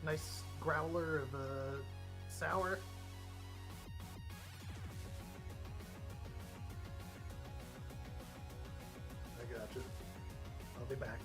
nice growler of sour. I gotcha. I'll be back.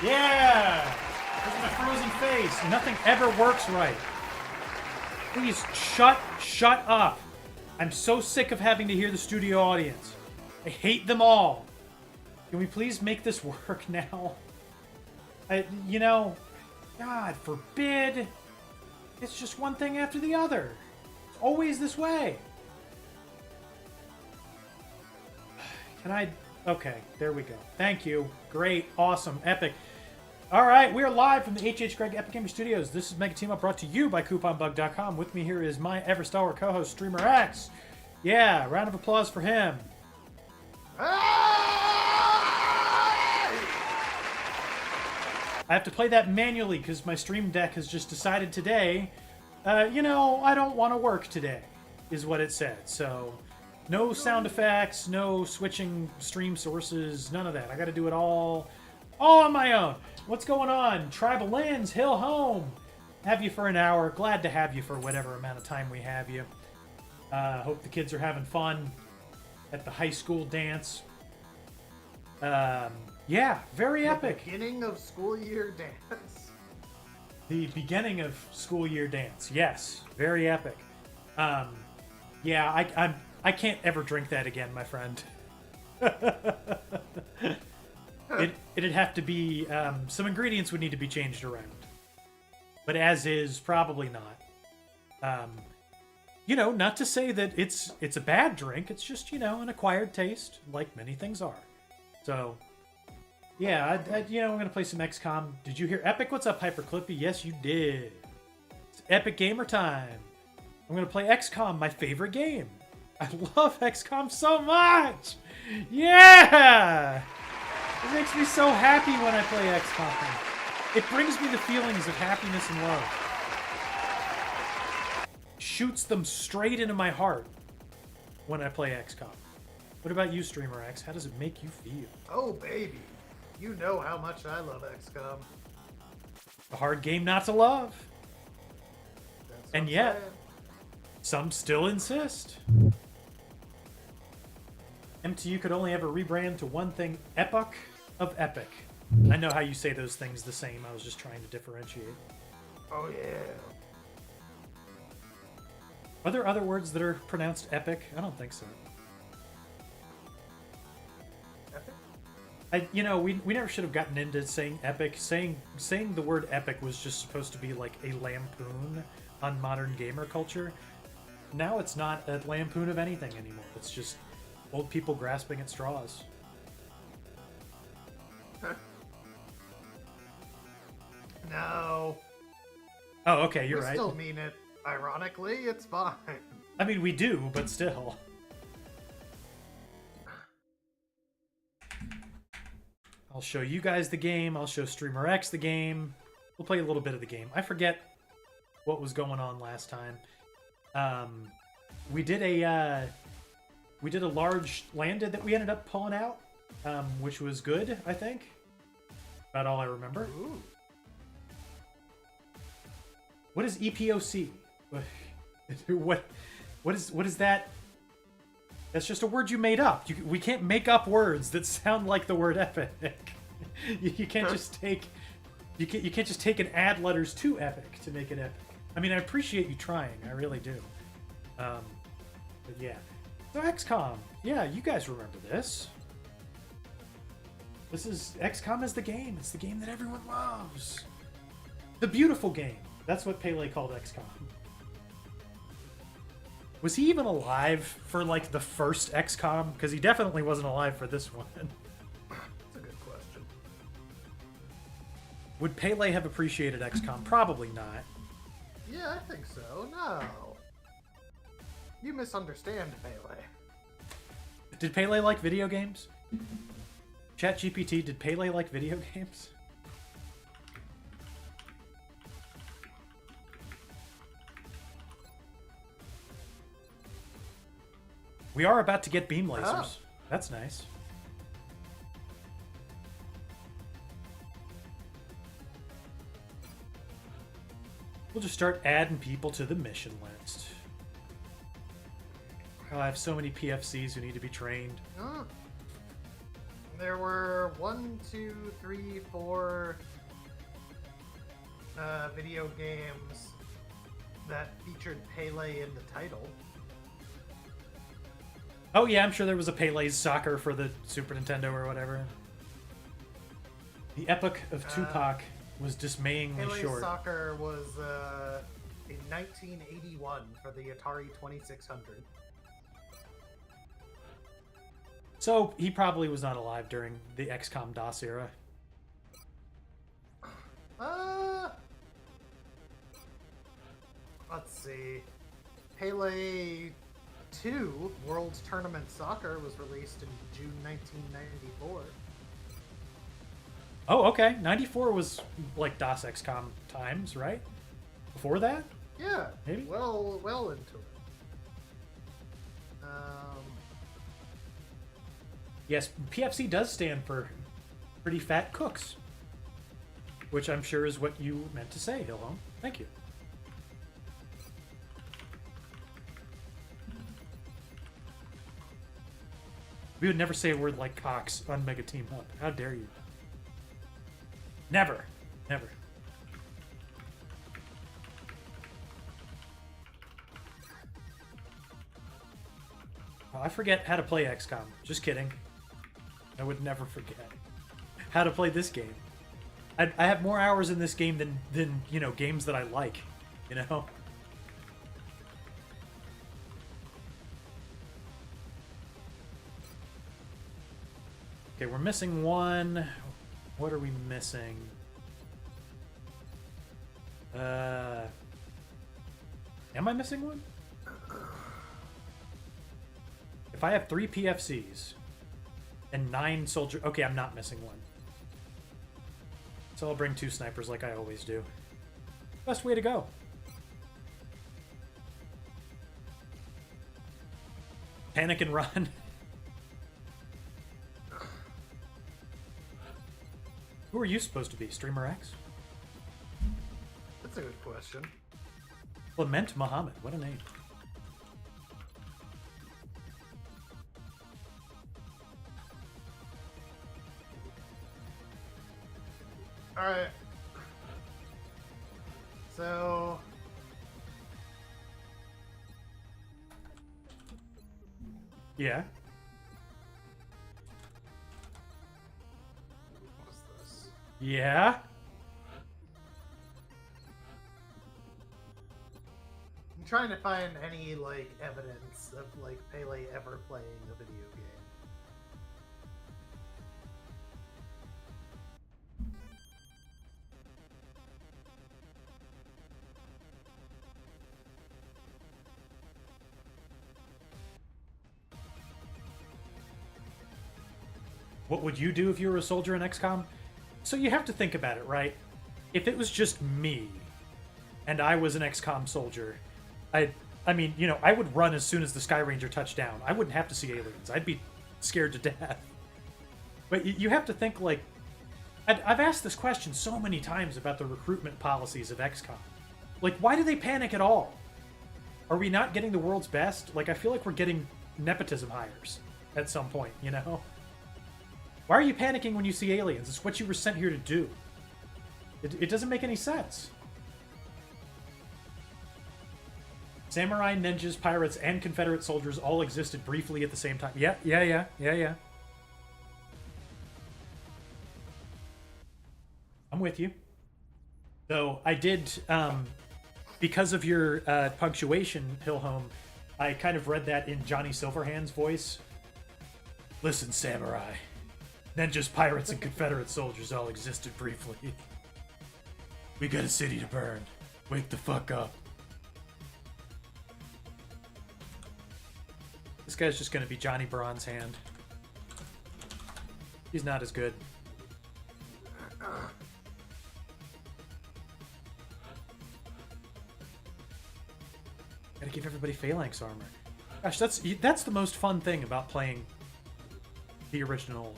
Yeah! There's my frozen face. Nothing ever works right. Please, shut up. I'm so sick of having to hear the studio audience. I hate them all. Can we please make this work now? You know, God forbid. It's just one thing after the other. It's always this way. Can I... Okay, there we go. Thank you. Great, awesome, epic. All right, we are live from the H.H. Gregg Epic Gamer Studios. This is Mega Team Up, brought to you by CouponBug.com. With me here is my ever-stalwart co-host, Streamer X. Yeah, round of applause for him. I have to play that manually because my Stream Deck has just decided today, you know, I don't want to work today, is what it said. So, no sound effects, no switching stream sources, none of that. I got to do it all on my own. What's going on? Tribal Lands, Hill Home. Have you for an hour. Glad to have you for whatever amount of time we have you. Hope the kids are having fun at the high school dance. Yeah, very epic. The beginning of school year dance. The beginning of school year dance. Yes, very epic. Yeah, I can't ever drink that again, my friend. It'd have to be some ingredients would need to be changed around, but as is, probably not. You know, not to say that it's a bad drink. It's just, you know, an acquired taste, like many things are. So. Yeah, you know, I'm going to play some XCOM. Did you hear Epic? What's up, Hyper Clippy? Yes, you did. It's Epic Gamer time. I'm going to play XCOM, my favorite game. I love XCOM so much. Yeah! It makes me so happy when I play XCOM. It brings me the feelings of happiness and love. Shoots them straight into my heart when I play XCOM. What about you, Streamer X? How does it make you feel? Oh, baby. You know how much I love XCOM. A hard game not to love. And yet, saying. Some still insist. MTU could only ever rebrand to one thing, Epoch of Epic. I know how you say those things the same. I was just trying to differentiate. Oh, yeah. Are there other words that are pronounced epic? I don't think so. You know, we never should have gotten into saying epic. Saying the word epic was just supposed to be like a lampoon on modern gamer culture. Now it's not a lampoon of anything anymore. It's just old people grasping at straws. No. Oh, okay, you're right. We still mean it. Ironically, it's fine. I mean, we do, but still. I'll show you guys the game. I'll show Streamer X the game. We'll play a little bit of the game. I forget what was going on last time. We did a large landed that we ended up pulling out, which was good, I think. About all I remember. Ooh. What is EPOC? What is that? That's just a word you made up. We can't make up words that sound like the word epic. You can't just take you can't just take and add letters to epic to make it epic. I mean, I appreciate you trying. I really do. But yeah. So XCOM. Yeah, you guys remember this. This is XCOM is the game. It's the game that everyone loves. The beautiful game. That's what Pele called XCOM. Was he even alive for, like, the first XCOM? Because he definitely wasn't alive for this one. That's a good question. Would Pele have appreciated XCOM? Probably not. Yeah, I think so. No. You misunderstand Pele. Did Pele like video games? ChatGPT, did Pele like video games? We are about to get beam lasers. Oh. That's nice. We'll just start adding people to the mission list. Oh, I have so many PFCs who need to be trained. Oh. There were one, two, three, four video games that featured Pele in the title. Oh yeah, I'm sure there was a Pele's Soccer for the Super Nintendo or whatever. The Epic of Tupac was dismayingly Pele's short. Soccer was in 1981 for the Atari 2600. So he probably was not alive during the XCOM DOS era. Let's see. Pele 2 World Tournament Soccer was released in June 1994. Oh, okay. 94 was like DOS XCOM times, right? Before that? Yeah, Maybe? well into it. Yes, PFC does stand for Pretty Fat Cooks, which I'm sure is what you meant to say, Hillhome. Thank you. We would never say a word like Cox on Mega Team Up. How dare you? Never. Never. Oh, I forget how to play XCOM. Just kidding. I would never forget how to play this game. I have more hours in this game than you know, games that I like, you know? Okay, we're missing one. What are we missing? Am I missing one? If I have 3 PFCs and 9 soldier... Okay, I'm not missing one. So I'll bring 2 snipers like I always do. Best way to go. Panic and run. Who are you supposed to be? Streamer X? That's a good question. Clement Muhammad. What a name. Alright. So... Yeah. What's this? Yeah. I'm trying to find any, like, evidence of, like, Pele ever playing a video game. What would you do if you were a soldier in XCOM? So you have to think about it, right? If it was just me, and I was an XCOM soldier, I mean, you know, I would run as soon as the Sky Ranger touched down. I wouldn't have to see aliens. I'd be scared to death. But you have to think, like... I've asked this question so many times about the recruitment policies of XCOM. Like, why do they panic at all? Are we not getting the world's best? Like, I feel like we're getting nepotism hires at some point, you know? Why are you panicking when you see aliens? It's what you were sent here to do. It doesn't make any sense. Samurai, ninjas, pirates, and Confederate soldiers all existed briefly at the same time. Yeah. I'm with you. Though I did, because of your punctuation, Hillhome, I kind of read that in Johnny Silverhand's voice. Listen, samurai. Ninjas, pirates, and Confederate soldiers all existed briefly. We got a city to burn. Wake the fuck up. This guy's just gonna be Johnny Braun's hand. He's not as good. Gotta give everybody phalanx armor. Gosh, that's the most fun thing about playing the original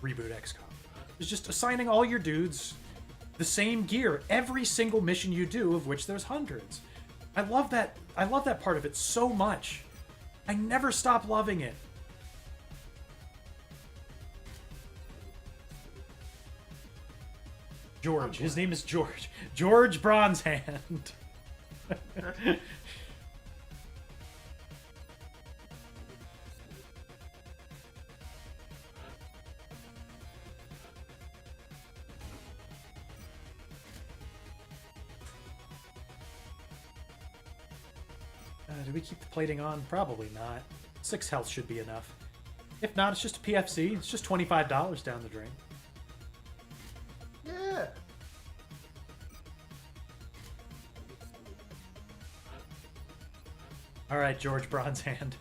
reboot XCOM. Is just assigning all your dudes the same gear every single mission you do, of which there's hundreds. I love that part of it so much. I never stop loving it. George. His name is George. George Bronzehand. Do we keep the plating on? Probably not. 6 health should be enough. If not, it's just a PFC. It's just $25 down the drain. Yeah. All right, George Bronzehand.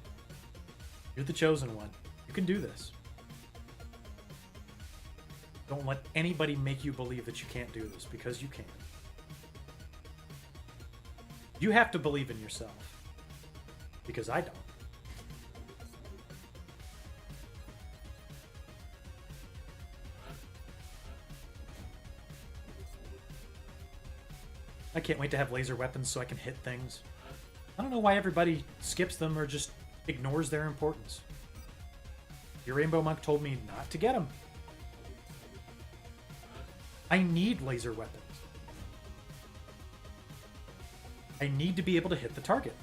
You're the chosen one. You can do this. Don't let anybody make you believe that you can't do this, because you can. You have to believe in yourself. Because I don't. I can't wait to have laser weapons so I can hit things. I don't know why everybody skips them or just ignores their importance. Your Rainbow Monk told me not to get them. I need laser weapons. I need to be able to hit the target.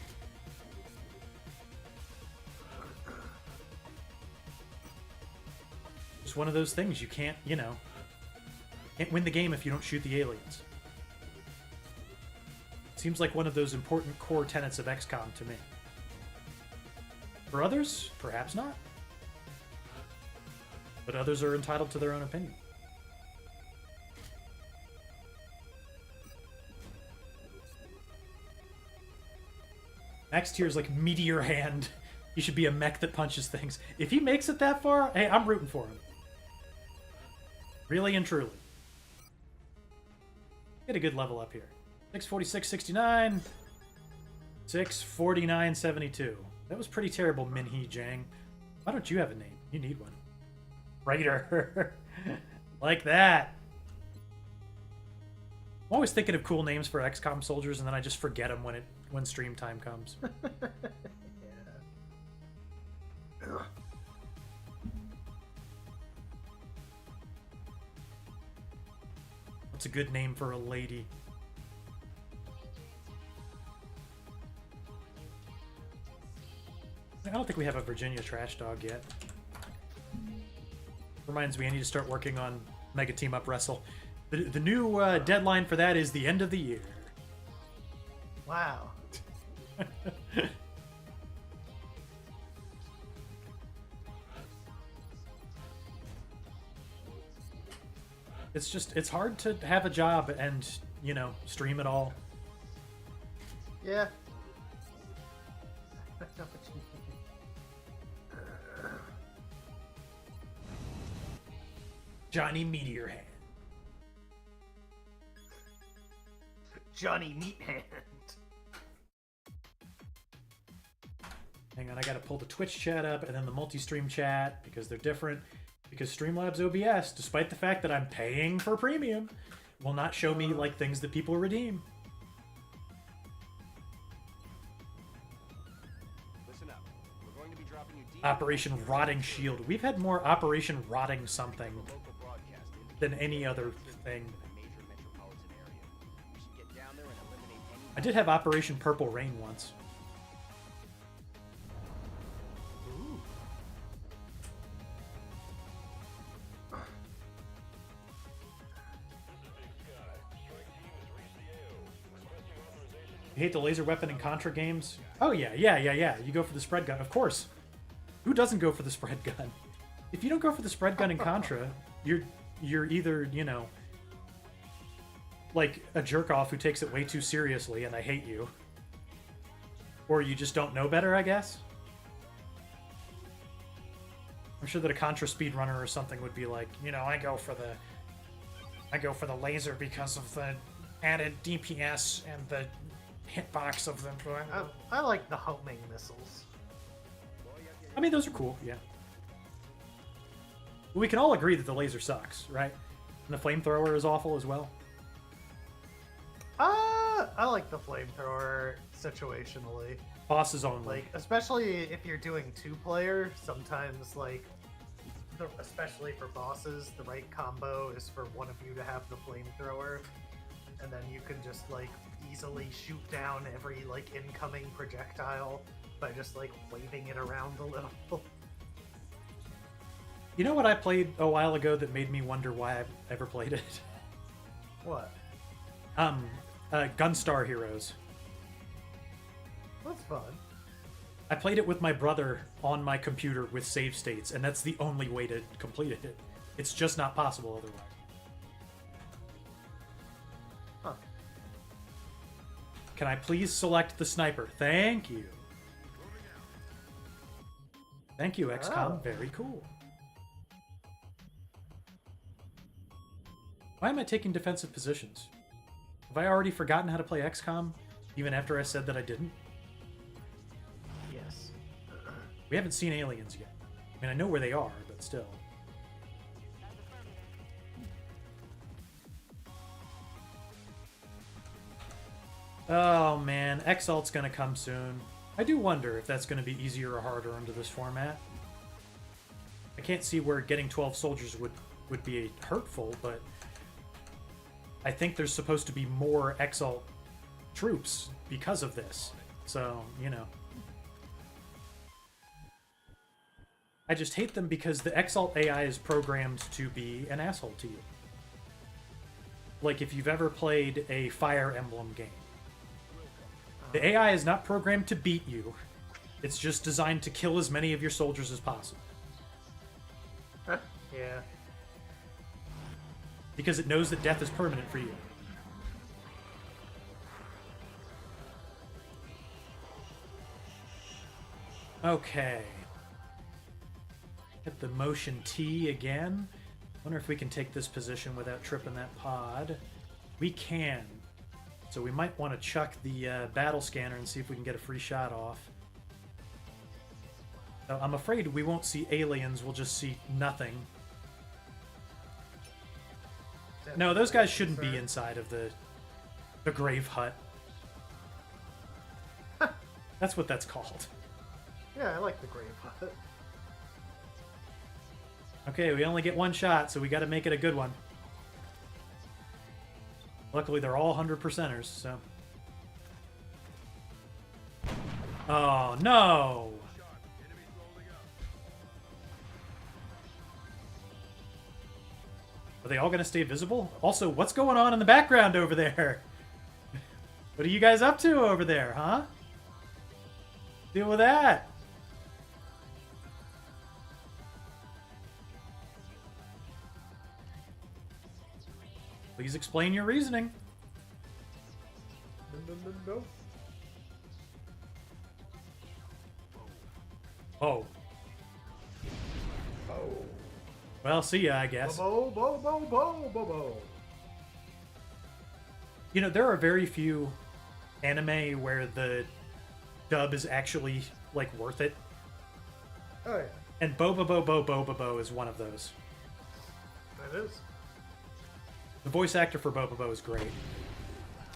It's one of those things you can't, can't win the game if you don't shoot the aliens. Seems like one of those important core tenets of XCOM to me. For others, perhaps not. But others are entitled to their own opinion. Max Tier's like Meteor Hand. He should be a mech that punches things. If he makes it that far, hey, I'm rooting for him. Really and truly. Get a good level up here. 646.69. 649.72. That was pretty terrible, Minhee Jang. Why don't you have a name? You need one. Raider. Like that. I'm always thinking of cool names for XCOM soldiers, and then I just forget them when stream time comes. Yeah. What's a good name for a lady? I don't think we have a Virginia Trash Dog yet. Reminds me, I need to start working on Mega Team Up Wrestle. The new deadline for that is the end of the year. Wow. It's hard to have a job and, stream it all. Yeah. Johnny Meteor Hand. Johnny Meat Hand. Hang on, I gotta pull the Twitch chat up and then the multi-stream chat because they're different. Because Streamlabs OBS, despite the fact that I'm paying for premium, will not show me like things that people redeem. Listen up. We're going to be dropping you deep Operation Rotting Shield. We've had more Operation Rotting something local broadcast than any other thing. in a major metropolitan area. We should get down there and eliminate any I did have Operation Purple Rain once. Ooh. You hate the laser weapon in Contra games? Oh yeah. You go for the spread gun, of course. Who doesn't go for the spread gun? If you don't go for the spread gun in Contra, you're either, like a jerk off who takes it way too seriously and I hate you. Or you just don't know better, I guess. I'm sure that a Contra speedrunner or something would be like, I go for the laser because of the added DPS and the hitbox of them. I like the homing missiles. I mean, those are cool, yeah. We can all agree that the laser sucks, right? And the flamethrower is awful as well. I like the flamethrower situationally. Bosses only. Like, especially if you're doing 2-player, sometimes, like, especially for bosses, the right combo is for one of you to have the flamethrower, and then you can just like easily shoot down every like incoming projectile by just like waving it around a little. You know what I played a while ago that made me wonder why I've ever played it? What? Gunstar Heroes. That's fun. I played it with my brother on my computer with save states, and that's the only way to complete it. It's just not possible otherwise. Huh. Can I please select the sniper? Thank you. Thank you, XCOM. Oh. Very cool. Why am I taking defensive positions? Have I already forgotten how to play XCOM, even after I said that I didn't? Yes. We haven't seen aliens yet. I mean, I know where they are, but still. Oh man, Exalt's gonna come soon. I do wonder if that's gonna be easier or harder under this format. I can't see where getting 12 soldiers would be hurtful, but I think there's supposed to be more Exalt troops because of this. So, you know. I just hate them because the Exalt AI is programmed to be an asshole to you. Like if you've ever played a Fire Emblem game. The AI is not programmed to beat you. It's just designed to kill as many of your soldiers as possible. Yeah. Because it knows that death is permanent for you. Okay. Hit the motion T again. Wonder if we can take this position without tripping that pod. We can. So we might want to chuck the battle scanner and see if we can get a free shot off. So I'm afraid we won't see aliens, we'll just see nothing. No, those guys shouldn't be inside of the grave hut. That's what that's called. Yeah, I like the grave hut. Okay, we only get one shot, so we got to make it a good one. Luckily, they're all 100%ers, so... Oh, no! Are they all going to stay visible? Also, what's going on in the background over there? What are you guys up to over there, huh? Deal with that. Please explain your reasoning. No. Oh. Oh. Well, see ya, I guess. Bo bo bo bo bo bo. You know, there are very few anime where the dub is actually, like, worth it. Oh, yeah. And Boba Bo Bo Boba Bo is one of those. That is. The voice actor for Boba Bo is great.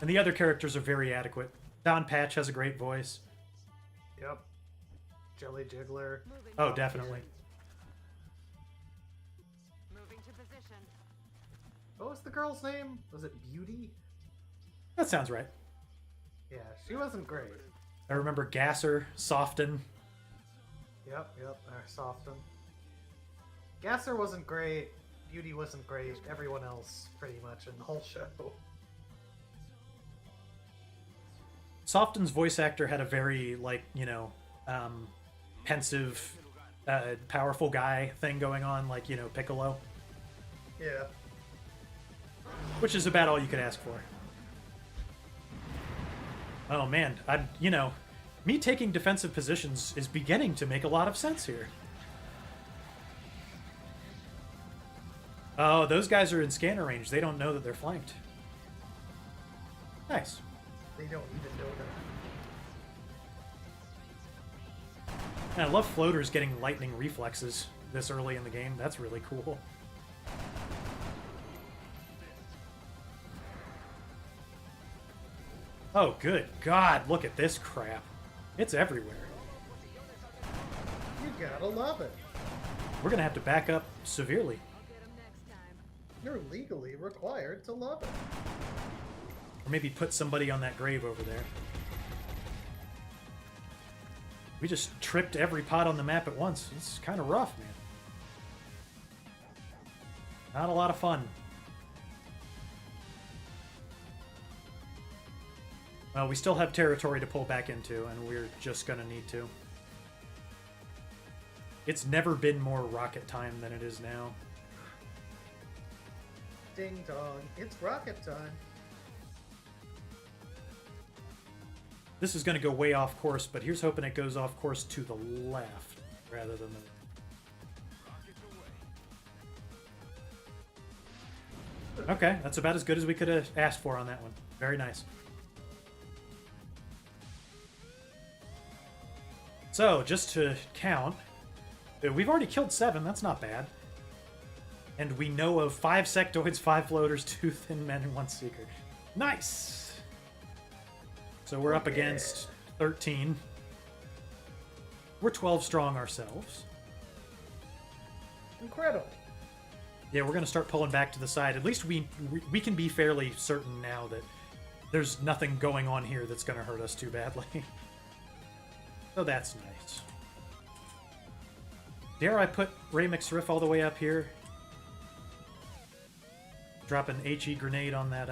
And the other characters are very adequate. Don Patch has a great voice. Yep. Jelly Jiggler. Oh, definitely. Moving to position. What was the girl's name? Was it Beauty? That sounds right. Yeah, she wasn't great. I remember Gasser, Soften. Yep, Soften. Gasser wasn't great. Beauty wasn't great. Everyone else, pretty much, in the whole show. Soften's voice actor had a very, like, you know, pensive, powerful guy thing going on, like, you know, Piccolo. Yeah. Which is about all you could ask for. Oh man, you know, me taking defensive positions is beginning to make a lot of sense here. Oh, those guys are in scanner range. They don't know that they're flanked. Nice. They don't even know that. And I love floaters getting lightning reflexes this early in the game. That's really cool. Oh, good God, look at this crap. It's everywhere. You gotta love it. We're gonna have to back up severely. I'll get 'em next time. You're legally required to love it. Or maybe put somebody on that grave over there. We just tripped every pot on the map at once. It's kind of rough, man. Not a lot of fun. Well, we still have territory to pull back into, and we're just gonna need to. It's never been more rocket time than it is now. Ding dong, it's rocket time. This is going to go way off course, but here's hoping it goes off course to the left rather than the... Okay, that's about as good as we could have asked for on that one. Very nice. So, just to count, we've already killed 7. That's not bad. And we know of 5 sectoids, 5 floaters, 2 thin men, and 1 seeker. Nice! So we're up against 13. We're 12 strong ourselves. Incredible. Yeah, we're going to start pulling back to the side. At least we can be fairly certain now that there's nothing going on here that's going to hurt us too badly. So that's nice. Dare I put Ramix Riff all the way up here? Drop an HE grenade on that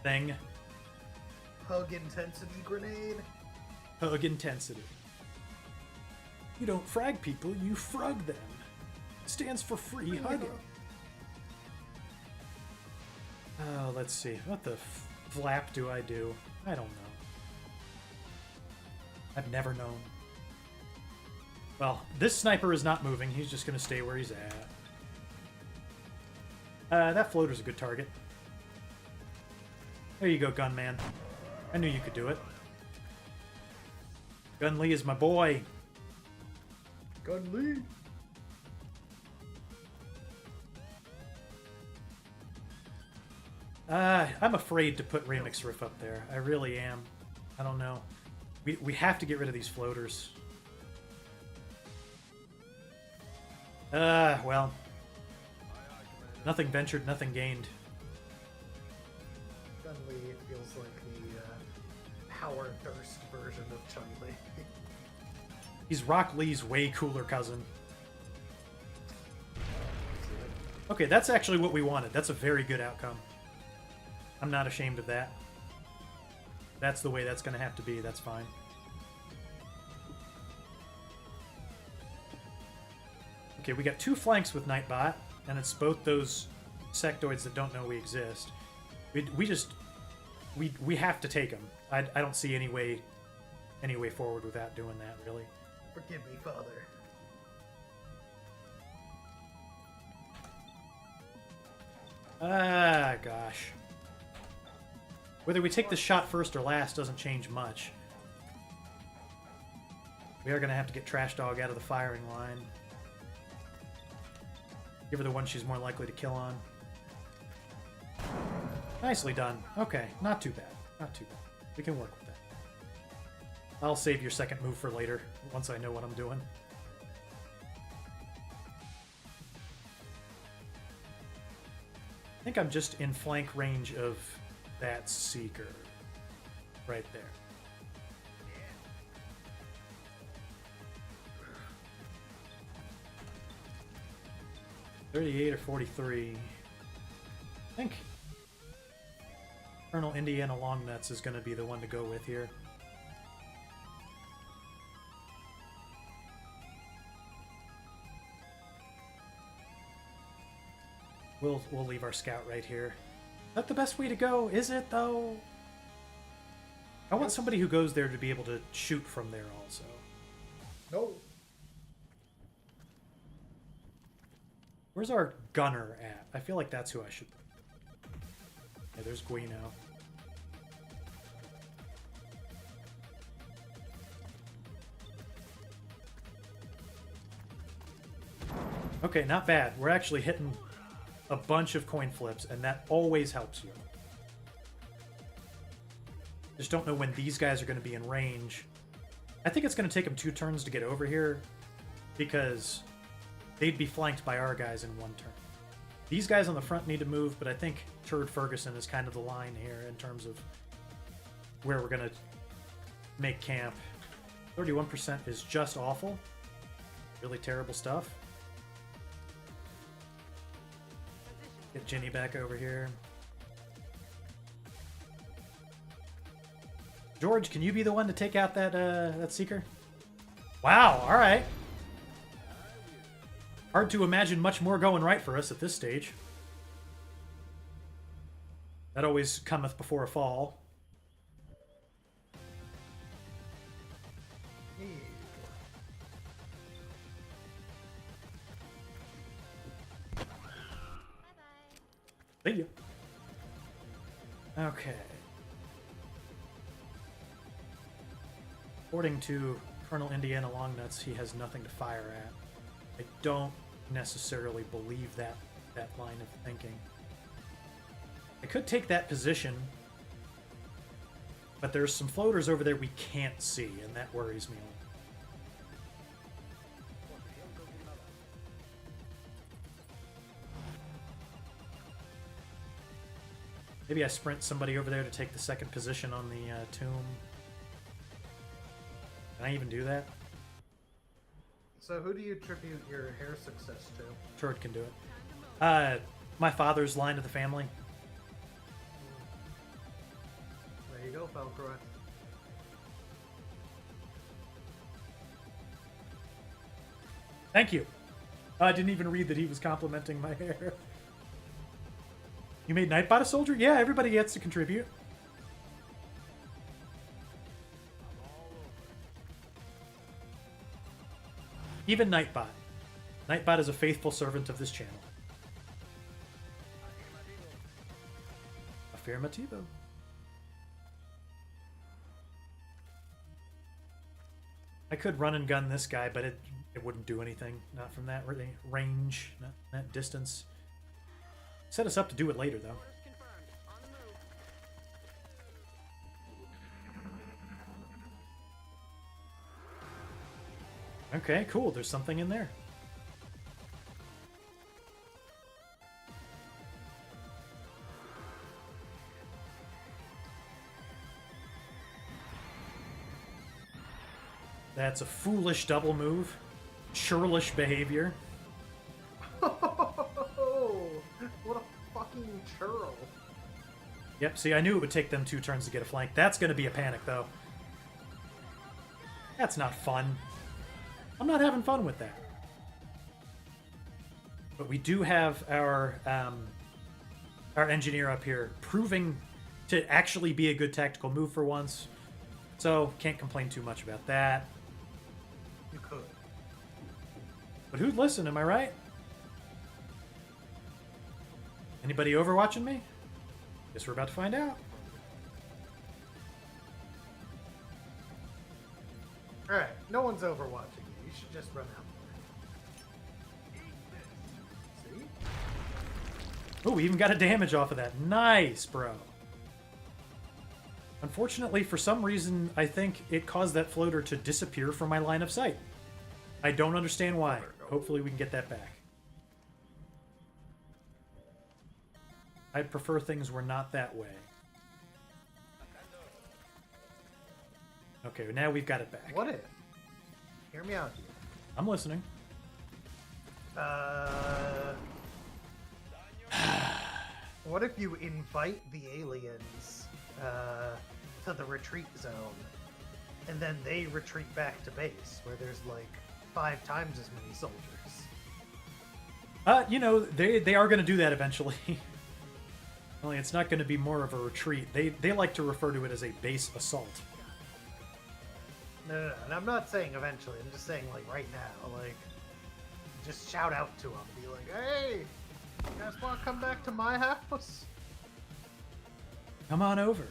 thing. Hug intensity grenade. Hug intensity. You don't frag people, you frug them. It stands for free hugging. Oh, let's see. What the flap do I do? I don't know. I've never known. Well, this sniper is not moving. He's just going to stay where he's at. That floater's a good target. There you go, Gunman. I knew you could do it. Gun Lee is my boy. Gun Lee. I'm afraid to put Ramix Riff up there. I really am. I don't know. We have to get rid of these floaters. Well. Nothing ventured, nothing gained. Gun Lee feels like the power thirst version of Chun Li. He's Rock Lee's way cooler cousin. Okay, that's actually what we wanted. That's a very good outcome. I'm not ashamed of that. That's the way that's going to have to be. That's fine. Okay, we got 2 flanks with Nightbot, and it's both those sectoids that don't know we exist. We have to take them. I don't see any way forward without doing that, really. Forgive me, Father. Ah, gosh. Whether we take the shot first or last doesn't change much. We are going to have to get Trash Dog out of the firing line. Give her the one she's more likely to kill on. Nicely done. Okay, not too bad. Not too bad. We can work with that. I'll save your second move for later, once I know what I'm doing. I think I'm just in flank range of that Seeker. Right there. 38 or 43. I think Colonel Indiana Longnuts is going to be the one to go with here. We'll leave our scout right here. Is that the best way to go? Is it, though? I want somebody who goes there to be able to shoot from there also. No. Where's our gunner at? I feel like that's who I should put. Yeah, there's Guino. Okay, not bad. We're actually hitting a bunch of coin flips, and that always helps you. Just don't know when these guys are going to be in range. I think it's going to take them 2 turns to get over here, because they'd be flanked by our guys in one turn. These guys on the front need to move, but I think Turd Ferguson is kind of the line here in terms of where we're going to make camp. 31% is just awful. Really terrible stuff. Get Ginny back over here. George, can you be the one to take out that Seeker? Wow, alright. Hard to imagine much more going right for us at this stage. That always cometh before a fall. See you. Okay. According to Colonel Indiana Longnuts, he has nothing to fire at. I don't necessarily believe that line of thinking. I could take that position, but there's some floaters over there we can't see, and that worries me a little. Maybe I sprint somebody over there to take the second position on the tomb. Can I even do that? So who do you attribute your hair success to? Turd can do it. My father's line of the family. There you go, Falcroy. Thank you. I didn't even read that he was complimenting my hair. You made Nightbot a soldier? Yeah, everybody gets to contribute. Even Nightbot. Nightbot is a faithful servant of this channel. Affirmativo. I could run and gun this guy, but it wouldn't do anything. Not from that range, not that distance. Set us up to do it later, though. Orders confirmed. On the move. Okay, cool. There's something in there. That's a foolish double move. Churlish behavior. What a fucking churl. Yep, see, I knew it would take them 2 turns to get a flank. That's going to be a panic, though. That's not fun. I'm not having fun with that. But we do have our engineer up here proving to actually be a good tactical move for once. So, can't complain too much about that. You could. But who'd listen, am I right? Anybody overwatching me? Guess we're about to find out. Alright, no one's overwatching you. You should just run out there. See? Oh, we even got a damage off of that. Nice, bro. Unfortunately, for some reason, I think it caused that floater to disappear from my line of sight. I don't understand why. Hopefully we can get that back. I'd prefer things were not that way. Okay, now we've got it back. What if? Hear me out here. I'm listening. What if you invite the aliens to the retreat zone, and then they retreat back to base, where there's like 5 times as many soldiers? You know, they are going to do that eventually. Only it's not going to be more of a retreat. They like to refer to it as a base assault. No, and I'm not saying eventually. I'm just saying like right now. Like, just shout out to them. Be like, hey, you guys want to come back to my house? Come on over.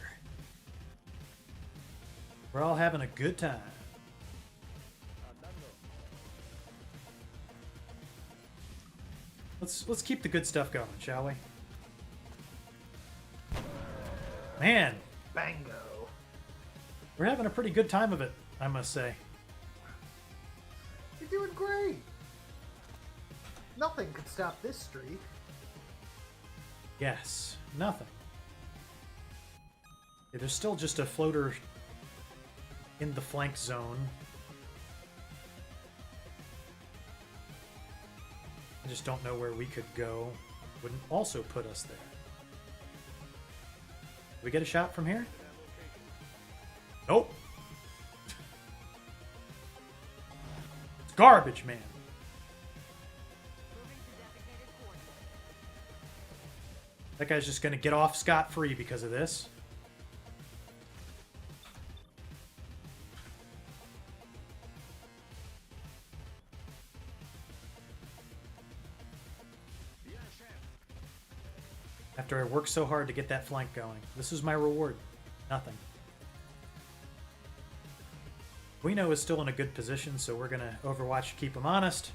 We're all having a good time. Let's keep the good stuff going, shall we? Man, Bango. we're having a pretty good time of it, I must say. You're doing great. Nothing could stop this streak. Yes, nothing. Yeah, there's still just a floater in the flank zone. I just don't know where we could go. Wouldn't also put us there. We get a shot from here? Nope. It's garbage, man. Moving to designated coordinates. That guy's just gonna get off scot-free because of this. After I worked so hard to get that flank going. This is my reward. Nothing. Guino is still in a good position, so we're gonna Overwatch to keep him honest.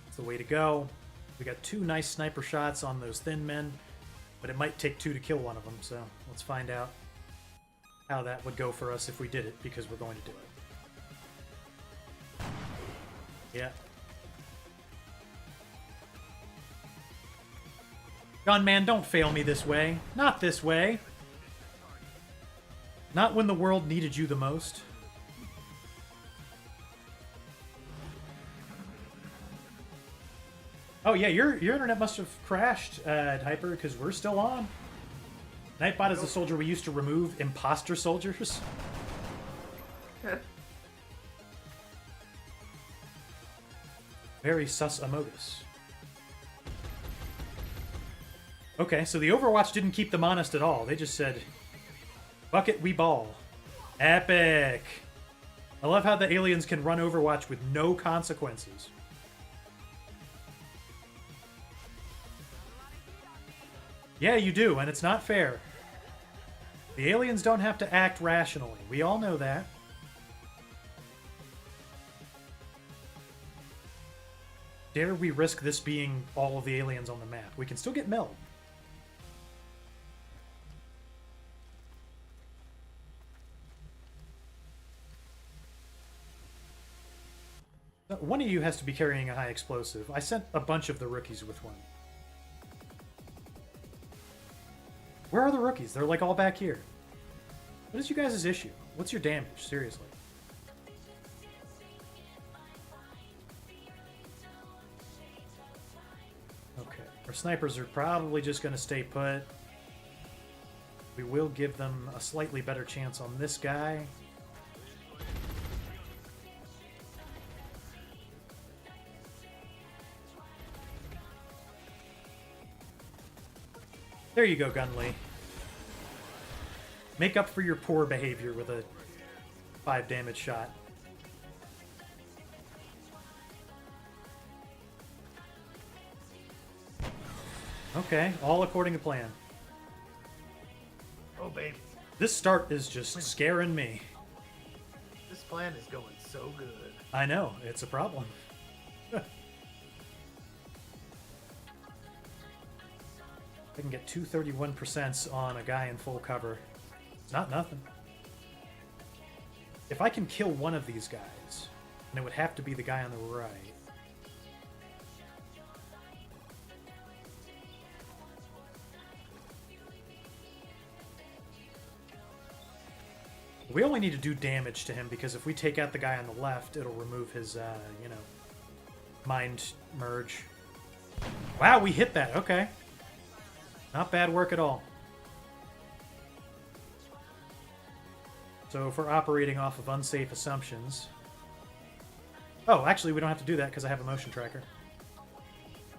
It's the way to go. We got 2 nice sniper shots on those thin men, but it might take 2 to kill one of them, so let's find out how that would go for us if we did it, because we're going to do it. Yeah. Gunman, don't fail me this way. Not this way. Not when the world needed you the most. Oh yeah, your internet must have crashed, Hyper, because we're still on. Nightbot is the soldier we used to remove imposter soldiers. Very sus amogus. Okay, so the Overwatch didn't keep them honest at all. They just said, "Fuck it, we ball." Epic. I love how the aliens can run Overwatch with no consequences. Yeah, you do, and it's not fair. The aliens don't have to act rationally. We all know that. Dare we risk this being all of the aliens on the map? We can still get milled. One of you has to be carrying a high explosive. I sent a bunch of the rookies with one. Where are the rookies? They're like all back here. What is you guys' issue? What's your damage? Seriously. Okay. Our snipers are probably just going to stay put. We will give them a slightly better chance on this guy. There you go, Gunley. Make up for your poor behavior with a 5 damage shot. Okay, all according to plan. Oh, babe. This start is just scaring me. This plan is going so good. I know, it's a problem. I can get 231% on a guy in full cover. It's not nothing. If I can kill one of these guys, and it would have to be the guy on the right. We only need to do damage to him because if we take out the guy on the left, it'll remove his, you know, mind merge. Wow, we hit that. Okay. Not bad work at all. So if we're operating off of unsafe assumptions... Oh, actually, we don't have to do that because I have a motion tracker.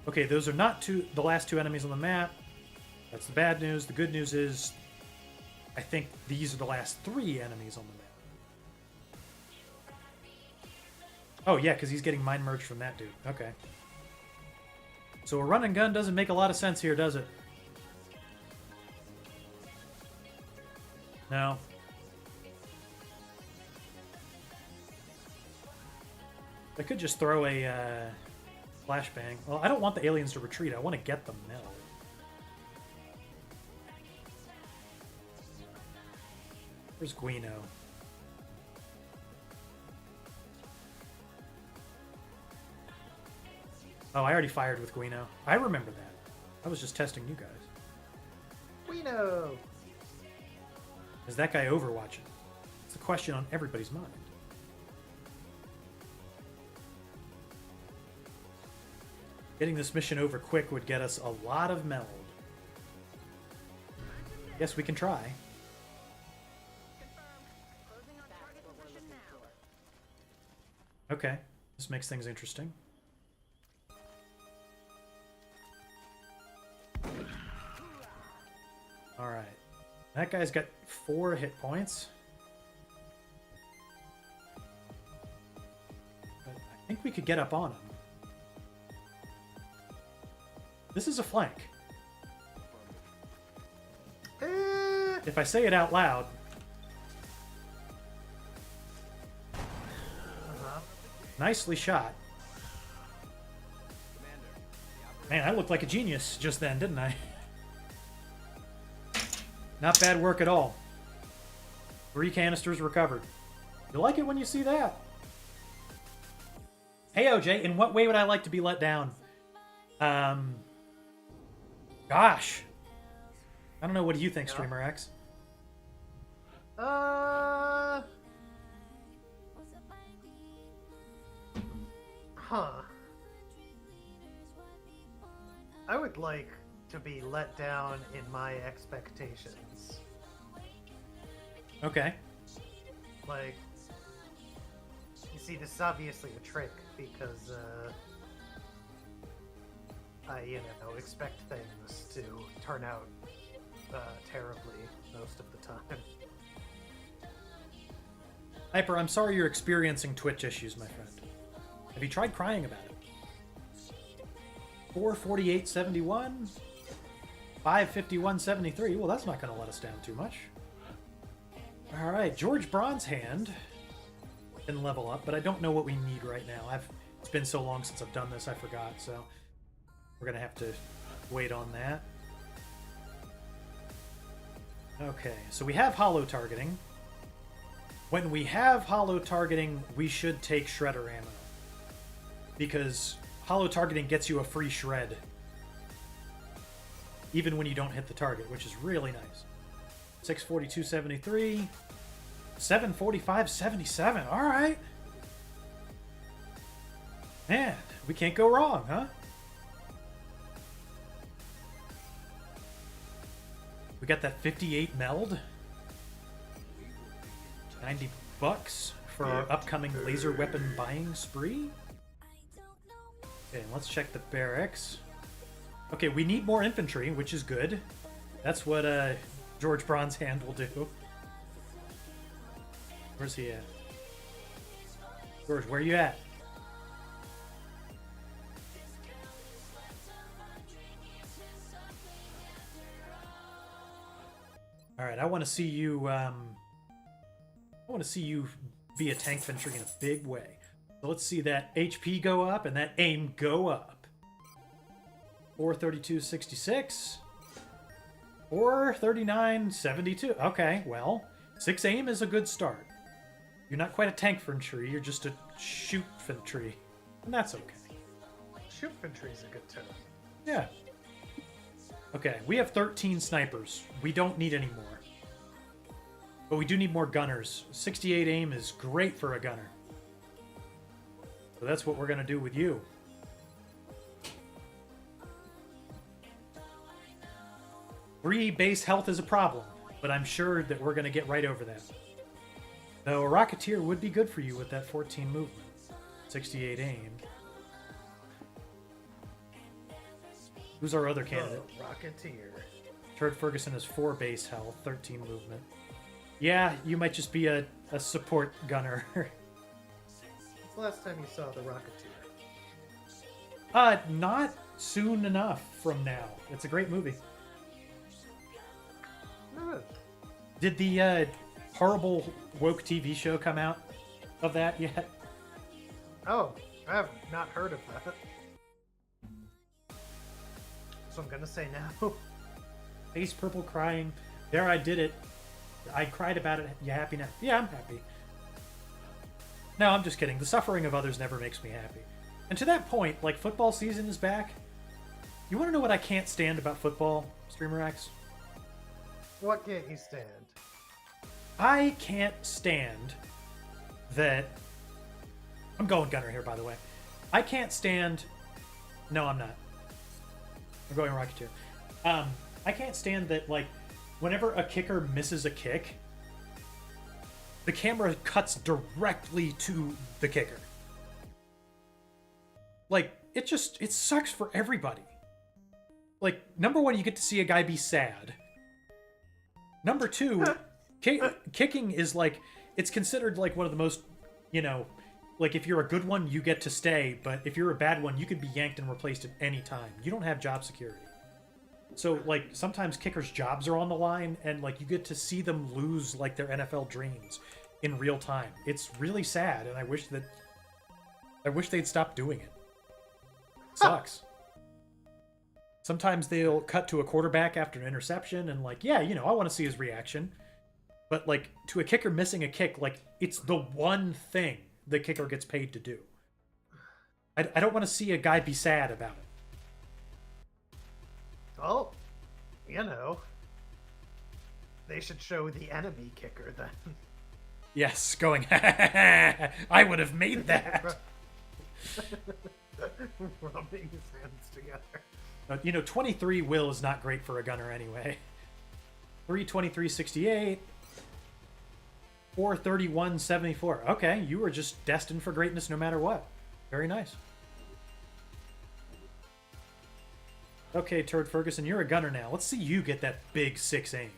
Okay, those are not the last 2 enemies on the map. That's the bad news. The good news is I think these are the last 3 enemies on the map. Oh, yeah, because he's getting mind merged from that dude. Okay. So a run and gun doesn't make a lot of sense here, does it? No. I could just throw a flashbang. Well, I don't want the aliens to retreat. I want to get them now. Where's Guino? Oh, I already fired with Guino. I remember that. I was just testing you guys. We know. Is that guy overwatching? It's a question on everybody's mind. Getting this mission over quick would get us a lot of meld. Yes, we can try. Closing on target That's what we're position looking now. for. Okay, this makes things interesting. Alright. That guy's got 4 hit points. But I think we could get up on him. This is a flank. If I say it out loud, nicely shot. Man, I looked like a genius just then, didn't I? Not bad work at all. 3 canisters recovered. You like it when you see that? Hey, OJ, in what way would I like to be let down? Gosh. I don't know. What do you think, Yeah. Streamer X? Huh. I would like to be let down in my expectations. Okay. Like, you see, this is obviously a trick because, I, expect things to turn out, terribly most of the time. Hyper, I'm sorry you're experiencing Twitch issues, my friend. Have you tried crying about it? 448.71? 551.73? Well, that's not going to let us down too much. Alright, George Bronze Hand can level up, but I don't know what we need right now. It's been so long since I've done this, I forgot, so we're going to have to wait on that. Okay, so we have hollow targeting. When we have hollow targeting, we should take shredder ammo. Because hollow targeting gets you a free shred. Even when you don't hit the target, which is really nice. 642.73. 745.77. Alright. Man, we can't go wrong, huh? We got that 58 meld. 90 bucks for our upcoming laser weapon buying spree. Okay, let's check the barracks. Okay, we need more infantry, which is good. That's what George Bronze Hand will do. Where's he at? George, where you at? All right, I want to see you. I want to see you be a tank infantry in a big way. So let's see that HP go up and that aim go up. 432.66. 439.72. Okay, well, 6 aim is a good start. You're not quite a tank infantry, you're just a shoot infantry. And that's okay. Shoot infantry is a good term. Yeah. Okay, we have 13 snipers. We don't need any more. But we do need more gunners. 68 aim is great for a gunner. So that's what we're going to do with you. Three base health is a problem, but I'm sure that we're going to get right over that. Though a Rocketeer would be good for you with that 14 movement. 68 aim. Who's our other candidate? Oh, Rocketeer. Turd Ferguson has 4 base health, 13 movement. Yeah, you might just be a support gunner. When's the last time you saw the Rocketeer? Not soon enough from now. It's a great movie. No. Did the horrible woke TV show come out of that yet? Oh, I have not heard of that. So I'm gonna say no. Face purple crying. There, I did it. I cried about it. You happy now? Yeah, I'm happy. No, I'm just kidding. The suffering of others never makes me happy. And to that point, like, football season is back. You want to know what I can't stand about football, Streamer X? What can't you stand? I can't stand that... I'm going Gunner here, by the way. I can't stand... No, I'm not. I'm going Rocketeer. I can't stand that, like, whenever a kicker misses a kick, the camera cuts directly to the kicker. Like, it sucks for everybody. Like, number one, you get to see a guy be sad. Number two, kicking is, like, it's considered, like, one of the most, you know, like, if you're a good one, you get to stay, but if you're a bad one, you could be yanked and replaced at any time. You don't have job security. So, like, sometimes kickers' jobs are on the line, and, like, you get to see them lose, like, their NFL dreams in real time. It's really sad, and I wish they'd stop doing it. Sucks. Sometimes they'll cut to a quarterback after an interception, and, like, yeah, you know, I want to see his reaction. But, like, to a kicker missing a kick, like, it's the one thing the kicker gets paid to do. I don't want to see a guy be sad about it. Well, you know, they should show the enemy kicker then. Yes, going, I would have made that. Rubbing his hands together. You know, 23 will is not great for a gunner anyway. 323.68. 431.74. Okay, you were just destined for greatness no matter what. Very nice. Okay, Turd Ferguson, you're a gunner now. Let's see you get that big 6 aim.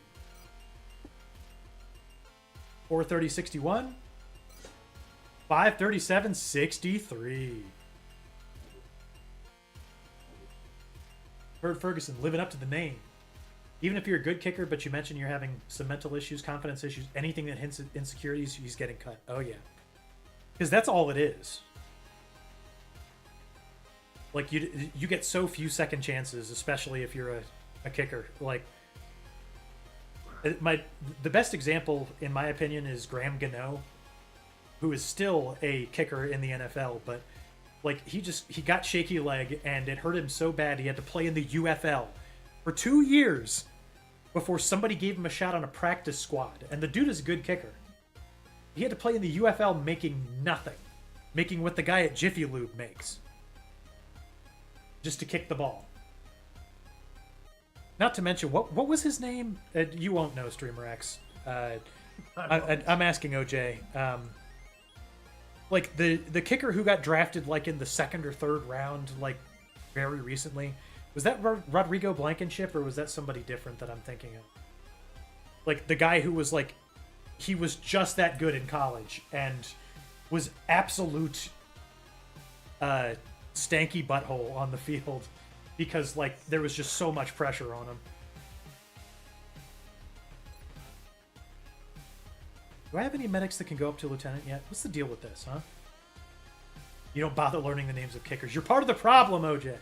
430.61. 537.63. Turd Ferguson, living up to the name. Even if you're a good kicker, but you mentioned you're having some mental issues, confidence issues, anything that hints at insecurities, he's getting cut. Oh, yeah. Because that's all it is. Like, you get so few second chances, especially if you're a kicker. Like, the best example, in my opinion, is Graham Gano, who is still a kicker in the NFL, but, like, he got shaky leg, and it hurt him so bad he had to play in the UFL for 2 years before somebody gave him a shot on a practice squad. And the dude is a good kicker. He had to play in the UFL making nothing. Making what the guy at Jiffy Lube makes. Just to kick the ball. Not to mention, what was his name? You won't know, Streamer X. I'm asking OJ. Like, the kicker who got drafted, like, in the second or third round, like, very recently. Was that Rodrigo Blankenship, or was that somebody different that I'm thinking of? Like, the guy who was, like, he was just that good in college and was absolute stanky butthole on the field because, like, there was just so much pressure on him. Do I have any medics that can go up to lieutenant yet? What's the deal with this, huh? You don't bother learning the names of kickers. You're part of the problem, OJ.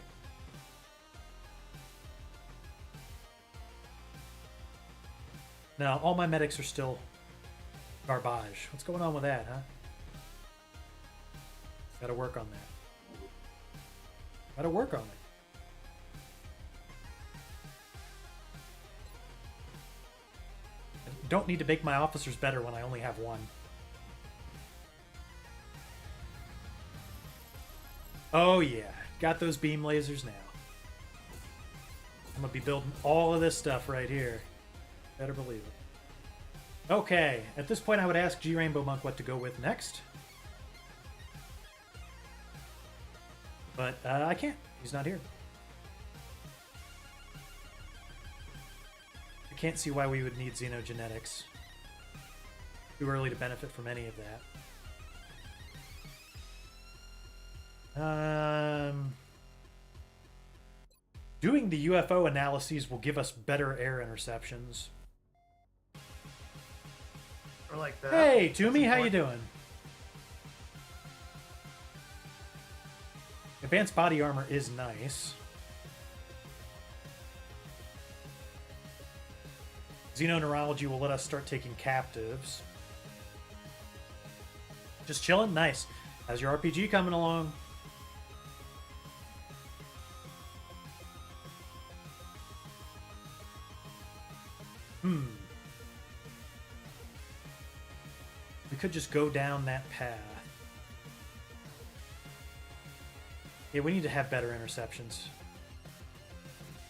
No, all my medics are still garbage. What's going on with that, huh? Gotta work on that. Gotta work on it. I don't need to make my officers better when I only have one. Oh yeah, got those beam lasers now. I'm gonna be building all of this stuff right here. Better believe it. Okay, at this point I would ask G Rainbow Monk what to go with next. But I can't. He's not here. I can't see why we would need xenogenetics. Too early to benefit from any of that. Doing the UFO analyses will give us better air interceptions. Or like that. Hey, Toomey, how you doing? Advanced body armor is nice. Xenoneurology will let us start taking captives. Just chilling? Nice. How's your RPG coming along? could just go down that path. Yeah, we need to have better interceptions.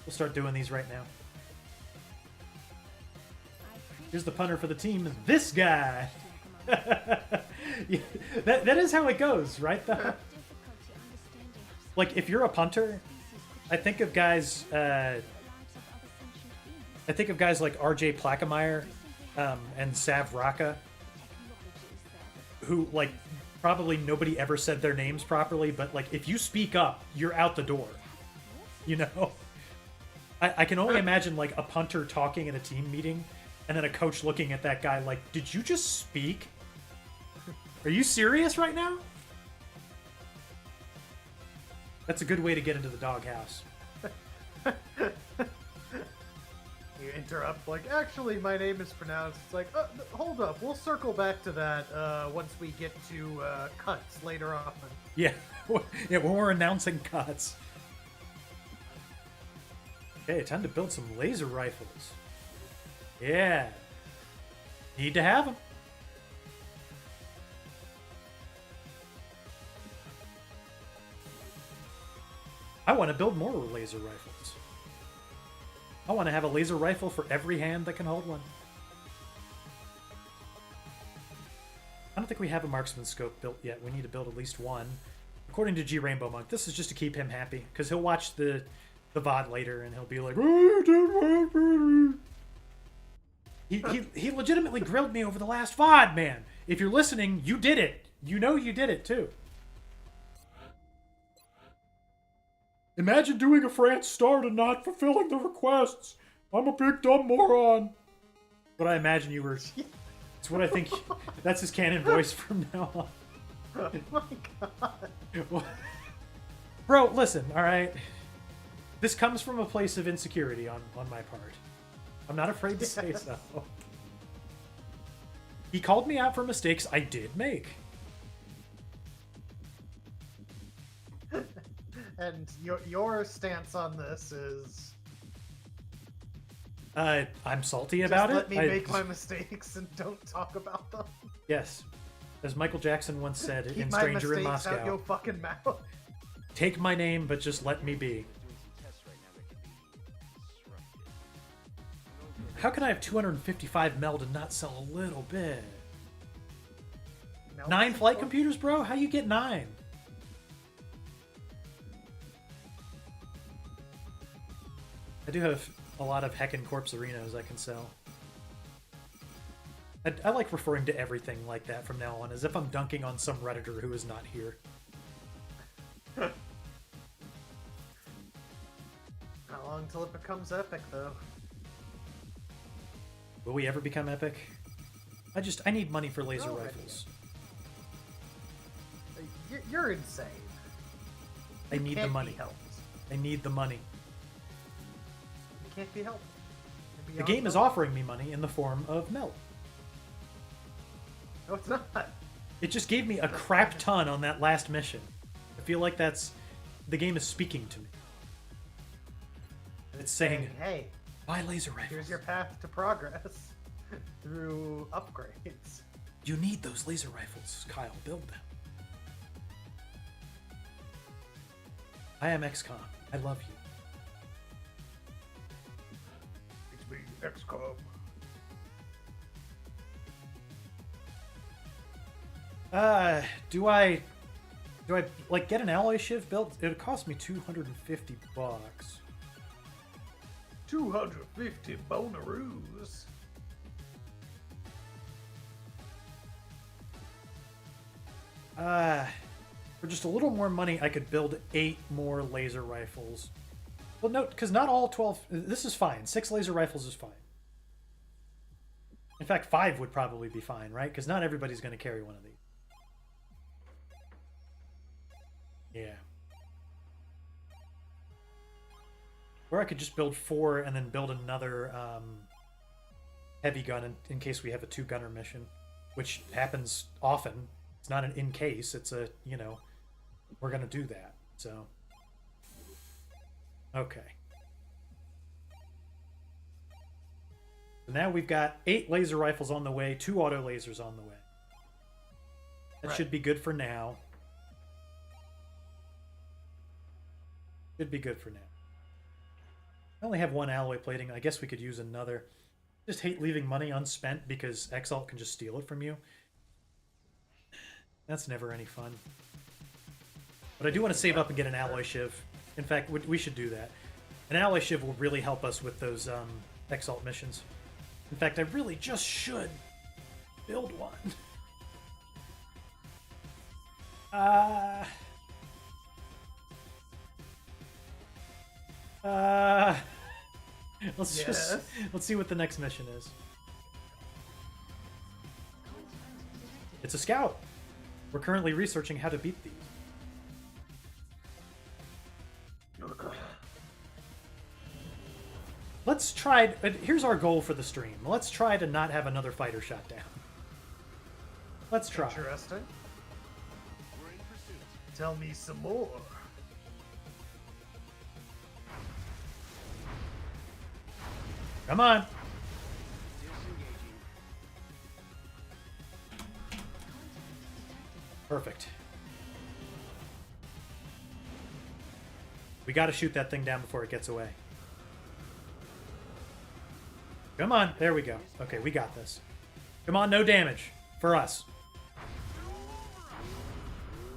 We'll start doing these right now. Here's the punter for the team. This guy. Yeah, that is how it goes, right? Like, if you're a punter, I think of guys. I think of guys like R.J. Plakemeyer and Sav Raka, who, like, probably nobody ever said their names properly, but, like, if you speak up, you're out the door. You know? I can only imagine, like, a punter talking in a team meeting, and then a coach looking at that guy like, did you just speak? Are you serious right now? That's a good way to get into the doghouse. You interrupt, like, actually, my name is pronounced. It's like, hold up, we'll circle back to that once we get to cuts later on. Yeah, yeah, when we're announcing cuts. Okay, time to build some laser rifles. Yeah. Need to have them. I want to build more laser rifles. I want to have a laser rifle for every hand that can hold one. I don't think we have a marksman scope built yet. We need to build at least one. According to G Rainbow Monk, this is just to keep him happy, because he'll watch the VOD later and he'll be like, he legitimately grilled me over the last VOD, man. If you're listening, you did it. You know you did it too. Imagine doing a France start and not fulfilling the requests. I'm a big dumb moron. But I imagine you were. It's what I think. That's his canon voice from now on. Oh my god. Bro, listen, alright? This comes from a place of insecurity on my part. I'm not afraid to say so. He called me out for mistakes I did make. And your stance on this is... I'm salty about just it. let me make my mistakes and don't talk about them. Yes. As Michael Jackson once said Keep in my Stranger in mistakes Moscow. out your fucking mouth. Take my name, but just let me be. Doing some tests right now that could be disruptive. How can I have 255 meld and not sell a little bit? No, 9 flight computers, bro? How you get 9? I do have a lot of Heckin' Corpse Arenas I can sell. I like referring to everything like that from now on, as if I'm dunking on some Redditor who is not here. How long till it becomes epic, though? Will we ever become epic? I need money for laser No rifles. You're insane. I need the Can't money. be helped. I need the money. You can't be helped. The game is offering me money in the form of melt. No, it's not. It just gave me a crap ton on that last mission. I feel like that's... The game is speaking to me. It's saying, hey, buy laser rifles. here's your path to progress through upgrades. You need those laser rifles, Kyle. Build them. I am XCOM. I love you. It's me, XCOM. Do I like get an alloy shiv built? It would cost me $250. 250 bonaroos. For just a little more money, I could build 8 more laser rifles. Well, no, because not all 12... This is fine. 6 laser rifles is fine. In fact, 5 would probably be fine, right? Because not everybody's going to carry one of these. Yeah. Or I could just build 4 and then build another heavy gun in case we have a 2-gunner mission, which happens often. It's not an in case. It's a, you know, we're going to do that. So, okay. So now we've got 8 laser rifles on the way, 2 auto lasers on the way. That Right. should be good for now. Should be good for now. I only have one alloy plating. I guess we could use another. Just hate leaving money unspent because Exalt can just steal it from you. That's never any fun. But I do want to save up and get an alloy shiv. In fact, we should do that. An alloy shiv will really help us with those Exalt missions. In fact, I really just should build one. Let's see what the next mission is. It's a scout. We're currently researching how to beat these. Let's try. Here's our goal for the stream. Let's try to not have another fighter shot down. Let's try. Interesting. We're in pursuit. Tell me some more. Come on. Disengaging. Perfect. We got to shoot that thing down before it gets away. Come on. There we go. Okay, we got this. Come on, no damage. For us.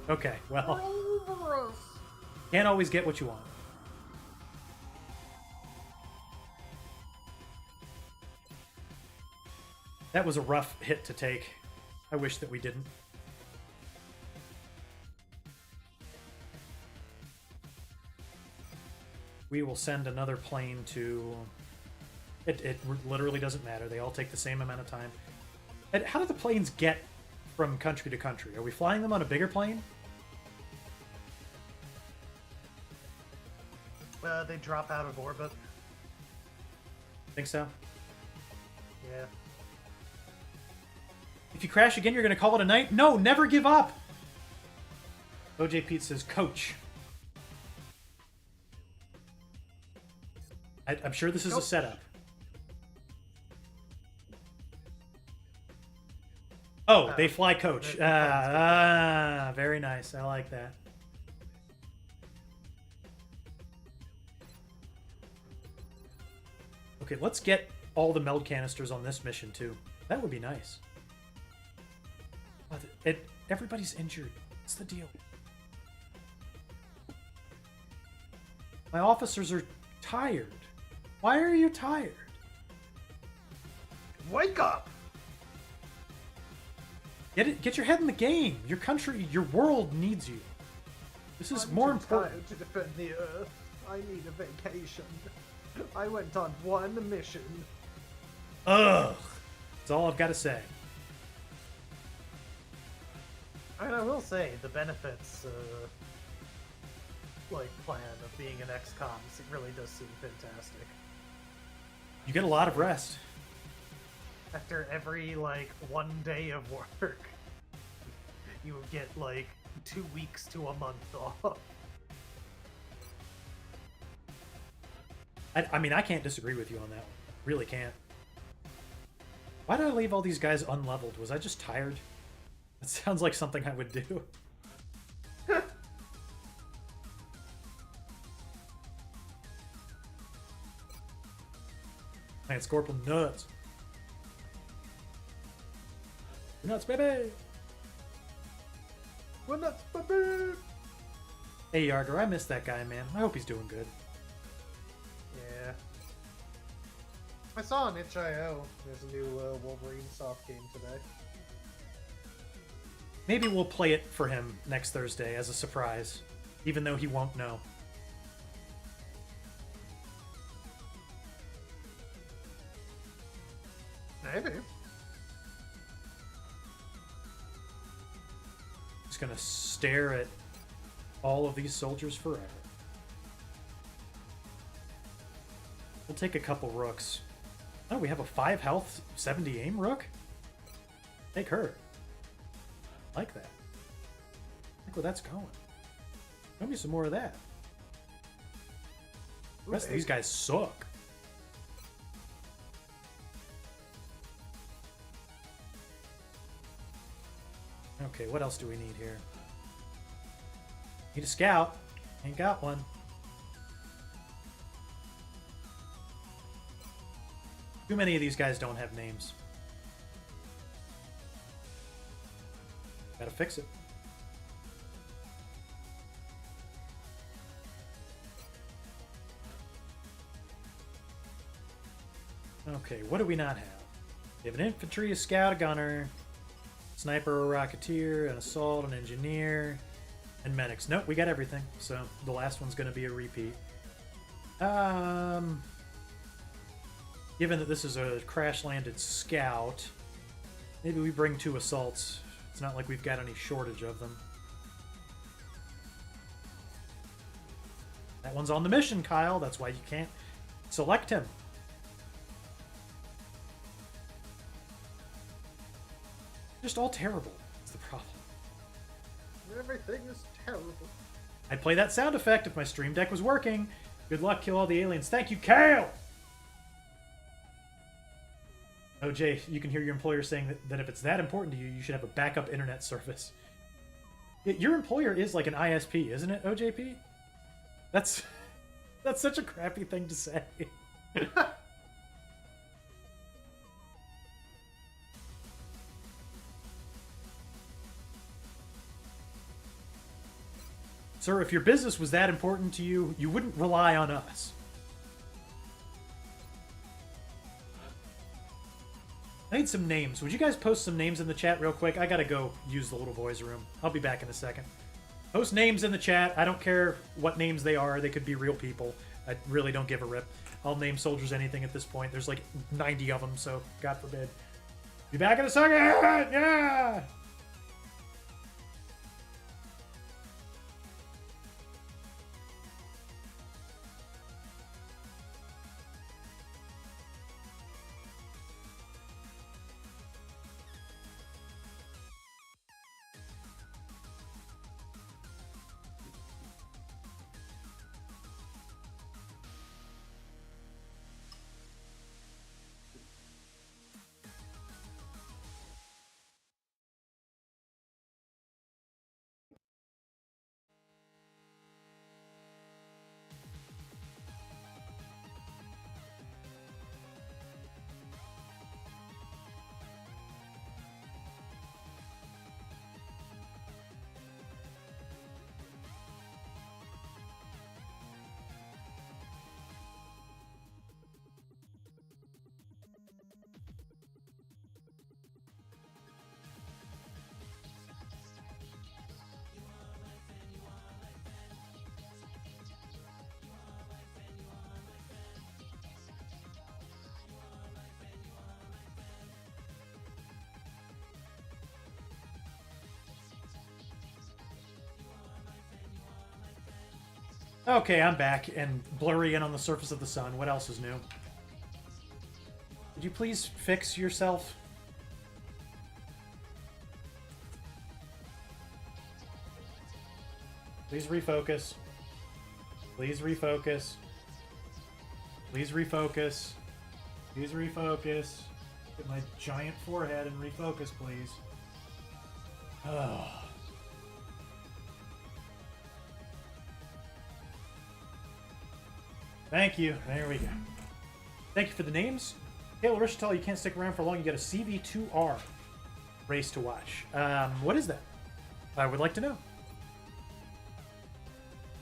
Okay, well. Can't always get what you want. That was a rough hit to take. I wish that we didn't. We will send another plane to... It literally doesn't matter. They all take the same amount of time. And how do the planes get from country to country? Are we flying them on a bigger plane? They drop out of orbit. Think so? Yeah. If you crash again, you're going to call it a night? No, never give up! OJ Pete says, Coach. I'm sure this is a setup. Oh, they fly coach. Very nice. I like that. Okay, let's get all the meld canisters on this mission, too. That would be nice. Everybody's injured. What's the deal? My officers are tired. Why are you tired? Wake up! Get your head in the game. Your country, your world needs you. This is more important. To defend the Earth. I need a vacation. I went on one mission. Ugh. That's all I've got to say. And I will say, the benefits, plan of being an XCOM, it really does seem fantastic. You get a lot of rest. After every, 1 day of work, you get, 2 weeks to a month off. I mean, I can't disagree with you on that one. Really can't. Why did I leave all these guys unleveled? Was I just tired? That sounds like something I would do. Man, Scorpion nuts. Nuts, baby! We're nuts, baby! Hey, Yarger, I miss that guy, man. I hope he's doing good. Yeah. I saw on itch.io there's a new Wolverine soft game today. Maybe we'll play it for him next Thursday as a surprise, even though he won't know. Maybe. Just gonna stare at all of these soldiers forever. We'll take a couple rooks. Oh, we have a 5 health, 70 aim rook? Take her. Like that. Look where that's going. Show me some more of that. The rest of these guys suck. Okay, what else do we need here? Need a scout. Ain't got one. Too many of these guys don't have names. Gotta fix it. Okay, what do we not have? We have an infantry, a scout, a gunner, sniper, a rocketeer, an assault, an engineer, and medics. Nope, we got everything. So the last one's going to be a repeat. Given that this is a crash-landed scout, maybe we bring 2 assaults. It's not like we've got any shortage of them. That one's on the mission, Kyle. That's why you can't select him. Just all terrible. That's the problem. Everything is terrible. I'd play that sound effect if my stream deck was working. Good luck, kill all the aliens. Thank you, Kale! OJ, you can hear your employer saying that if it's that important to you, you should have a backup internet service. Your employer is like an ISP, isn't it, OJP? That's such a crappy thing to say. Sir, if your business was that important to you, you wouldn't rely on us. I need some names. Would you guys post some names in the chat real quick? I gotta go use the little boys' room. I'll be back in a second. Post names in the chat. I don't care what names they are. They could be real people. I really don't give a rip. I'll name soldiers anything at this point. There's like 90 of them, so God forbid. Be back in a second! Yeah! Okay, I'm back and blurry in on the surface of the sun. What else is new? Could you please fix yourself? Please refocus. Please refocus. Please refocus. Please refocus. Get my giant forehead and refocus, please. Oh. Thank you. There we go. Thank you for the names. Taylor Rishital, you can't stick around for long. You got a CV2R race to watch. What is that? I would like to know.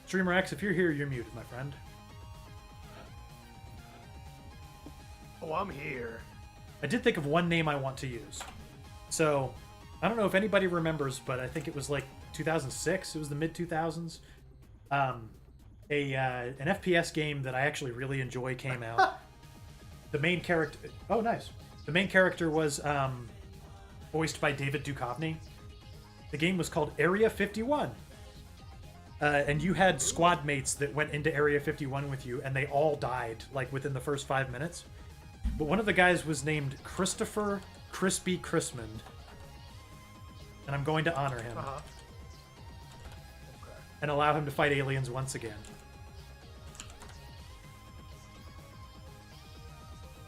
Streamer X, if you're here, you're muted, my friend. Oh, I'm here. I did think of one name I want to use. So, I don't know if anybody remembers, but I think it was like 2006. It was the mid-2000s. An FPS game that I actually really enjoy came out. The main character... Oh, nice. The main character was voiced by David Duchovny. The game was called Area 51. And you had squad mates that went into Area 51 with you, and they all died, like, within the first 5 minutes. But one of the guys was named Christopher Crispy Chrismond. And I'm going to honor him. Uh-huh. And allow him to fight aliens once again.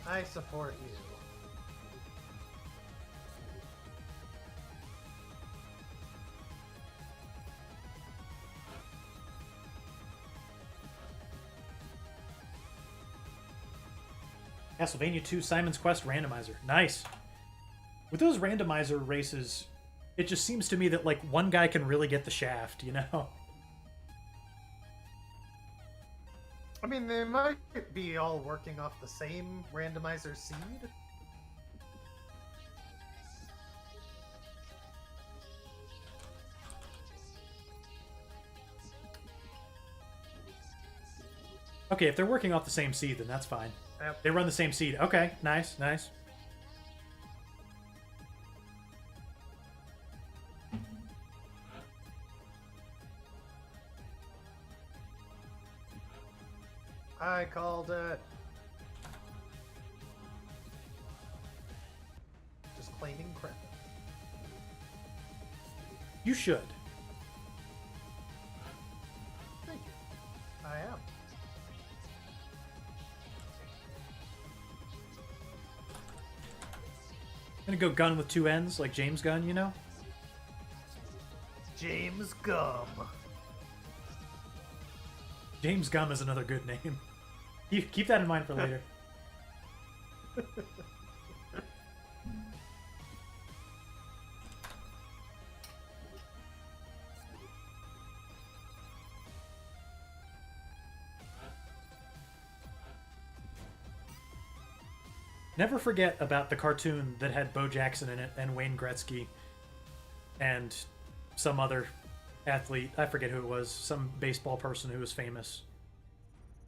I support you. Castlevania 2 Simon's Quest randomizer. Nice. With those randomizer races, it just seems to me that like one guy can really get the shaft, you know? I mean, they might be all working off the same randomizer seed. Okay, if they're working off the same seed, then that's fine. Yep. They run the same seed. Okay, nice, nice. I called it. Just claiming credit. You should. Thank you. I am. Gonna go gun with two ends, like James Gunn, you know? James Gum. James Gum is another good name. Keep that in mind for later. Never forget about the cartoon that had Bo Jackson in it and Wayne Gretzky and some other athlete. I forget who it was. Some baseball person who was famous.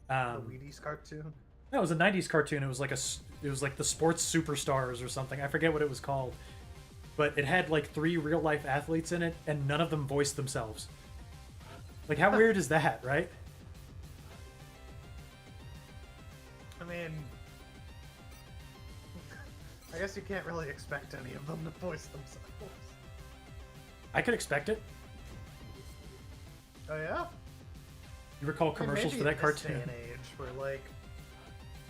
The Wheaties cartoon. No, it was a '90s cartoon. It was like the Sports Superstars or something. I forget what it was called, but it had like 3 real life athletes in it, and none of them voiced themselves. Like, how weird is that, right? I mean, I guess you can't really expect any of them to voice themselves. I could expect it. Oh yeah? You recall I mean, commercials maybe for that in this cartoon? day and age, where like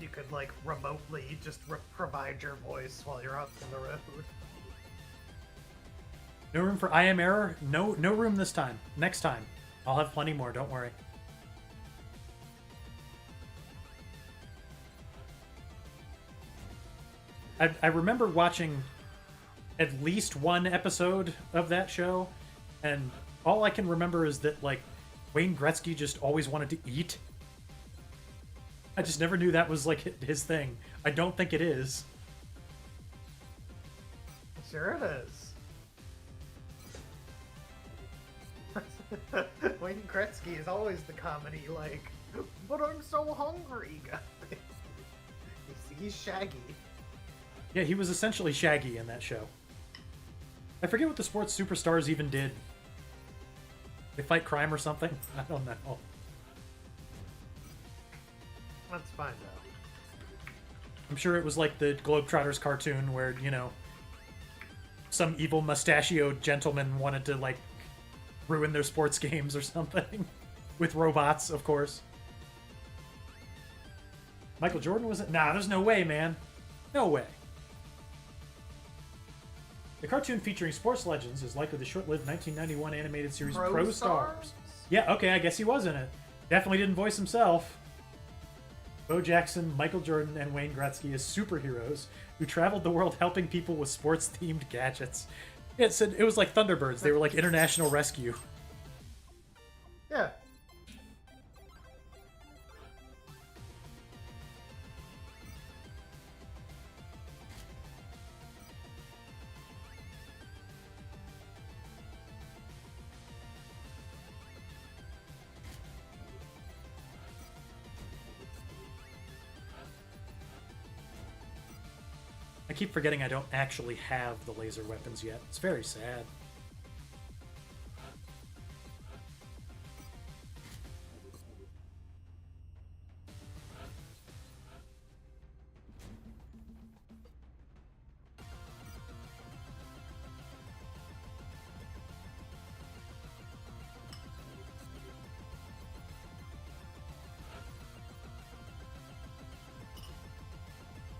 you could like remotely just provide your voice while you're out on the road. No room for I am error. No room this time. Next time, I'll have plenty more. Don't worry. I remember watching at least one episode of that show, and all I can remember is that like Wayne Gretzky just always wanted to eat. I just never knew that was like his thing. I don't think it is. Sure it is. Wayne Gretzky is always the comedy like, but I'm so hungry, guy. He's Shaggy. Yeah, he was essentially Shaggy in that show. I forget what the Sports Superstars even did. They fight crime or something? I don't know. That's fine though. I'm sure it was like the Globetrotters cartoon where, you know, some evil mustachioed gentleman wanted to, like, ruin their sports games or something. With robots, of course. Michael Jordan was it? Nah, there's no way, man. No way. The cartoon featuring sports legends is likely the short-lived 1991 animated series Pro Stars. Yeah, okay, I guess he was in it. Definitely didn't voice himself. Bo Jackson, Michael Jordan, and Wayne Gretzky as superheroes who traveled the world helping people with sports-themed gadgets. It said it was like Thunderbirds. They were like international rescue. Yeah. I keep forgetting I don't actually have the laser weapons yet. It's very sad.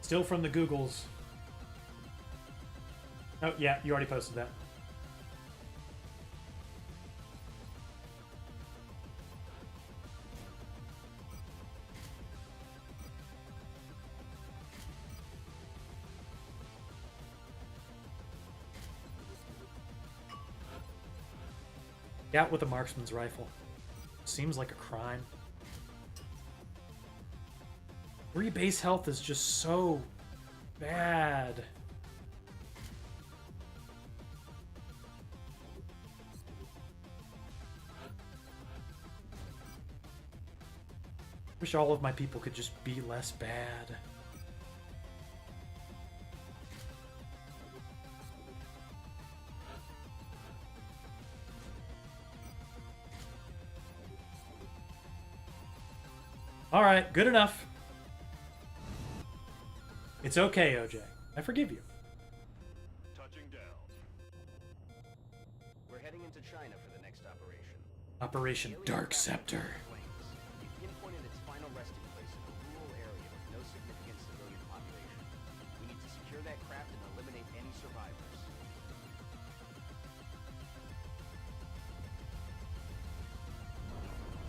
Still from the Googles. Oh, yeah, you already posted that. Out with a marksman's rifle. Seems like a crime. 3 base health is just so bad. Wish all of my people could just be less bad. All right, good enough. It's okay, OJ. I forgive you. Touching down. We're heading into China for the next operation. Operation Dark Scepter. We've pinpointed its final resting place in a rural area with no significant civilian population. We need to secure that craft and eliminate any survivors.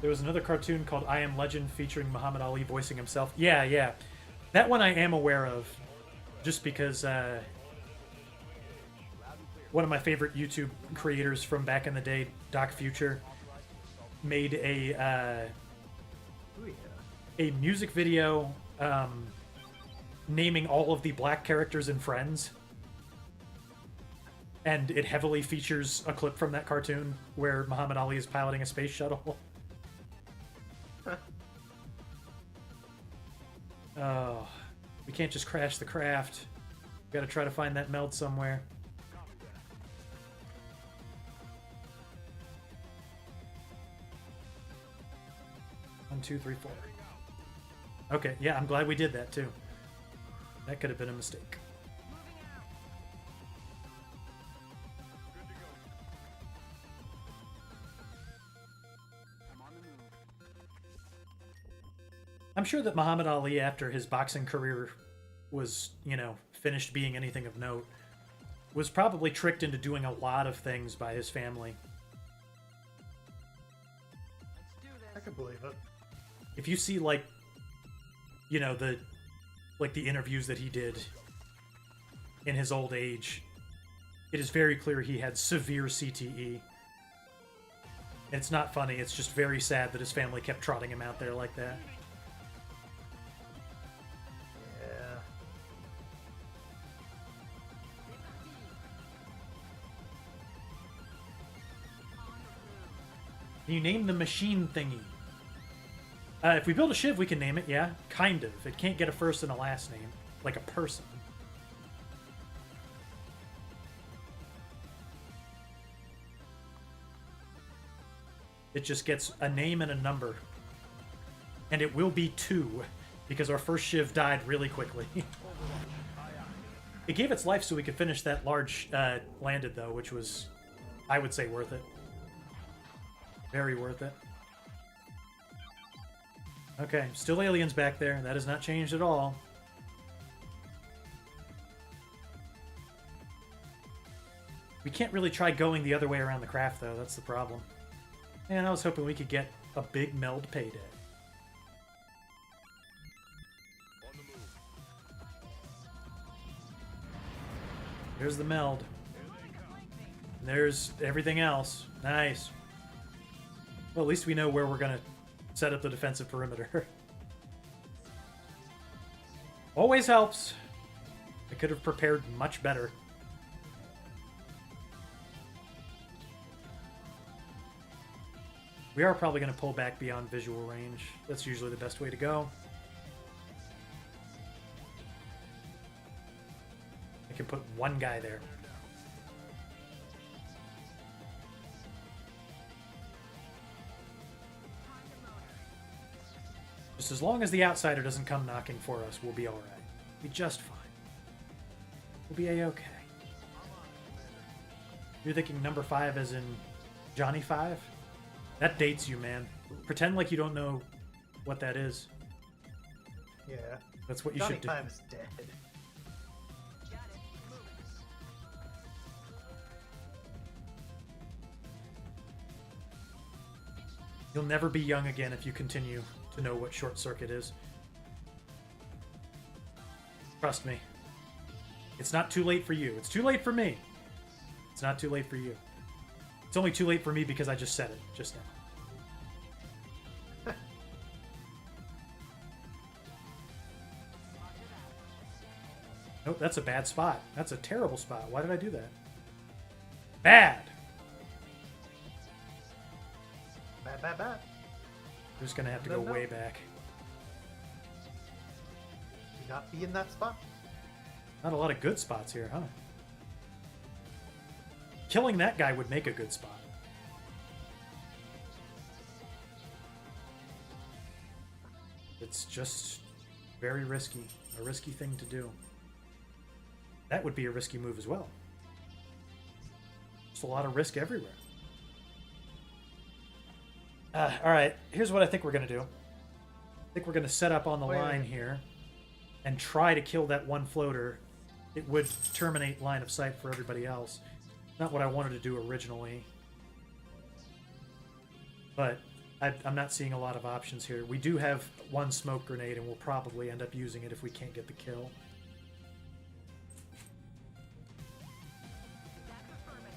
There was another cartoon called I Am Legend featuring Muhammad Ali voicing himself. Yeah. That one I am aware of, just because one of my favorite YouTube creators from back in the day, Doc Future, made a music video naming all of the black characters in Friends. And it heavily features a clip from that cartoon where Muhammad Ali is piloting a space shuttle. Oh, we can't just crash the craft. We gotta try to find that meld somewhere. One, two, three, four. Okay, yeah, I'm glad we did that too. That could have been a mistake. I'm sure that Muhammad Ali, after his boxing career was, finished being anything of note, was probably tricked into doing a lot of things by his family. I could believe it. If you see, the interviews that he did in his old age, it is very clear he had severe CTE. It's not funny, it's just very sad that his family kept trotting him out there like that. Yeah. Can you name the machine thingy? If we build a shiv, we can name it, yeah. Kind of. It can't get a first and a last name. Like a person. It just gets a name and a number. And it will be 2, because our first shiv died really quickly. It gave its life so we could finish that large landed, though, which was, I would say, worth it. Very worth it. Okay, still aliens back there. That has not changed at all. We can't really try going the other way around the craft, though. That's the problem. And I was hoping we could get a big meld payday. On the move. There's the meld. And there's everything else. Nice. Well, at least we know where we're going to set up the defensive perimeter. Always helps. I could have prepared much better. We are probably going to pull back beyond visual range. That's usually the best way to go. I can put one guy there. Just as long as the outsider doesn't come knocking for us, we'll be alright. We'll be just fine. We'll be A-okay. You're thinking number 5 as in Johnny 5? That dates you, man. Pretend like you don't know what that is. Yeah. That's what you Johnny should do. Five is dead. You'll never be young again if you continue to know what short circuit is. Trust me. It's not too late for you. It's too late for me. It's not too late for you. It's only too late for me because I just said it just now. Nope, that's a bad spot. That's a terrible spot. Why did I do that? Bad! Bad, bad, bad. We're just gonna have to go No. way back. Do not be in that spot. Not a lot of good spots here, huh? Killing that guy would make a good spot. It's just very risky. A risky thing to do. That would be a risky move as well. Just a lot of risk everywhere. Alright, here's what I think we're going to do. I think we're going to set up on the Wait a line minute. here and try to kill that one floater. It would terminate line of sight for everybody else. Not what I wanted to do originally. But I'm not seeing a lot of options here. We do have one smoke grenade, and we'll probably end up using it if we can't get the kill. That's affirmative.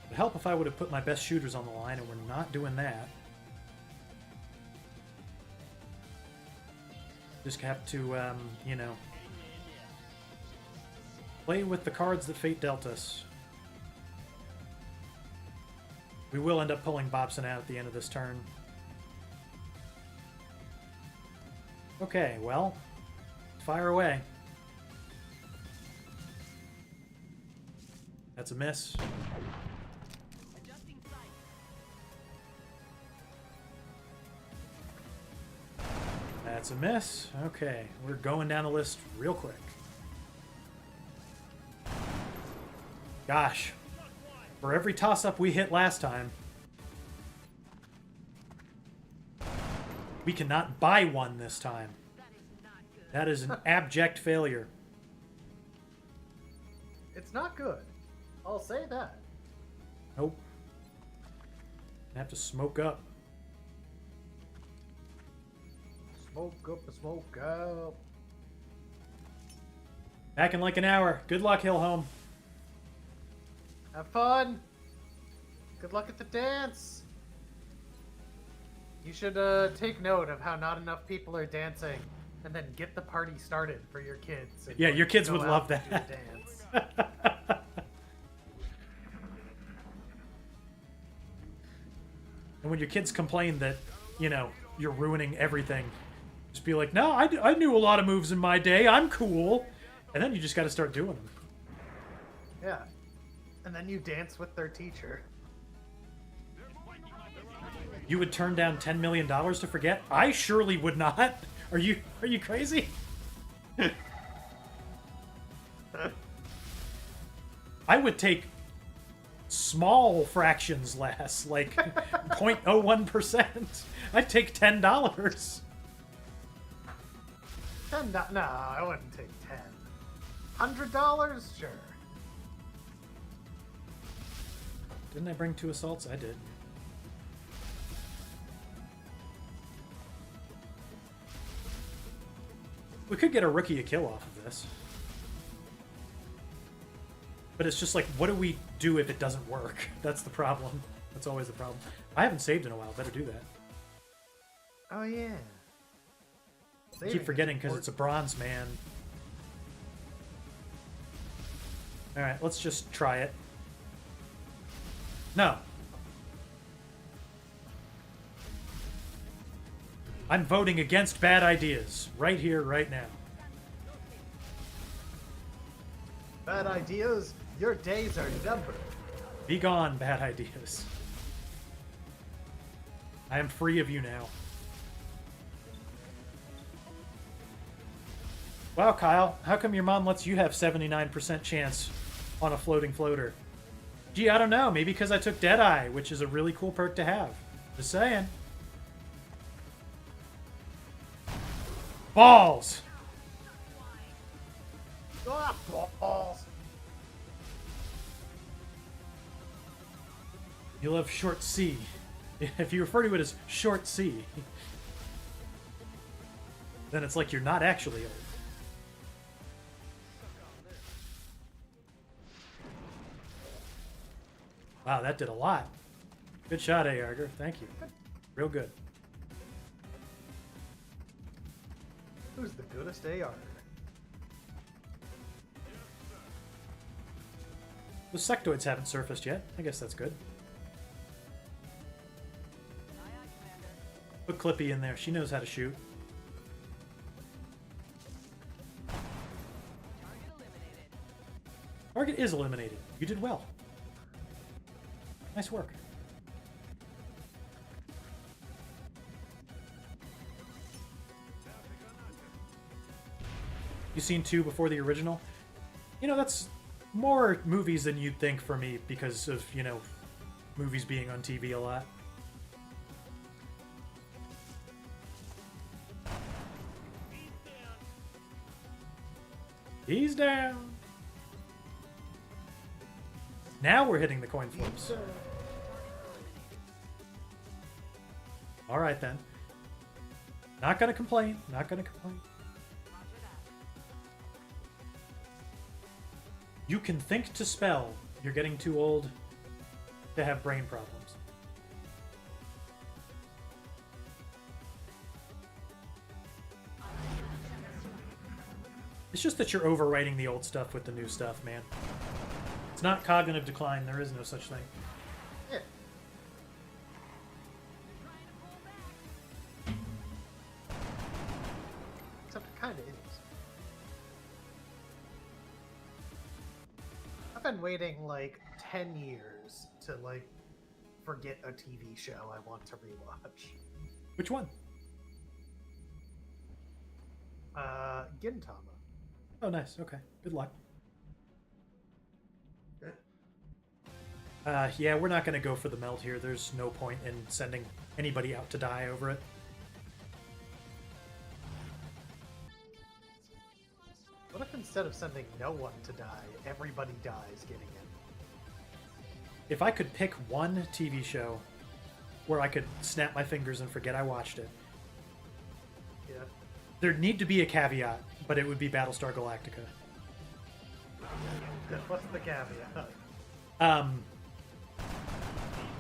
It would help if I would have put my best shooters on the line, and we're not doing that. Just have to, you know, play with the cards that fate dealt us. We will end up pulling Bobson out at the end of this turn. Okay, well, fire away. That's a miss. Adjusting sight. That's a miss. Okay, we're going down the list real quick. Gosh, for every toss-up we hit last time, we cannot buy one this time. That is not good. That is an abject failure. It's not good. I'll say that. Nope. I have to smoke up. Smoke up, smoke up. Back in like an hour. Good luck, Hillhome. Have fun. Good luck at the dance. You should take note of how not enough people are dancing, and then get the party started for your kids. and, Yeah, like, your kids go would out love and do that. the dance. And when your kids complain that, you know, you're ruining everything, just be like, no, I knew a lot of moves in my day. I'm cool. And then you just got to start doing them. Yeah. And then you dance with their teacher. You would turn down $10 million to forget? I surely would not. Are you crazy? I would take small fractions less, like 0.01%. I'd take $10. No, I wouldn't take 10. $100? Sure. Didn't I bring 2 assaults? I did. We could get a rookie a kill off of this. But it's just like, what do we do if it doesn't work? That's the problem. That's always the problem. I haven't saved in a while. Better do that. Oh, yeah. I keep forgetting because it's a bronze man. Alright, let's just try it. No. I'm voting against bad ideas. Right here, right now. Bad ideas, your days are numbered. Be gone, bad ideas. I am free of you now. Wow, Kyle, how come your mom lets you have 79% chance on a floating floater? Gee, I don't know. Maybe because I took Deadeye, which is a really cool perk to have. Just saying. Balls! Ah, balls. You love short C. If you refer to it as short C. then it's like you're not actually old. Wow, that did a lot. Good shot, Ayarger. Thank you. Real good. Who's the goodest AR? The sectoids haven't surfaced yet. I guess that's good. Put Clippy in there. She knows how to shoot. Target is eliminated. You did well. Nice work. You seen 2 before the original? You know, that's more movies than you'd think for me because of, you know, movies being on TV a lot. He's down. Now we're hitting the coin flips. All right then. Not gonna complain. Not gonna complain. You can think to spell. You're getting too old to have brain problems. It's just that you're overwriting the old stuff with the new stuff, man. It's not cognitive decline. There is no such thing. Yeah. Except it kind of is. I've been waiting like 10 years to like forget a TV show I want to rewatch. Which one? Gintama. Oh, nice. Okay. Good luck. Yeah, we're not going to go for the melt here. There's no point in sending anybody out to die over it. What if instead of sending no one to die, everybody dies getting in? If I could pick one TV show where I could snap my fingers and forget I watched it, Yeah. there'd need to be a caveat, but it would be Battlestar Galactica. What's the caveat?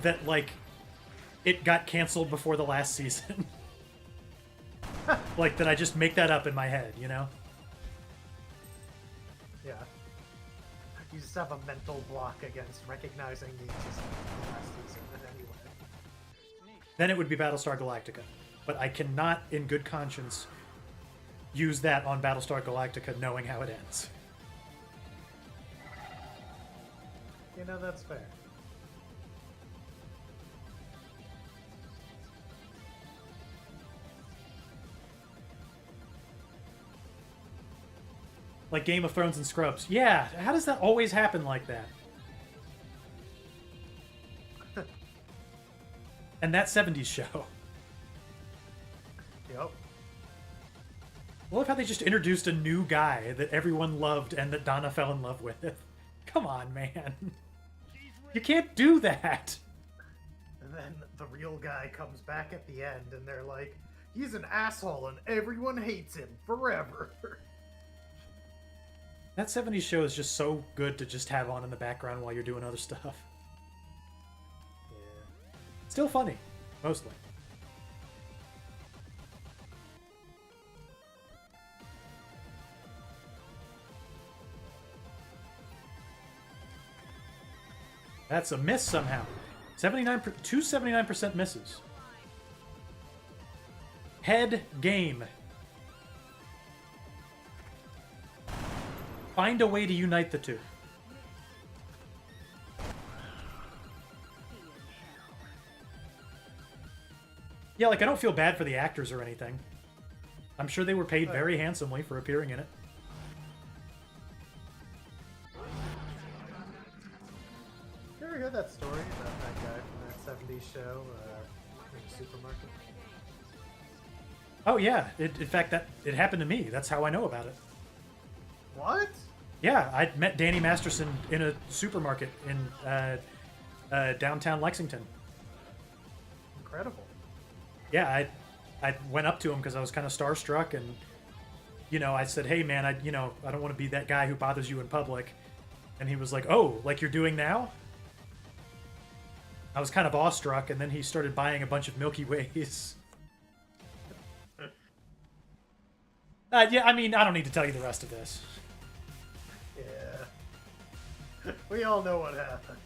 That, like, it got canceled before the last season. Like, that I just make that up in my head, you know? Yeah. You just have a mental block against recognizing the existence of the last season anyway. Then it would be Battlestar Galactica. But I cannot, in good conscience, use that on Battlestar Galactica knowing how it ends. You know, that's fair. Like Game of Thrones and Scrubs. Yeah, how does that always happen like that? And that 70s show. Yep. I love how they just introduced a new guy that everyone loved and that Donna fell in love with. Come on, man. You can't do that. And then the real guy comes back at the end and they're like, he's an asshole and everyone hates him forever. That 70s show is just so good to just have on in the background while you're doing other stuff. Yeah. Still funny, mostly. That's a miss somehow. 2 79% misses. Head game. Find a way to unite the two. Yeah, like, I don't feel bad for the actors or anything. I'm sure they were paid very handsomely for appearing in it. You ever heard that story about that guy from that 70s show in the supermarket? Oh yeah, in fact, it happened to me. That's how I know about it. What? Yeah, I met Danny Masterson in a supermarket in downtown Lexington. Incredible. Yeah, I went up to him because I was kind of starstruck, and you know, I said, "Hey, man, I don't want to be that guy who bothers you in public." And he was like, "Oh, like you're doing now?" I was kind of awestruck, and then he started buying a bunch of Milky Ways. Yeah, I mean, I don't need to tell you the rest of this. Yeah. We all know what happens.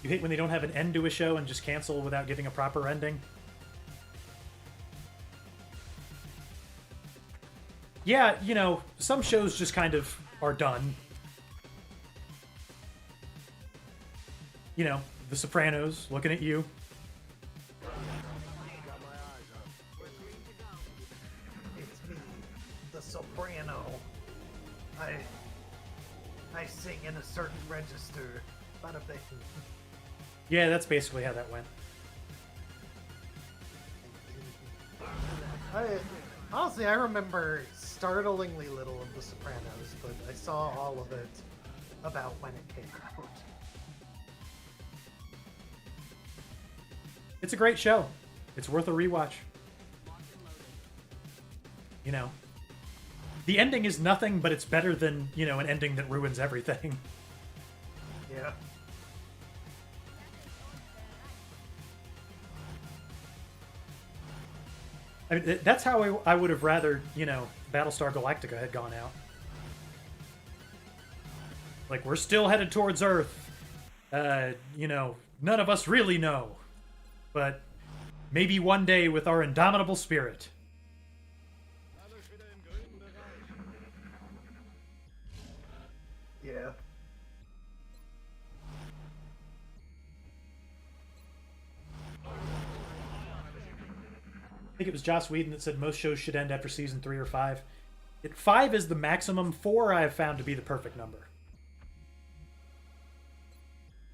You hate when they don't have an end to a show and just cancel without giving a proper ending? Yeah, you know, some shows just kind of are done. You know, The Sopranos, looking at you. It's me, the soprano. I sing in a certain register. Bada bing. Yeah, that's basically how that went. Honestly, I remember startlingly little of The Sopranos, but I saw all of it about when it came out. It's a great show. It's worth a rewatch. You know, the ending is nothing, but it's better than, you know, an ending that ruins everything. Yeah. I mean, that's how I would have rather, you know, Battlestar Galactica had gone out. Like, we're still headed towards Earth. You know, none of us really know. But maybe one day with our indomitable spirit. Yeah. I think it was Joss Whedon that said most shows should end after season 3 or 5. 5 is the maximum. 4 I have found to be the perfect number.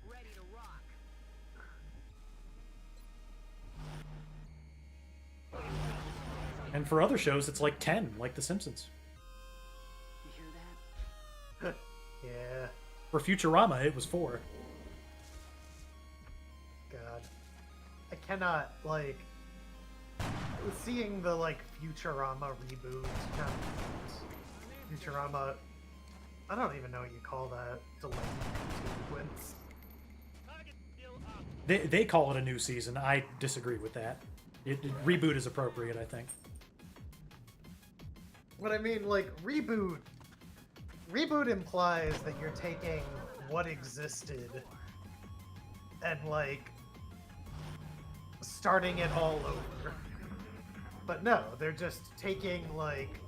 Ready to rock. And for other shows, it's like 10, like The Simpsons. You hear that? Yeah. For Futurama, it was 4. God. I cannot, like... Seeing the, like, Futurama reboot... Futurama... I don't even know what you call that. Delayed continuance. They call it a new season. I disagree with that. Reboot is appropriate, I think. But I mean, like, reboot... Reboot implies that you're taking what existed and, like, starting it all over. But no, they're just taking, like,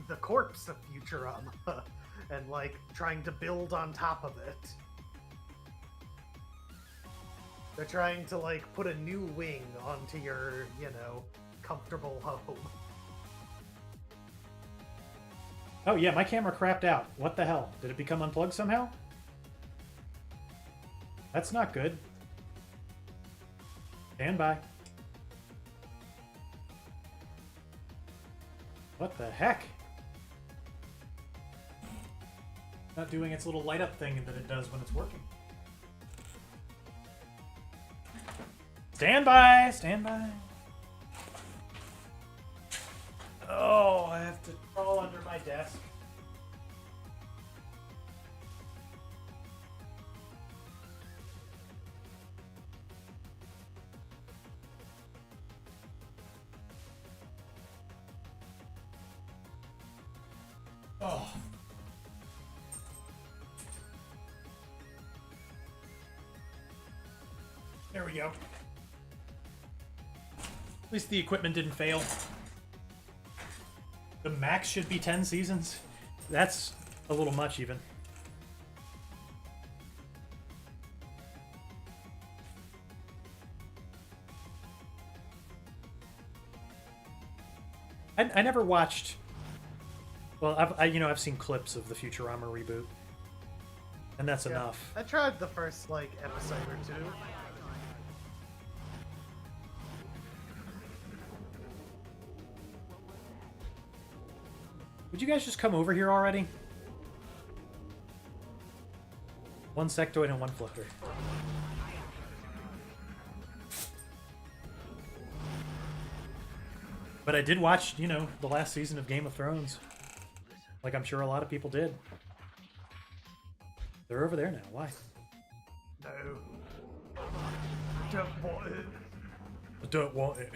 the corpse of Futurama and, like, trying to build on top of it. They're trying to, like, put a new wing onto your, you know, comfortable home. Oh yeah, my camera crapped out. What the hell? Did it become unplugged somehow? That's not good. Stand by. What the heck? Not doing its little light up thing that it does when it's working. Stand by! Stand by! Oh, I have to crawl under my desk. Oh. There we go. At least the equipment didn't fail. The max should be 10 seasons. That's a little much, even. I never watched... Well, I've seen clips of the Futurama reboot. And that's enough. I tried the first, like, episode or two. Would you guys just come over here already? One sectoid and one flicker. But I did watch, you know, the last season of Game of Thrones. Like I'm sure a lot of people did. They're over there now. Why? No. Don't want it. I don't want it.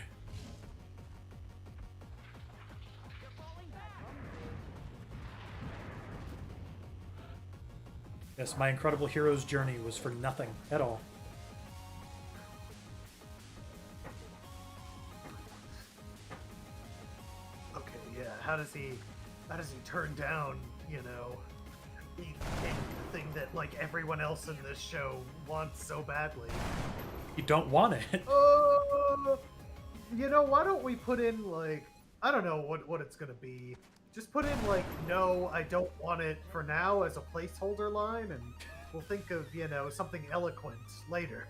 Yes, my incredible hero's journey was for nothing at all. Okay, yeah. How does he turn down, you know, the thing that like everyone else in this show wants so badly? You don't want it. You know, why don't we put in like, I don't know what it's gonna be. Just put in like, no, I don't want it for now as a placeholder line, and we'll think of, you know, something eloquent later.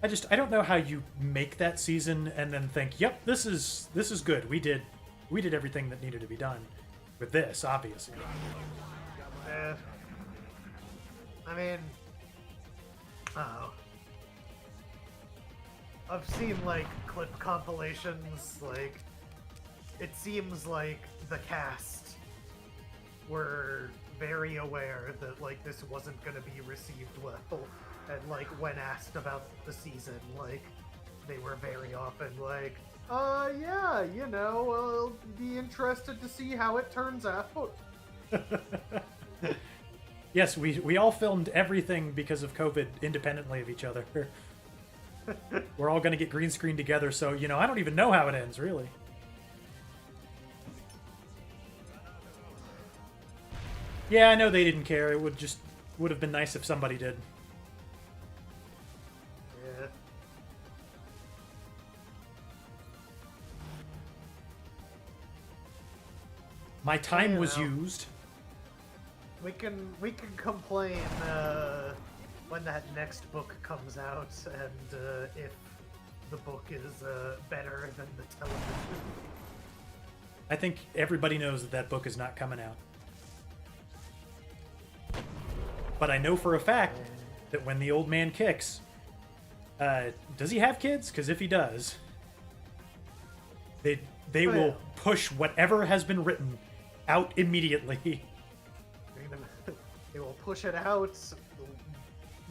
Adjusting aim. I don't know how you make that season and then think, yep, this is good. We did everything that needed to be done with this, obviously. I mean, oh, I've seen like clip compilations. Like, it seems like the cast were very aware that like this wasn't going to be received well, and like when asked about the season, like they were very often like, yeah, you know, I'll be interested to see how it turns out. Yes, we all filmed everything because of COVID independently of each other. We're all going to get green screen together, so, you know, I don't even know how it ends, really. Yeah, I know they didn't care. It would have been nice if somebody did. Yeah. My time You was know. used. We can complain when that next book comes out, and if the book is better than the television. I think everybody knows that that book is not coming out. But I know for a fact that when the old man kicks, does he have kids? Because if he does, they Oh, will yeah. push whatever has been written out immediately. They will push it out.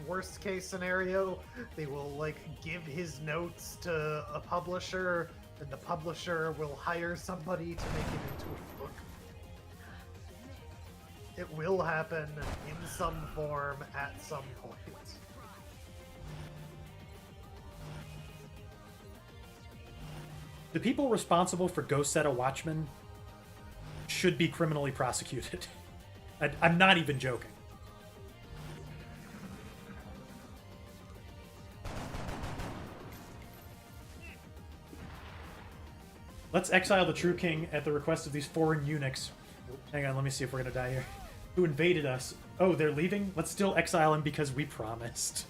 Worst case scenario, they will like give his notes to a publisher, and the publisher will hire somebody to make it into a book. It will happen in some form at some point. The people responsible for Ghost Set a Watchman should be criminally prosecuted. I'm not even joking. Let's exile the true king at the request of these foreign eunuchs. Hang on, let me see if we're gonna die here. Who invaded us? Oh, they're leaving? Let's still exile him because we promised.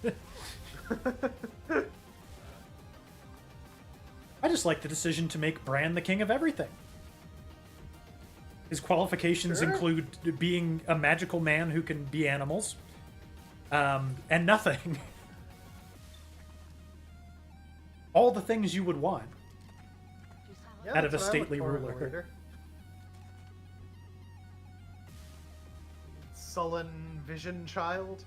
I just like the decision to make Bran the king of everything. His qualifications Sure. include being a magical man who can be animals, and nothing. All the things you would want. Yeah, Out of that's a what I look stately for in a ruler. leader. Sullen vision child.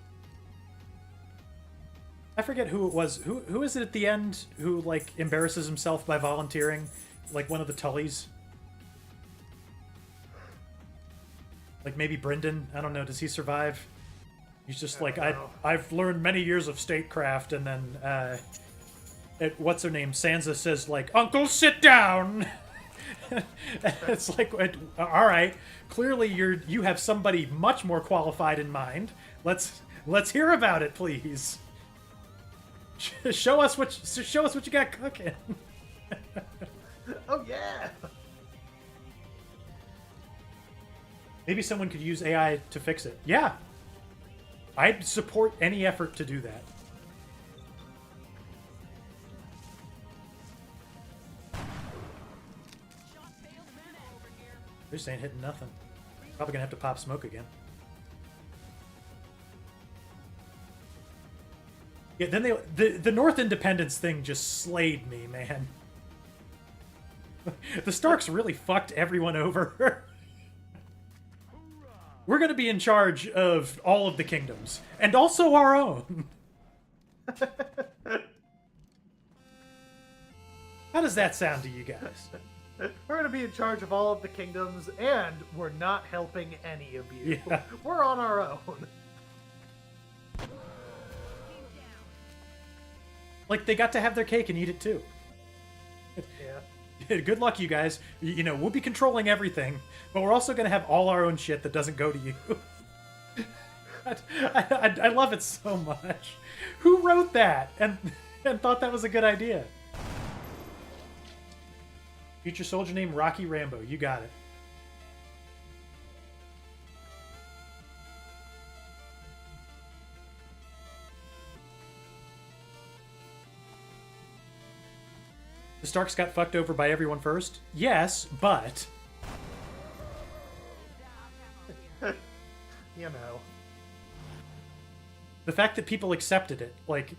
I forget who it was. Who is it at the end who like embarrasses himself by volunteering? Like one of the Tullys? Like maybe Brendan? I don't know. Does he survive? He's just I like, don't know. I've learned many years of statecraft, and then what's her name? Sansa says like, Uncle, sit down. It's like, all right. Clearly, you have somebody much more qualified in mind. Let's hear about it, please. Show us what you got cooking. Oh yeah. Maybe someone could use AI to fix it. Yeah. I'd support any effort to do that. This ain't hitting nothing. Probably gonna have to pop smoke again. Yeah, then the North Independence thing just slayed me, man. The Starks really fucked everyone over. We're gonna be in charge of all of the kingdoms, and also our own. How does that sound to you guys? We're gonna be in charge of all of the kingdoms, and we're not helping any of you. Yeah. We're on our own. Like, they got to have their cake and eat it too. Yeah. Good luck, you guys. You know, we'll be controlling everything, but we're also going to have all our own shit that doesn't go to you. I love it so much. Who wrote that and thought that was a good idea? Future soldier named Rocky Rambo. You got it. The Starks got fucked over by everyone first? Yes, but... You know. The fact that people accepted it, like,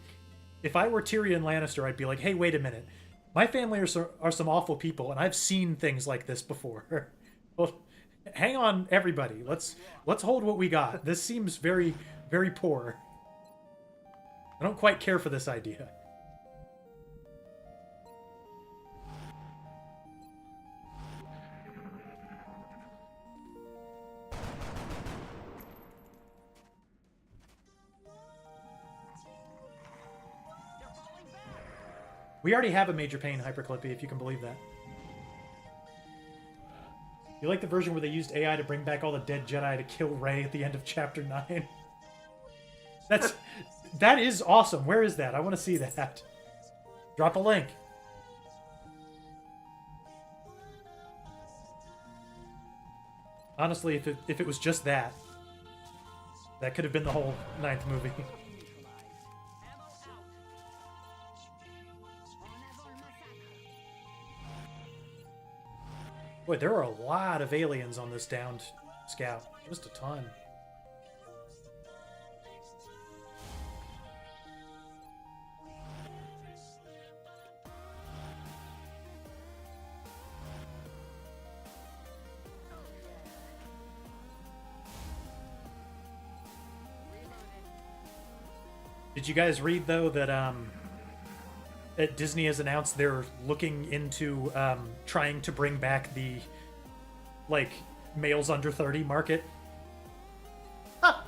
if I were Tyrion Lannister, I'd be like, hey, wait a minute. My family are some awful people, and I've seen things like this before. Well, hang on, everybody. Let's hold what we got. This seems very, very poor. I don't quite care for this idea. We already have a Major Pain Hyperclippy, if you can believe that. You like the version where they used AI to bring back all the dead Jedi to kill Rey at the end of Chapter 9? That is awesome. Where is that? I want to see that. Drop a link. Honestly, if it was just that, that could have been the whole 9th movie. Boy, there are a lot of aliens on this downed scout. Just a ton. Did you guys read, though, that Disney has announced they're looking into trying to bring back the, like, males under 30 market? Huh.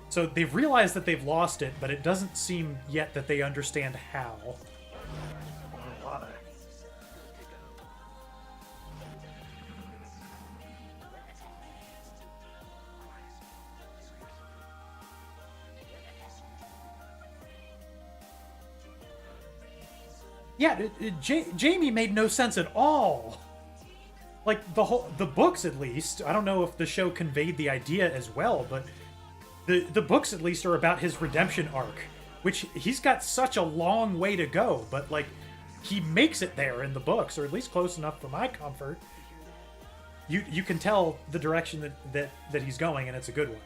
So they've realized that they've lost it, but it doesn't seem yet that they understand how. Why? Yeah, Jamie made no sense at all. Like, the books, at least. I don't know if the show conveyed the idea as well, but the books, at least, are about his redemption arc, which he's got such a long way to go, but, like, he makes it there in the books, or at least close enough for my comfort. You can tell the direction that he's going, and it's a good one.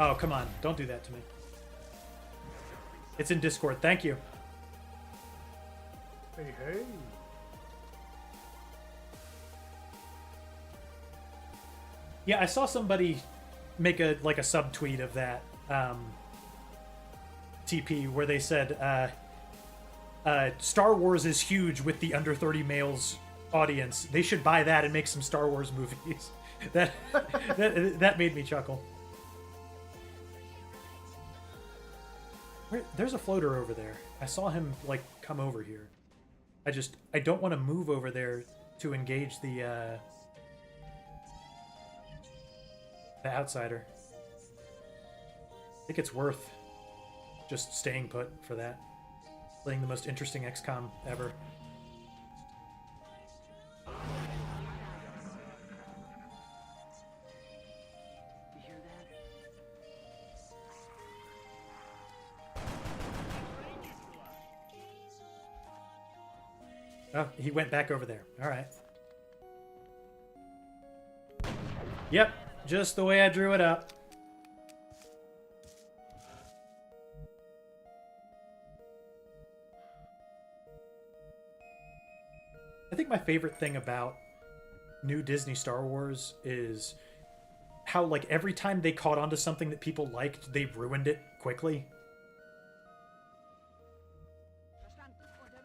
Oh, come on. Don't do that to me. It's in Discord. Thank you. Hey, hey. Yeah, I saw somebody make a subtweet of that TP where they said Star Wars is huge with the under 30 males audience. They should buy that and make some Star Wars movies. that made me chuckle. There's a floater over there. I saw him, like, come over here. I don't want to move over there to engage the outsider. I think it's worth just staying put for that. Playing the most interesting XCOM ever. You hear that? Oh, he went back over there. All right. Yep, just the way I drew it up. I think my favorite thing about new Disney Star Wars is how, like, every time they caught on to something that people liked, they ruined it quickly.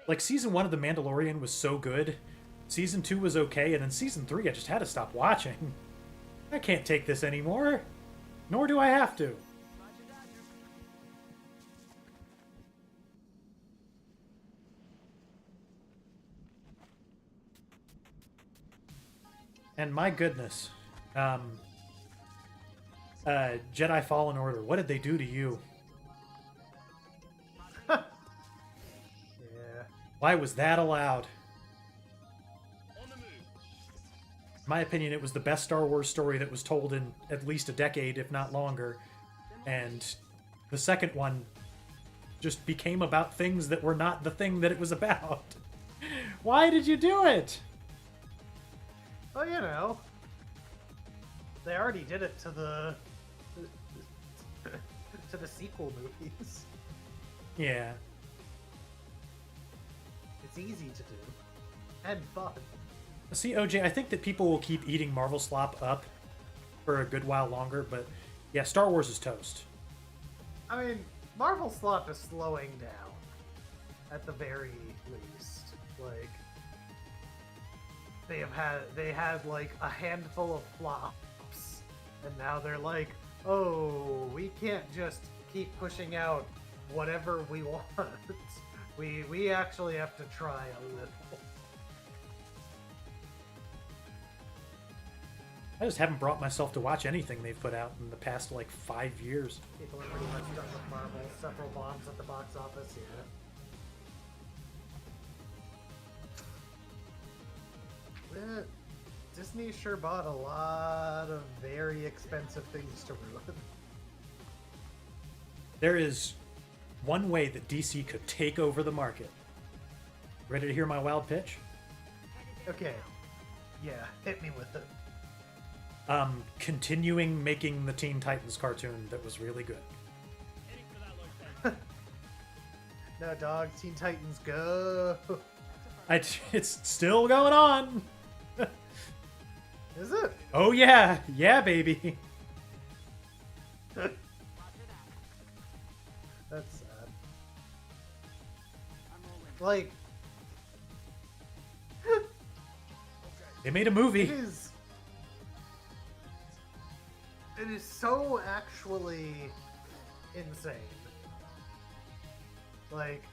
Like, Season 1 of The Mandalorian was so good. Season 2 was okay, and then Season 3 I just had to stop watching. I can't take this anymore. Nor do I have to. And my goodness. Jedi Fallen Order, what did they do to you? Yeah. Why was that allowed? On the move. In my opinion, it was the best Star Wars story that was told in at least a decade, if not longer. And the second one just became about things that were not the thing that it was about. Why did you do it? Well, you know, they already did it to the sequel movies. Yeah. It's easy to do and fun. See, OJ, I think that people will keep eating Marvel slop up for a good while longer, but yeah, Star Wars is toast. I mean, Marvel slop is slowing down at the very least. Like, they had like a handful of flops, and now they're like, oh, we can't just keep pushing out whatever we want. We actually have to try a little. I just haven't brought myself to watch anything they've put out in the past, like, 5 years. People are pretty much done with Marvel. Several bombs at the box office, yeah. Disney sure bought a lot of very expensive things to ruin. There is one way that DC could take over the market. Ready to hear my wild pitch? Okay. Yeah, hit me with it. Continuing making the Teen Titans cartoon that was really good. No, dog, Teen Titans go. It's still going on. Is it? Oh yeah, yeah, baby. That's sad. Like, They made a movie. It is so actually insane. Like,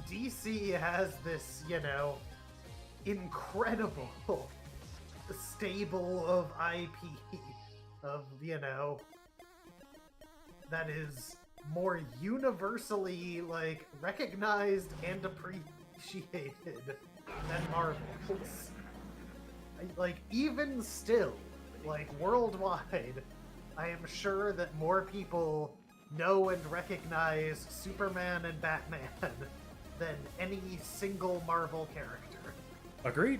DC has this, you know, incredible stable of IP of, you know, that is more universally, like, recognized and appreciated than Marvel's. Like, even still, like, worldwide, I am sure that more people know and recognize Superman and Batman than any single Marvel character. Agreed.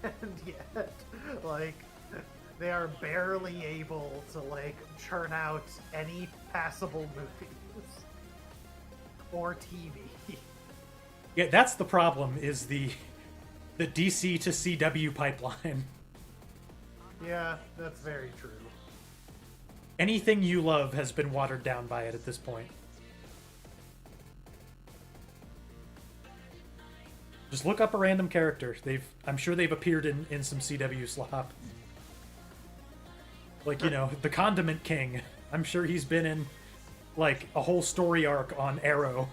And yet, like, they are barely able to, like, churn out any passable movies or TV. Yeah, that's the problem, is the DC to CW pipeline. Yeah, that's very true. Anything you love has been watered down by it at this point. Just look up a random character. I'm sure they've appeared in some CW slop. Like, you know, the Condiment King. I'm sure he's been in, like, a whole story arc on Arrow.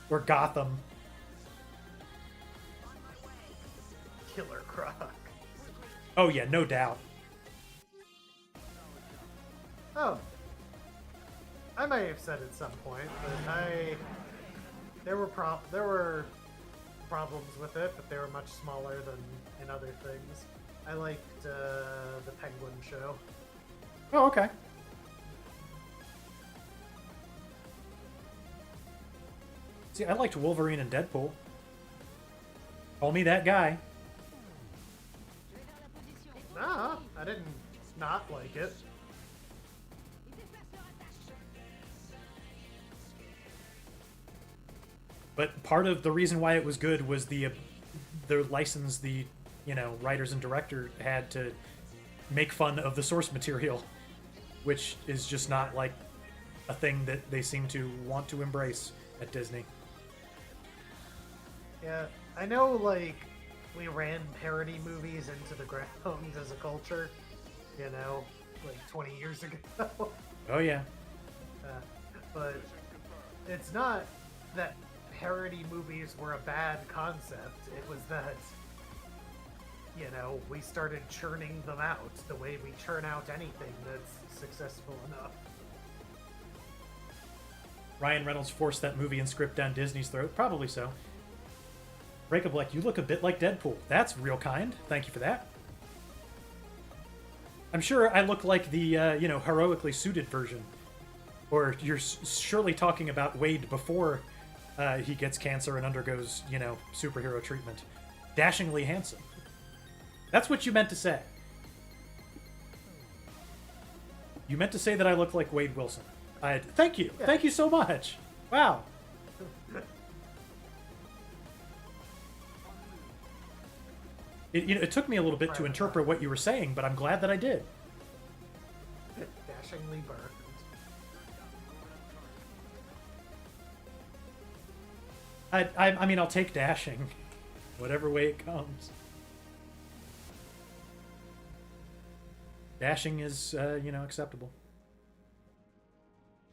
Or Gotham. Killer Croc. Oh yeah, no doubt. Oh. I may have said at some point, but there were problems with it, but they were much smaller than in other things. I liked the Penguin show. Oh, okay. See, I liked Wolverine and Deadpool. Call me that guy. Nah, I didn't not like it. But part of the reason why it was good was the license the writers and director had to make fun of the source material, which is just not like a thing that they seem to want to embrace at Disney. Yeah, I know, like, we ran parody movies into the ground as a culture, like 20 years ago. Oh yeah. But it's not that parody movies were a bad concept. It was that, we started churning them out the way we churn out anything that's successful enough. Ryan Reynolds forced that movie and script down Disney's throat. Probably so. Breakup like, you look a bit like Deadpool. That's real kind. Thank you for that. I'm sure I look like the, heroically suited version. Or you're surely talking about Wade before he gets cancer and undergoes, superhero treatment. Dashingly handsome. That's what you meant to say. You meant to say that I look like Wade Wilson. Thank you. Yeah. Thank you so much. Wow. It took me a little bit to interpret what you were saying, but I'm glad that I did. Dashingly burned. I mean, I'll take dashing. Whatever way it comes. Dashing is, acceptable.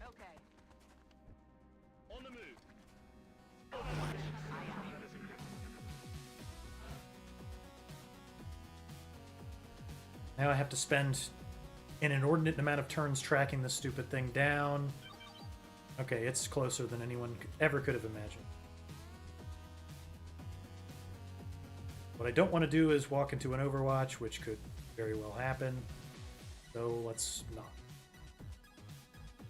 Okay. On the move. Now I have to spend an inordinate amount of turns tracking this stupid thing down. Okay, it's closer than anyone ever could have imagined. What I don't want to do is walk into an Overwatch, which could very well happen. So let's not.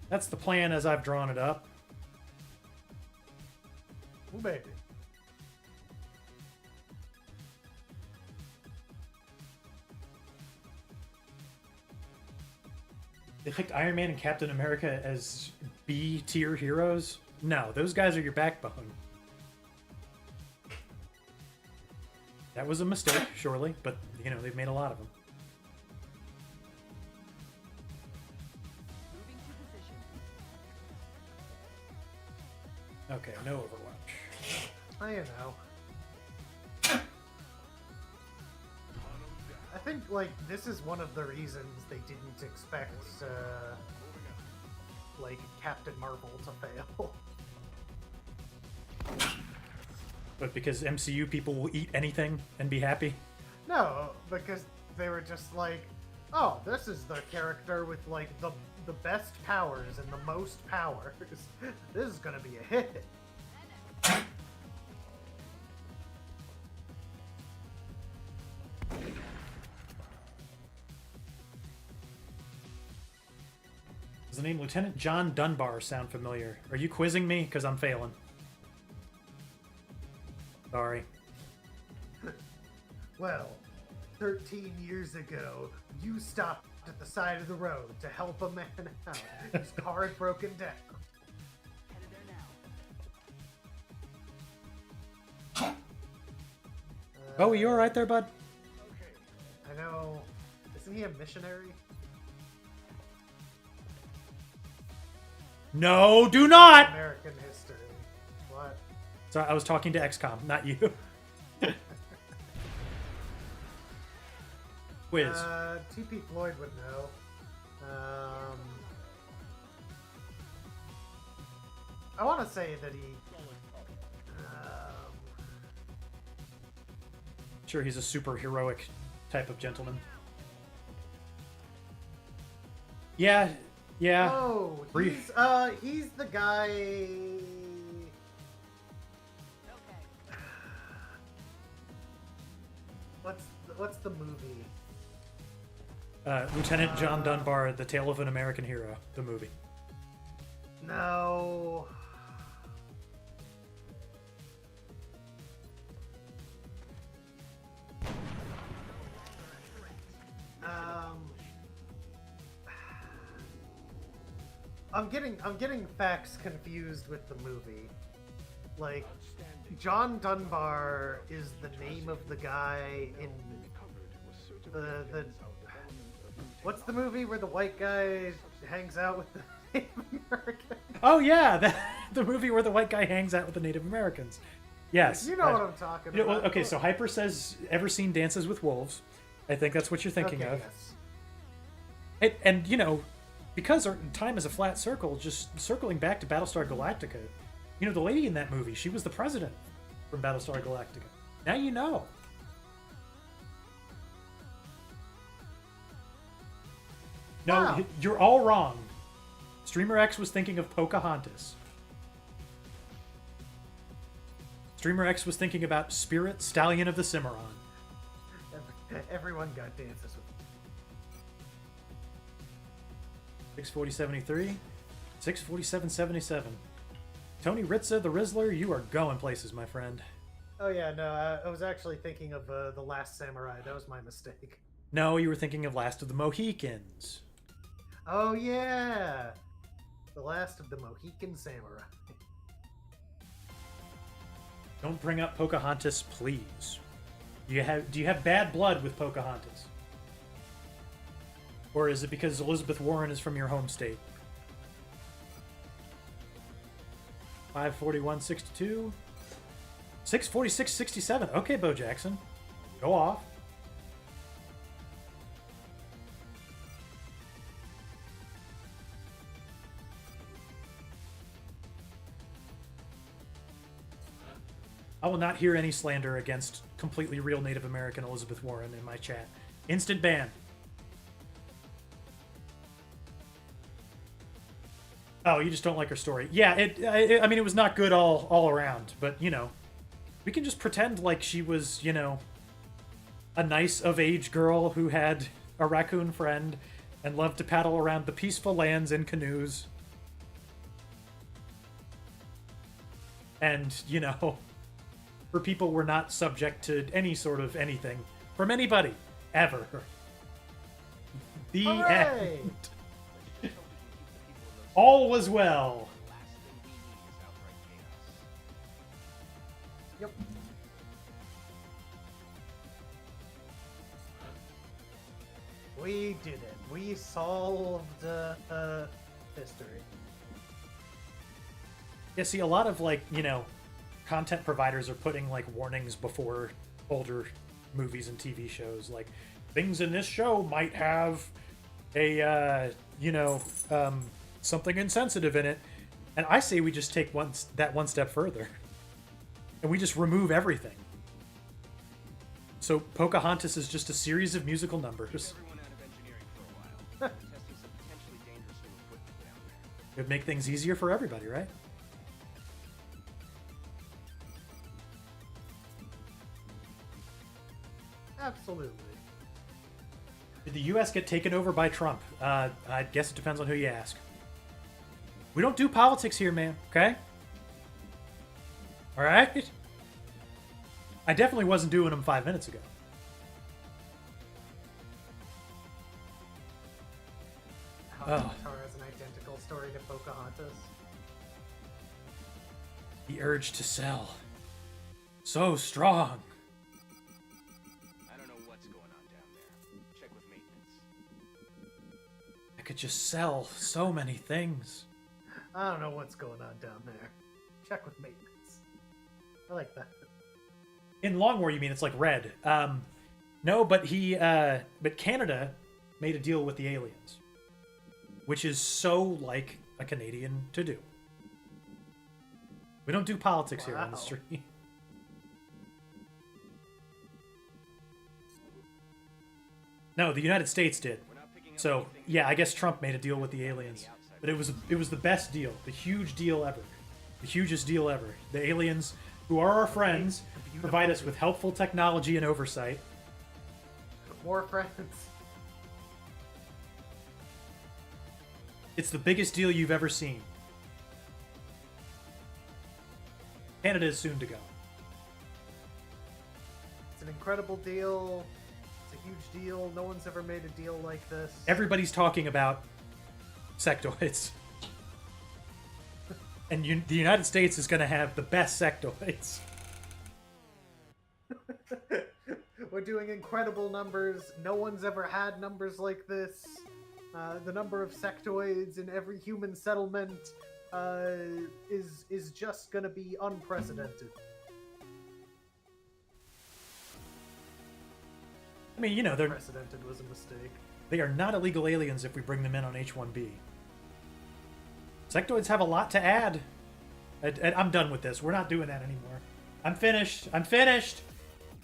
That's the plan as I've drawn it up. Ooh, baby. They picked Iron Man and Captain America as B-tier heroes? No, those guys are your backbone. That was a mistake, surely, but, they've made a lot of them. Moving to position. Okay, no Overwatch. I know. I think, like, this is one of the reasons they didn't expect, like, Captain Marvel to fail. But because MCU people will eat anything and be happy? No, because they were just like, oh, this is the character with, like, the best powers and the most powers. This is gonna be a hit. Does the name Lieutenant John Dunbar sound familiar? Are you quizzing me? Because I'm failing. Sorry. Well, 13 years ago, you stopped at the side of the road to help a man out. His car had broken down. Headed there now. Oh, are you alright there, bud? I know. Isn't he a missionary? No, do not! American history. What? Sorry, I was talking to XCOM, not you. Quiz. TP Floyd would know. I want to say that he. Sure, he's a super heroic type of gentleman. Yeah. Oh, Brief. he's the guy. Okay. What's the movie? Lieutenant John Dunbar, The Tale of an American Hero, the movie. No. I'm getting facts confused with the movie. Like, John Dunbar is the name of the guy in the what's the movie where the white guy hangs out with the Native American? Oh yeah, the movie where the white guy hangs out with the Native Americans. Yes. You know what I'm talking about. Well, okay, so Hyper says, ever seen Dances with Wolves? I think that's what you're thinking Okay, of. yes. And, you know, because our time is a flat circle, just circling back to Battlestar Galactica, you know, the lady in that movie, she was the president from Battlestar Galactica. Now you know. No, Wow. you're all wrong. Streamer X was thinking of Pocahontas. Streamer X was thinking about Spirit, Stallion of the Cimarron. Everyone got dances with 64073, 64777. Tony Ritza, the Rizzler, you are going places, my friend. Oh yeah, no, I was actually thinking of The Last Samurai. That was my mistake. No, you were thinking of Last of the Mohicans. Oh yeah, The Last of the Mohican Samurai. Don't bring up Pocahontas, please. Do you have bad blood with Pocahontas? Or is it because Elizabeth Warren is from your home state? 541.62. 646.67. Okay, Bo Jackson. Go off. I will not hear any slander against completely real Native American Elizabeth Warren in my chat. Instant ban. Oh, you just don't like her story. Yeah, I mean, it was not good all around, but, you know, we can just pretend like she was, you know, a nice of age girl who had a raccoon friend and loved to paddle around the peaceful lands in canoes. And, you know, her people were not subject to any sort of anything from anybody, ever. The Hooray! end. All was well. The last thing we need is outright chaos. Yep. We did it. We solved history. Yeah, see, a lot of, like, you know, content providers are putting, like, warnings before older movies and TV shows. Like, things in this show might have a, you know, something insensitive in it. And I say we just take that one step further. And we just remove everything. So Pocahontas is just a series of musical numbers. Everyone out of engineering for a while. Testing some potentially dangerous new equipment down there. It would make things easier for everybody, right? Absolutely. Did the U.S. get taken over by Trump? I guess it depends on who you ask. We don't do politics here, man, okay? Alright? I definitely wasn't doing them 5 minutes ago. How Oh. Avatar has an identical story to Pocahontas. The urge to sell. So strong. I don't know what's going on down there. Check with maintenance. I could just sell so many things. I don't know what's going on down there. Check with maintenance. I like that. In Long War, you mean it's like red. No, but but Canada made a deal with the aliens. Which is so like a Canadian to do. We don't do politics here on the Wow. stream. No, the United States did. We're not picking up So anything yeah, I guess Trump made a deal with the aliens, outside. but it was the best deal, the huge deal ever, the hugest deal ever. The aliens, who are our friends, provide us with helpful technology and oversight. More friends. It's the biggest deal you've ever seen. Canada is soon to go. It's an incredible deal. It's a huge deal. No one's ever made a deal like this. Everybody's talking about sectoids. And the United States is going to have the best sectoids. We're doing incredible numbers. No one's ever had numbers like this. The number of sectoids in every human settlement is just gonna be unprecedented. I mean, you know, Unprecedented was a mistake. they are not illegal aliens if we bring them in on H-1B. Sectoids have a lot to add. I'm done with this. We're not doing that anymore. I'm finished. I'm finished.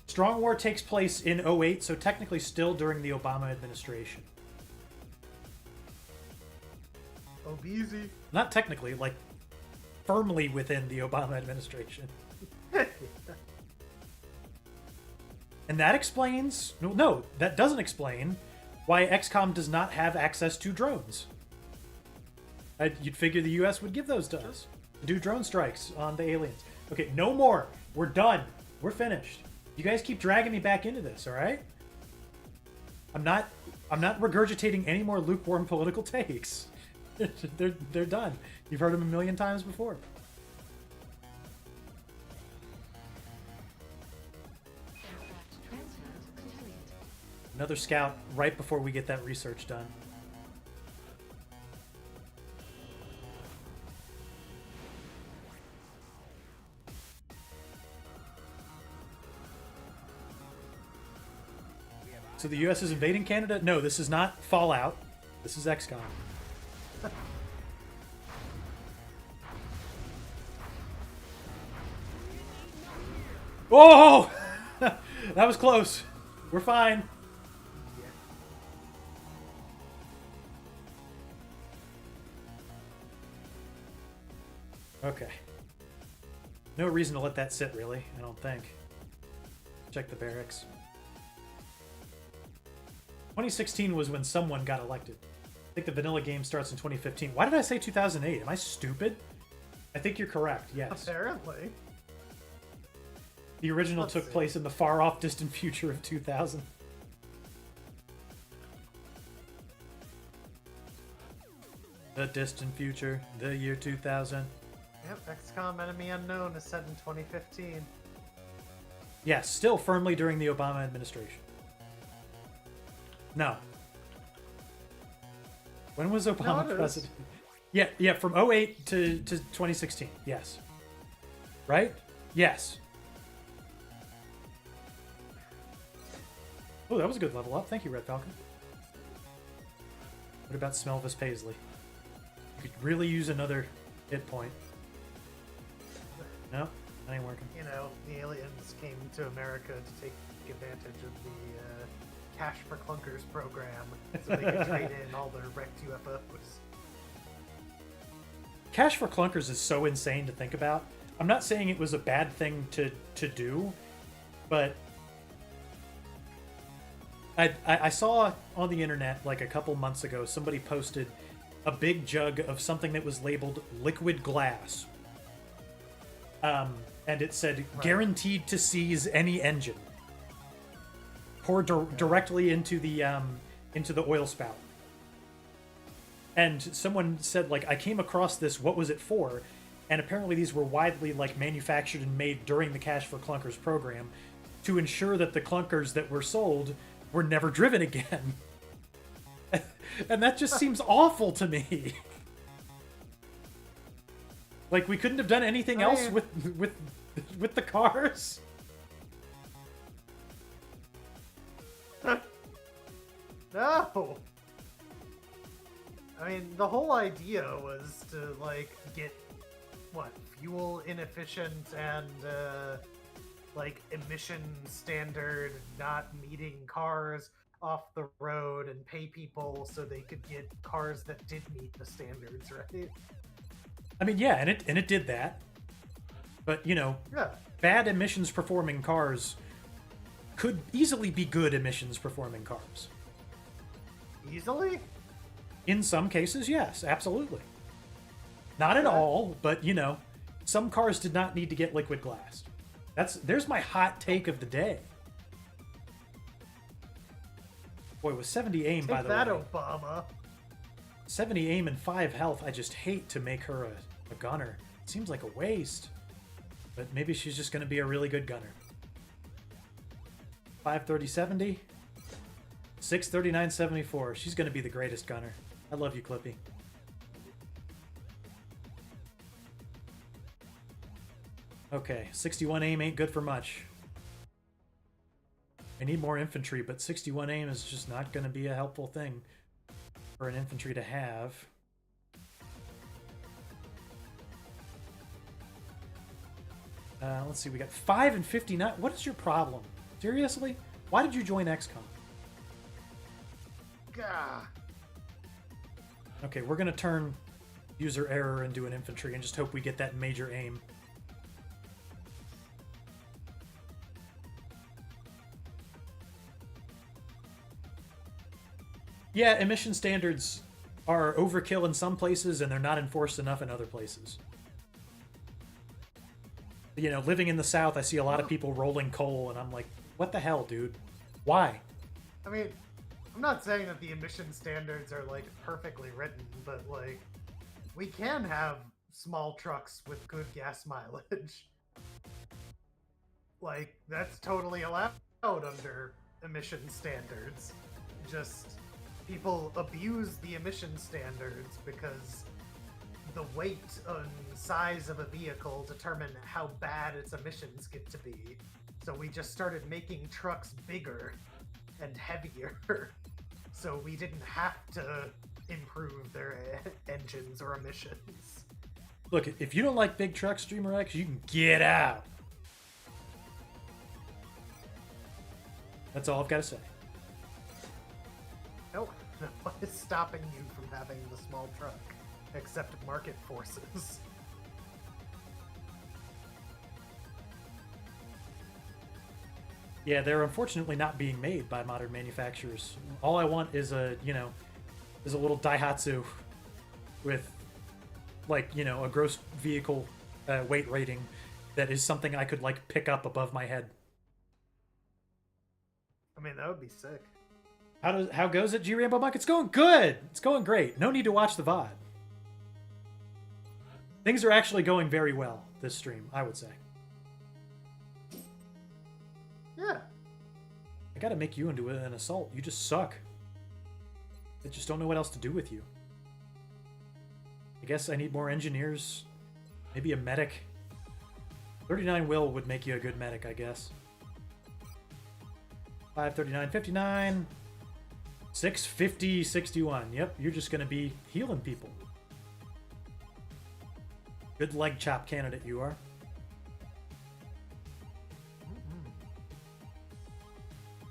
Strong War takes place in 08, so technically still during the Obama administration. Oh, easy. Not technically, like firmly within the Obama administration. And that explains... No, that doesn't explain why XCOM does not have access to drones. You'd figure the US would give those to us. Do drone strikes on the aliens. Okay, no more. We're done. We're finished. You guys keep dragging me back into this, all right? I'm not regurgitating any more lukewarm political takes. they're done. You've heard them a million times before. Aircraft transfer complete. Another scout right before we get that research done. So the US is invading Canada? No, this is not Fallout. This is XCOM. Oh! That was close. We're fine. Okay. No reason to let that sit, really, I don't think. Check the barracks. 2016 was when someone got elected. I think the vanilla game starts in 2015. Why did I say 2008? Am I stupid? I think you're correct, yes. Apparently. The original Let's took see. place in the far-off distant future of 2000. The distant future, the year 2000. Yep, XCOM Enemy Unknown is set in 2015. Yes, still firmly during the Obama administration. No. When was Obama it is. president? Yeah, from 08 to 2016. Yes. Right? Yes. Oh, that was a good level up. Thank you, Red Falcon. What about Smelvis Paisley? You could really use another hit point. No, that ain't working. You know, the aliens came to America to take advantage of the Cash for Clunkers program so they could trade in all their wrecked UFOs. Cash for Clunkers is so insane to think about. I'm not saying it was a bad thing to do, but I saw on the internet like a couple months ago somebody posted a big jug of something that was labeled liquid glass. And it said, guaranteed to seize any engine. Pour directly into the oil spout. And someone said, like, I came across this, what was it for? And apparently these were widely, like, manufactured and made during the Cash for Clunkers program to ensure that the clunkers that were sold were never driven again. And that just seems awful to me. Like, we couldn't have done anything else with the cars? No! I mean, the whole idea was to, like, get, what, fuel inefficient and, like, emission standard not meeting cars off the road and pay people so they could get cars that did meet the standards, right? I mean, yeah, and it did that. But, you know, Yeah. bad emissions performing cars could easily be good emissions performing cars. Easily? In some cases, yes, absolutely. Not at Okay. all, but you know, some cars did not need to get liquid glass. There's my hot take of the day. Boy, with 70 aim, by Take the that, way. Obama. 70 aim and 5 health, I just hate to make her a gunner. Seems like a waste. But maybe she's just going to be a really good gunner. 530-70. 639-74. She's going to be the greatest gunner. I love you, Clippy. Okay, 61 aim ain't good for much. I need more infantry, but 61 aim is just not going to be a helpful thing for an infantry to have. Let's see, we got 5 and 59. What is your problem? Seriously? Why did you join XCOM? Gah. Okay, we're going to turn user error into an infantry and just hope we get that major aim. Yeah, emission standards are overkill in some places and they're not enforced enough in other places. You know, living in the South, I see a lot of people rolling coal and I'm like, what the hell, dude? Why? I mean, I'm not saying that the emission standards are like perfectly written, but like we can have small trucks with good gas mileage. Like that's totally allowed under emission standards. Just people abuse the emission standards because the weight and size of a vehicle determine how bad its emissions get to be. So we just started making trucks bigger and heavier, so we didn't have to improve their engines or emissions. Look, if you don't like big trucks, Streamer X, you can get out. That's all I've got to say. No, what is stopping you from having the small truck? Except market forces. Yeah, they're unfortunately not being made by modern manufacturers. All I want is a, you know, is a little Daihatsu with, like, you know, a gross vehicle weight rating that is something I could, like, pick up above my head. I mean, that would be sick. How goes it, G Rambo Monk? It's going good. It's going great. No need to watch the VOD. Things are actually going very well this stream, I would say. Yeah. I gotta make you into an assault. You just suck. I just don't know what else to do with you. I guess I need more engineers. Maybe a medic. 39 will would make you a good medic, I guess. 539, 59. 650, 61. Yep, you're just gonna be healing people. Good leg chop candidate you are.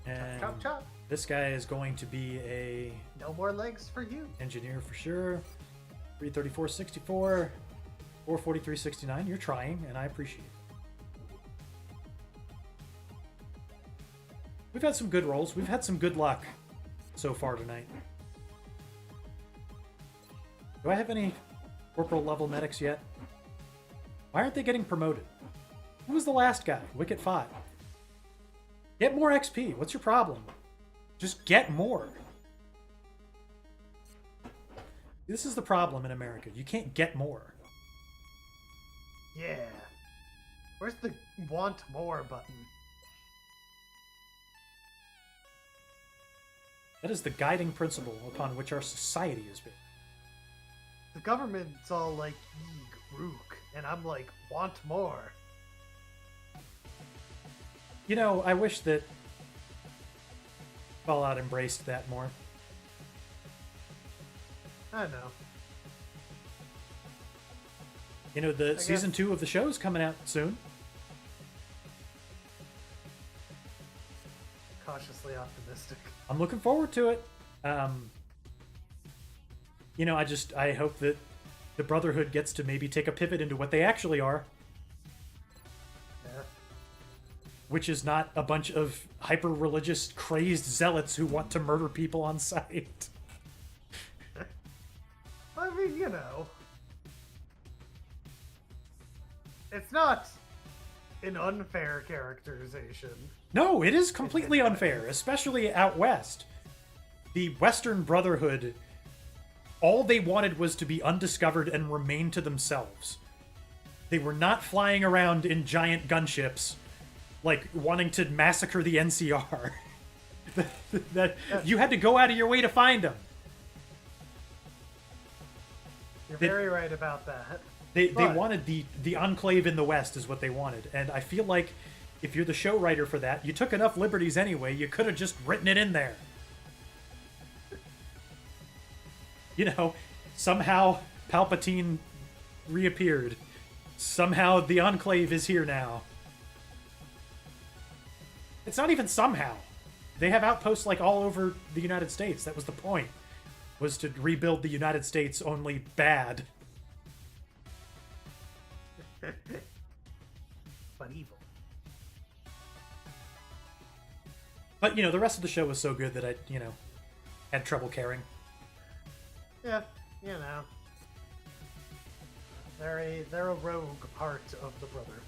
And Chop, chop. this guy is going to be a No more legs for you. engineer for sure. 334, 64. 443, 69. You're trying, and I appreciate it. We've had some good rolls. We've had some good luck so far tonight. Do I have any corporal level medics yet? Why aren't they getting promoted? Who was the last guy? Wicket 5. Get more XP. What's your problem? Just get more. This is the problem in America. You can't get more. Yeah. Where's the want more button? That is the guiding principle upon which our society is based. The government's all like, eeg, rook, and I'm like, want more. You know, I wish that Fallout embraced that more. I know. You know, the guess- season 2 of the show is coming out soon. Cautiously optimistic. I'm looking forward to it. You know, I hope that the Brotherhood gets to maybe take a pivot into what they actually are, Yeah. which is not a bunch of hyper-religious, crazed zealots who want to murder people on sight. I mean, you know. It's not an unfair characterization. No, it is completely unfair, especially out west. The Western Brotherhood, all they wanted was to be undiscovered and remain to themselves. They were not flying around in giant gunships, like wanting to massacre the NCR. that you had to go out of your way to find them. You're very right about that. They But- wanted the enclave in the West is what they wanted, and I feel like if you're the show writer for that, you took enough liberties anyway. You could have just written it in there. You know, somehow Palpatine reappeared. Somehow the enclave is here now. It's not even somehow. They have outposts like all over the United States. That was the point. Was to rebuild the United States, only bad. But evil. But, you know, the rest of the show was so good that I, you know, had trouble caring. Yeah, you know. They're a rogue part of the Brotherhood.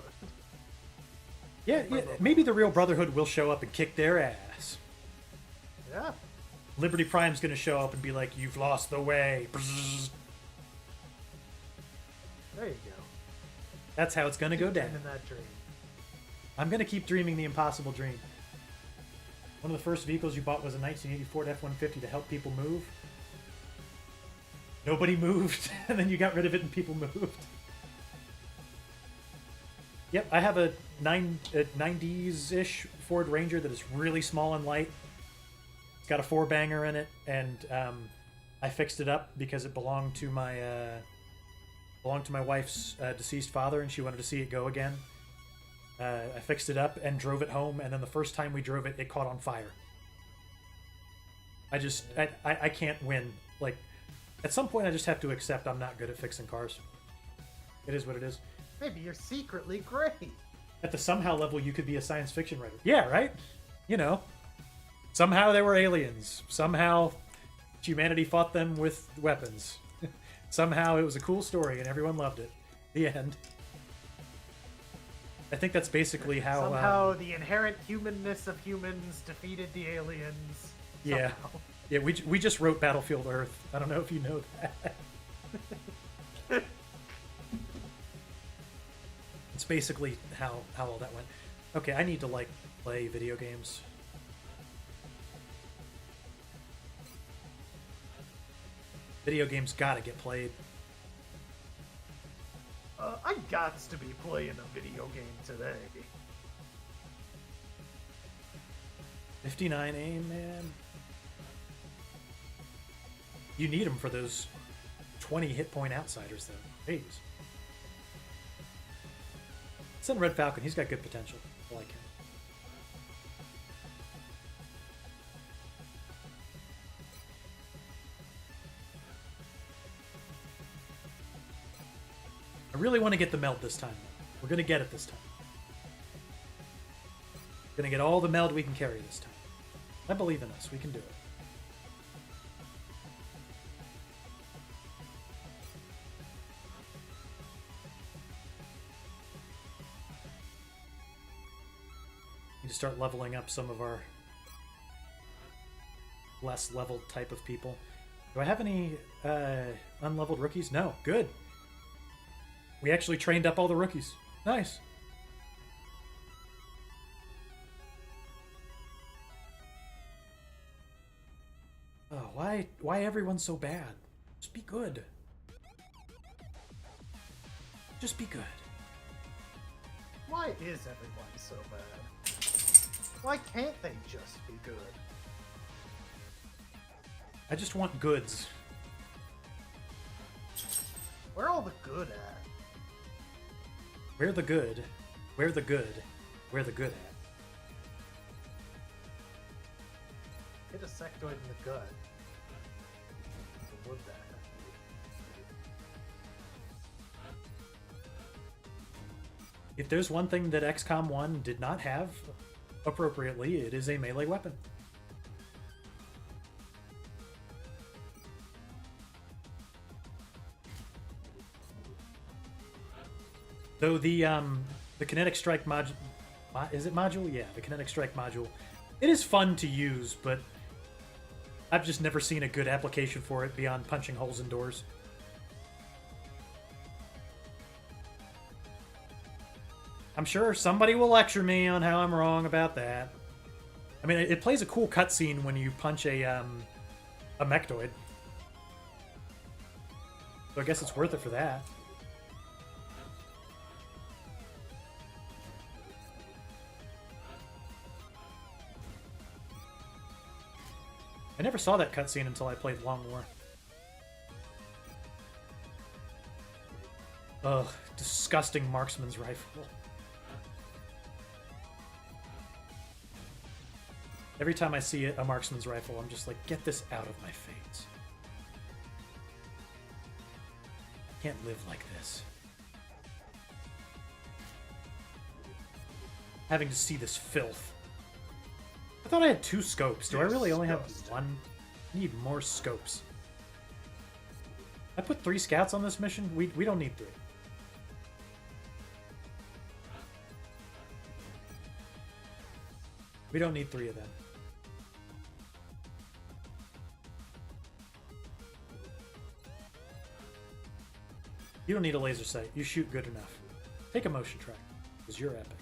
Yeah, maybe the real Brotherhood will show up and kick their ass. Yeah. Liberty Prime's gonna show up and be like, "You've lost the way." Bzzz. There you go. That's how it's gonna go down. In that dream. I'm gonna keep dreaming the impossible dream. One of the first vehicles you bought was a 1984 F-150 to help people move. Nobody moved, and then you got rid of it and people moved. Yep, I have a 90s-ish Ford Ranger that is really small and light. It's got a 4-banger in it, and I fixed it up because it belonged to my wife's deceased father, and she wanted to see it go again. I fixed it up and drove it home, and then the first time we drove it, it caught on fire. I can't win. Like, at some point, I just have to accept I'm not good at fixing cars. It is what it is. Maybe you're secretly great. At the somehow level, you could be a science fiction writer. Yeah, right? You know. Somehow there were aliens. Somehow humanity fought them with weapons. Somehow it was a cool story and everyone loved it. The end. I think that's basically how... Somehow the inherent humanness of humans defeated the aliens. Yeah. Somehow. Yeah, we just wrote Battlefield Earth. I don't know if you know that. It's basically how all that went. Okay, I need to, like, play video games. Video games gotta get played. I gots to be playing a video game today. 59 aim, man. You need them for those 20 hit point outsiders, though. Jeez. Send Red Falcon. He's got good potential. I like him. I really want to get the meld this time. We're going to get it this time. We're going to get all the meld we can carry this time. I believe in us. We can do it. Need to start leveling up some of our less leveled type of people. Do I have any unleveled rookies? No. Good. We actually trained up all the rookies. Nice. Oh, why everyone's so bad? Just be good. Just be good. Why is everyone so bad? Why can't they just be good? I just want goods. Where are all the good at? Where the good? Where the good? Where the good at? Hit a sectoid in the gut. So would that? If there's one thing that XCOM 1 did not have appropriately, it is a melee weapon. Though the kinetic strike module, is it module? Yeah, the kinetic strike module. It is fun to use, but I've just never seen a good application for it beyond punching holes in doors. I'm sure somebody will lecture me on how I'm wrong about that. I mean, it plays a cool cutscene when you punch a mechtoid. So I guess it's worth it for that. I never saw that cutscene until I played Long War. Ugh, disgusting marksman's rifle. Every time I see a marksman's rifle, I'm just like, get this out of my face. I can't live like this. Having to see this filth. I thought I had 2 scopes. Do I really only have 1? I need more scopes. I put 3 scouts on this mission? We don't need 3. We don't need 3 of them. You don't need a laser sight. You shoot good enough. Take a motion track, because you're epic.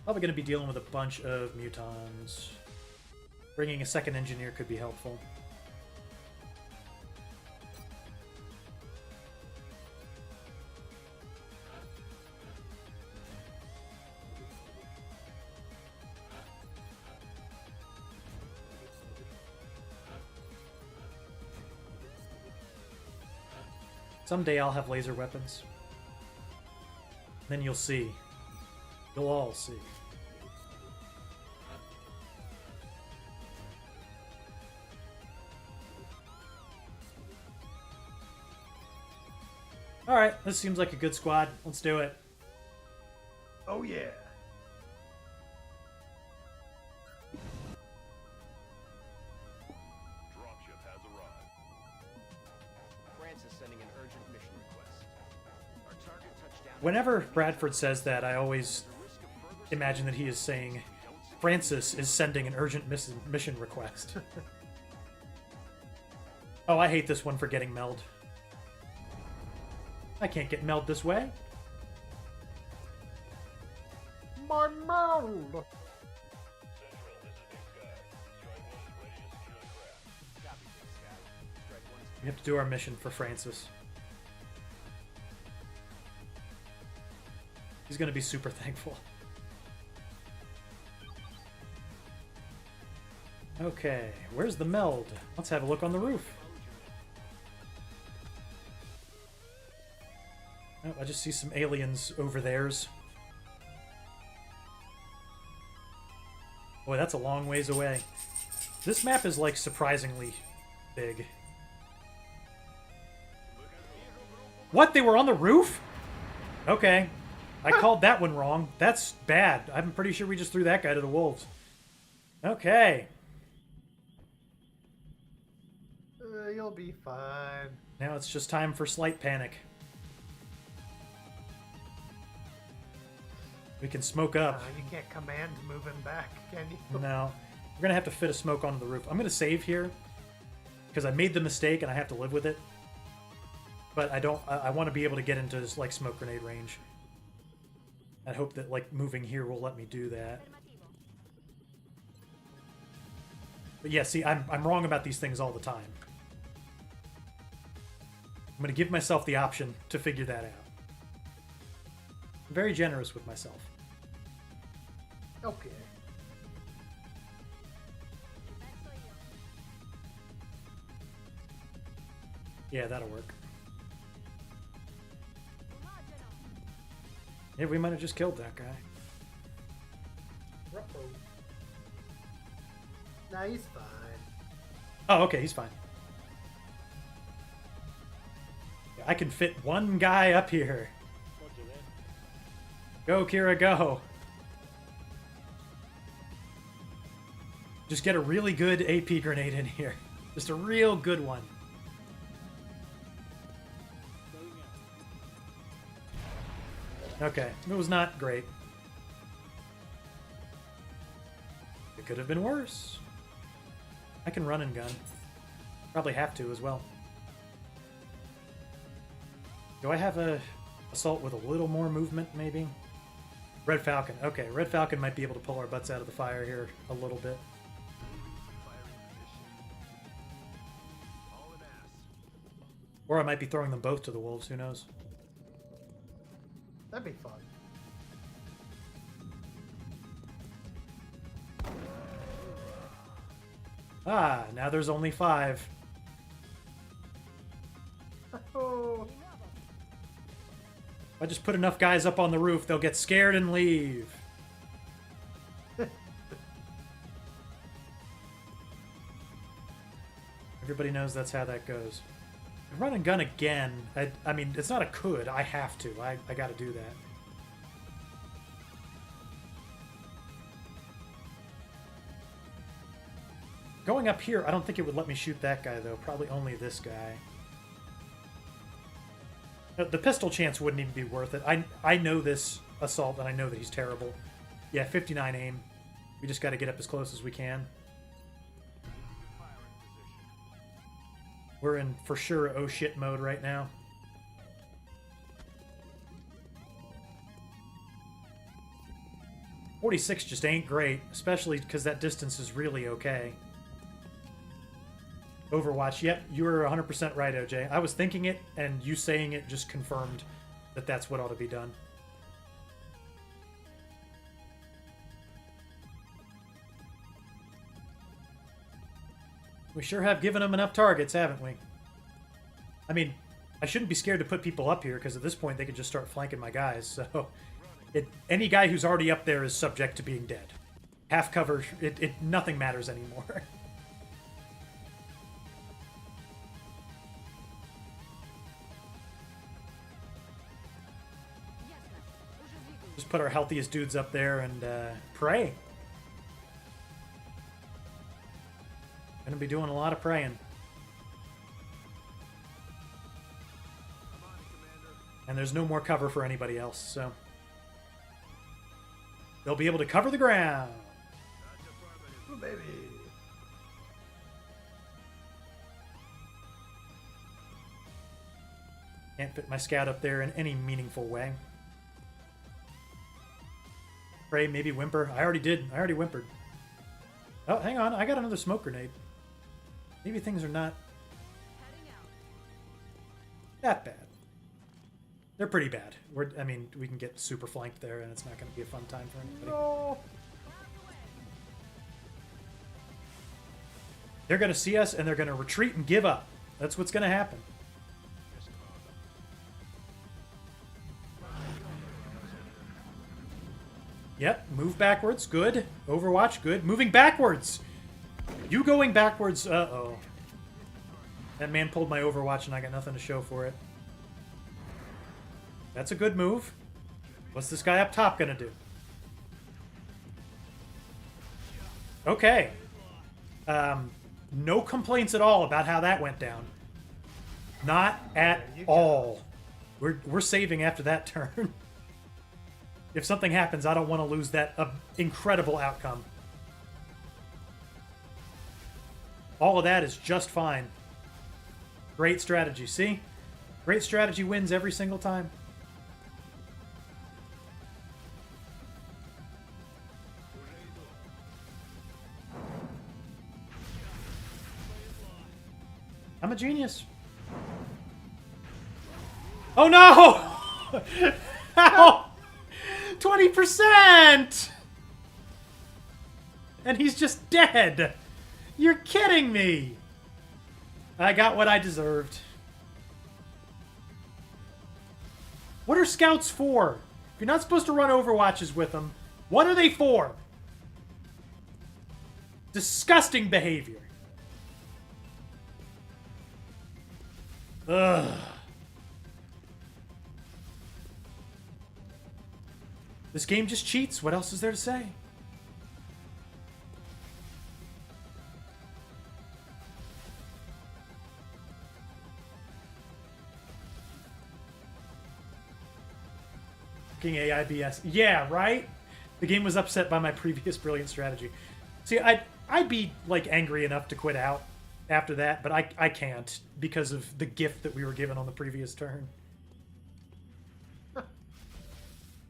Probably going to be dealing with a bunch of mutons. Bringing a second engineer could be helpful. Someday I'll have laser weapons. Then you'll see. You'll all see. Alright, this seems like a good squad. Let's do it. Oh yeah. Dropship has arrived. France is sending an urgent mission request. Our target touchdown. Whenever Bradford says that, I always imagine that he is saying, Francis is sending an urgent mission request. Oh, I hate this one for getting meld. I can't get meld this way. My meld! Central, this is Big Sky. Strike 1 is ready to secure the craft. Copy, Big Sky. Strike 1 is We have to do our mission for Francis. He's gonna be super thankful. Okay, where's the meld? Let's have a look on the roof. Oh, I just see some aliens over theirs. Boy, that's a long ways away. This map is, like, surprisingly big. What? They were on the roof? Okay. I called that one wrong. That's bad. I'm pretty sure we just threw that guy to the wolves. Okay. You'll be fine. Now it's just time for slight panic. We can smoke up. You can't command moving back, can you? No. We're going to have to fit a smoke onto the roof. I'm going to save here because I made the mistake and I have to live with it. But I don't... I want to be able to get into this, like, smoke grenade range. I hope that, like, moving here will let me do that. But yeah, see, I'm wrong about these things all the time. I'm going to give myself the option to figure that out. I'm very generous with myself. Okay. Yeah, that'll work. Yeah, we might have just killed that guy. Nah, he's fine. Oh, okay, he's fine. Yeah, I can fit one guy up here. Go, Kira, go. Just get a really good AP grenade in here. Just a real good one. Okay, it was not great. It could have been worse. I can run and gun. Probably have to as well. Do I have a Assault with a little more movement, maybe. Red Falcon. Okay, Red Falcon might be able to pull our butts out of the fire here a little bit. Or I might be throwing them both to the wolves, who knows? That'd be fun. Ah, now there's only 5. Oh, If I just put enough guys up on the roof, they'll get scared and leave. Everybody knows that's how that goes. Run and gun again. I mean, it's not a could. I have to. I gotta do that. Going up here, I don't think it would let me shoot that guy, though. Probably only this guy. The pistol chance wouldn't even be worth it. I know this assault, and I know that he's terrible. Yeah, 59 aim. We just got to get up as close as we can. We're in, for sure, oh shit mode right now. .46 just ain't great, especially because that distance is really okay. Overwatch, yep, you were 100% right, OJ. I was thinking it, and you saying it just confirmed that that's what ought to be done. We sure have given them enough targets, haven't we? I mean, I shouldn't be scared to put people up here, because at this point they could just start flanking my guys, so... any guy who's already up there is subject to being dead. Half cover, nothing matters anymore. Just put our healthiest dudes up there and pray. Gonna be doing a lot of praying. And there's no more cover for anybody else, so... they'll be able to cover the ground. oh, baby. Can't fit my scout up there in any meaningful way. Pray, maybe whimper. I already did. I already whimpered. Oh, hang on. I got another smoke grenade. Maybe things are not that bad. They're pretty bad. I mean, we can get super flanked there, and it's not going to be a fun time for anybody. No. They're going to see us, and they're going to retreat and give up. That's what's going to happen. Yep, move backwards. Good. Overwatch, good. Moving backwards! You going backwards. Uh-oh. That man pulled my Overwatch, and I got nothing to show for it. That's a good move. What's this guy up top gonna do? Okay. No complaints at all about how that went down. Not at all. We're saving after that turn. If something happens, I don't want to lose that incredible outcome. All of that is just fine. Great strategy. See? Great strategy wins every single time. I'm a genius. Oh no! How? 20%! And he's just dead. You're kidding me. I got what I deserved. What are scouts for? If you're not supposed to run Overwatches with them, what are they for? Disgusting behavior. Ugh. This game just cheats. What else is there to say? Fucking AIBS. Yeah, right? The game was upset by my previous brilliant strategy. See, I'd be, like, angry enough to quit out after that, but I can't because of the gift that we were given on the previous turn.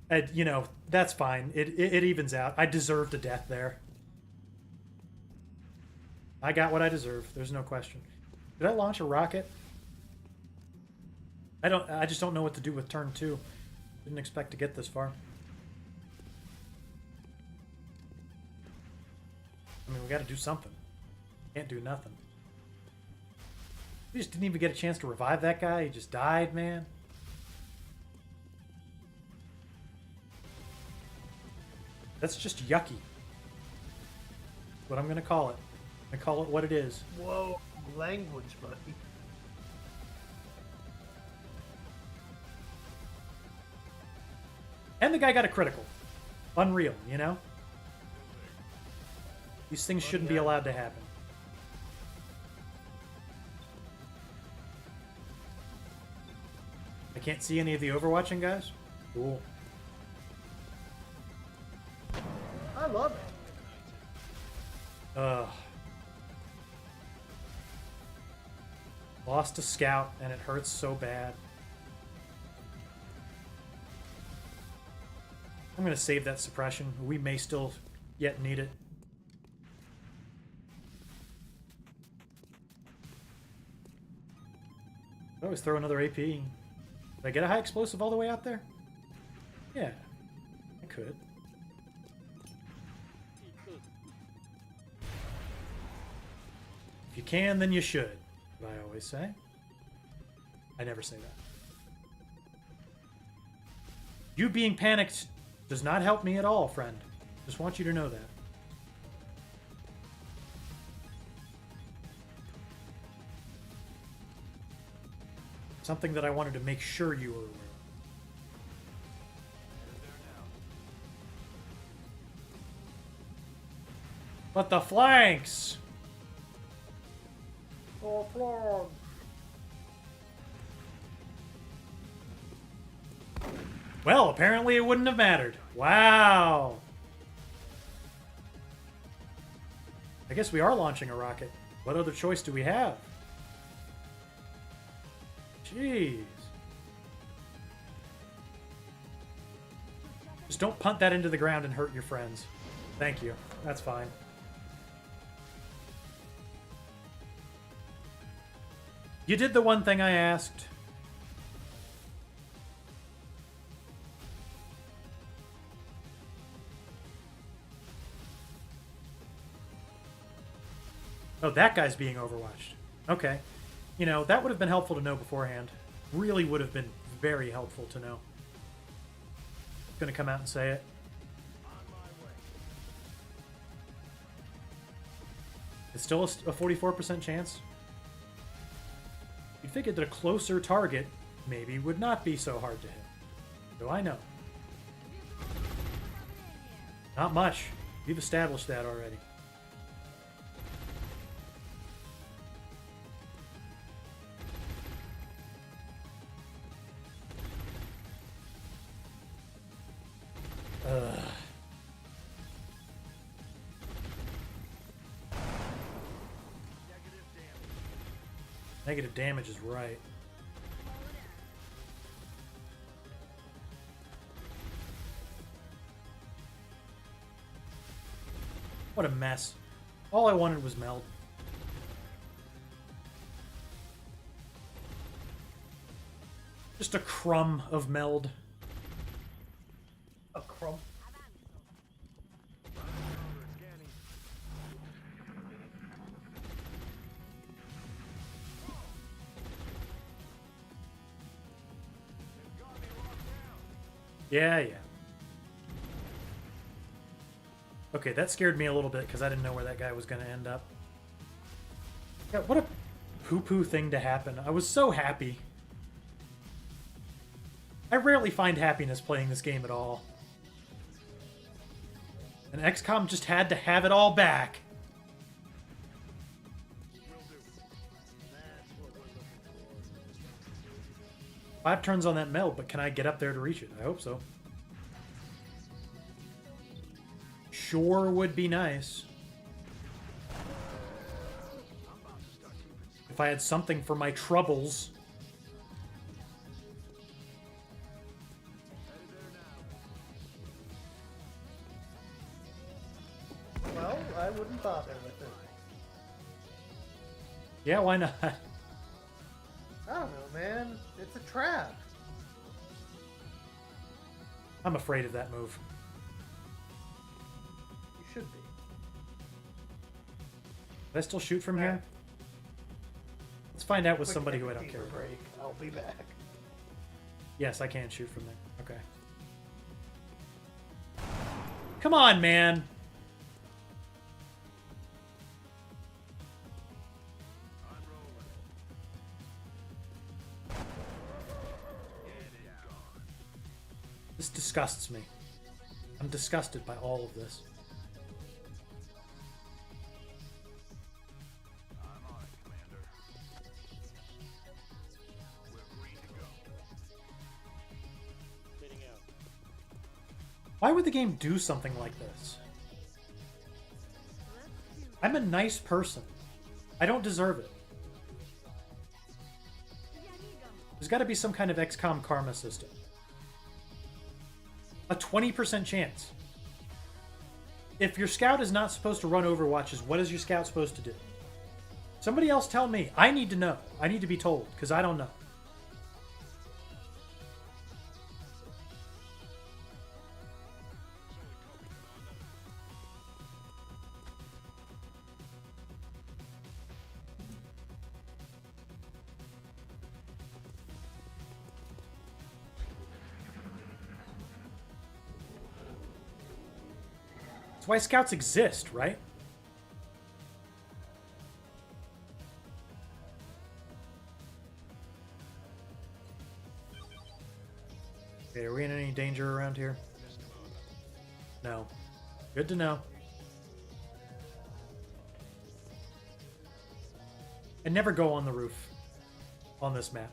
And, you know, that's fine. It evens out. I deserved a death there. I got what I deserve. There's no question. Did I launch a rocket? I just don't know what to do with turn 2. Didn't expect to get this far. I mean, we got to do something. Can't do nothing. We just didn't even get a chance to revive that guy. He just died, man. That's just yucky. What I'm gonna call it. I call it what it is. Whoa, language, buddy. And the guy got a critical. Unreal, you know? These things shouldn't be allowed to happen. I can't see any of the overwatching guys? Cool. I love it. Ugh. Lost a scout, and it hurts so bad. I'm gonna save that suppression. We may still yet need it. I always throw another AP. Did I get a high explosive all the way out there? Yeah, I could. If you can, then you should. What I always say. I never say that. You being panicked does not help me at all, friend. Just want you to know that. Something that I wanted to make sure you were aware of. But the flanks! Oh, flank! Well, apparently it wouldn't have mattered. Wow! I guess we are launching a rocket. What other choice do we have? Jeez. Just don't punt that into the ground and hurt your friends. Thank you. That's fine. You did the one thing I asked. Oh, that guy's being overwatched. Okay. You know, that would have been helpful to know beforehand. Really would have been very helpful to know. Gonna come out and say it. It's still a 44% chance. You'd figure that a closer target maybe would not be so hard to hit. Do I know? Not much. You've established that already. Negative damage is right. What a mess. All I wanted was meld. Just a crumb of meld. A crumb. Yeah. Okay, that scared me a little bit because I didn't know where that guy was going to end up. Yeah, what a poo-poo thing to happen. I was so happy. I rarely find happiness playing this game at all. And XCOM just had to have it all back. Five turns on that meld, but can I get up there to reach it? I hope so. Sure would be nice. If I had something for my troubles. Yeah, why not? I don't know, man. It's a trap. I'm afraid of that move. You should be. Can I still shoot from here? Let's find out with Quick somebody who I don't beaver care about. break. I'll be back. Yes, I can shoot from there. Okay. Come on, man. This disgusts me. I'm disgusted by all of this. I'm on it, Commander. We're green to go. Fitting out. Why would the game do something like this? I'm a nice person. I don't deserve it. There's got to be some kind of XCOM karma system. A 20% chance. If your scout is not supposed to run overwatches, what is your scout supposed to do? Somebody else tell me. I need to know. I need to be told, because I don't know. That's why scouts exist, right? Okay, are we in any danger around here? No. Good to know. And never go on the roof on this map.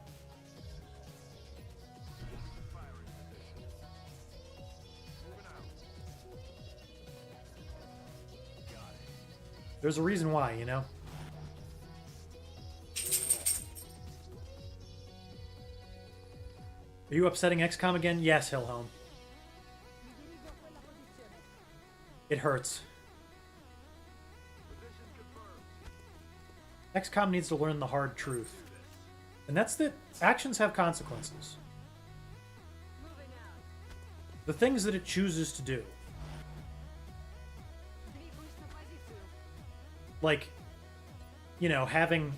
There's a reason why, you know? Are you upsetting XCOM again? Yes, Hillhelm. It hurts. XCOM needs to learn the hard truth. And that's that actions have consequences. The things that it chooses to do. Like, you know, having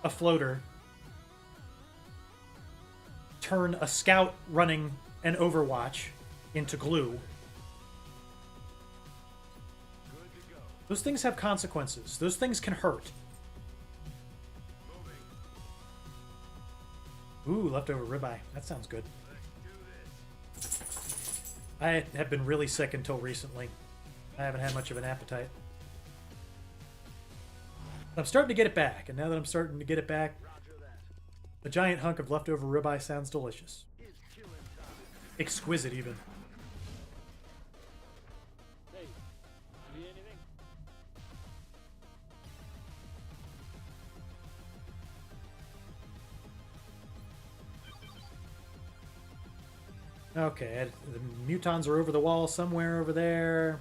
a floater turn a scout running an Overwatch into glue. Those things have consequences. Those things can hurt. Ooh, leftover ribeye. That sounds good. I have been really sick until recently. I haven't had much of an appetite. I'm starting to get it back, and now that I'm starting to get it back, a giant hunk of leftover ribeye sounds delicious. Exquisite, even. Hey, need anything? Okay, the mutons are over the wall somewhere over there.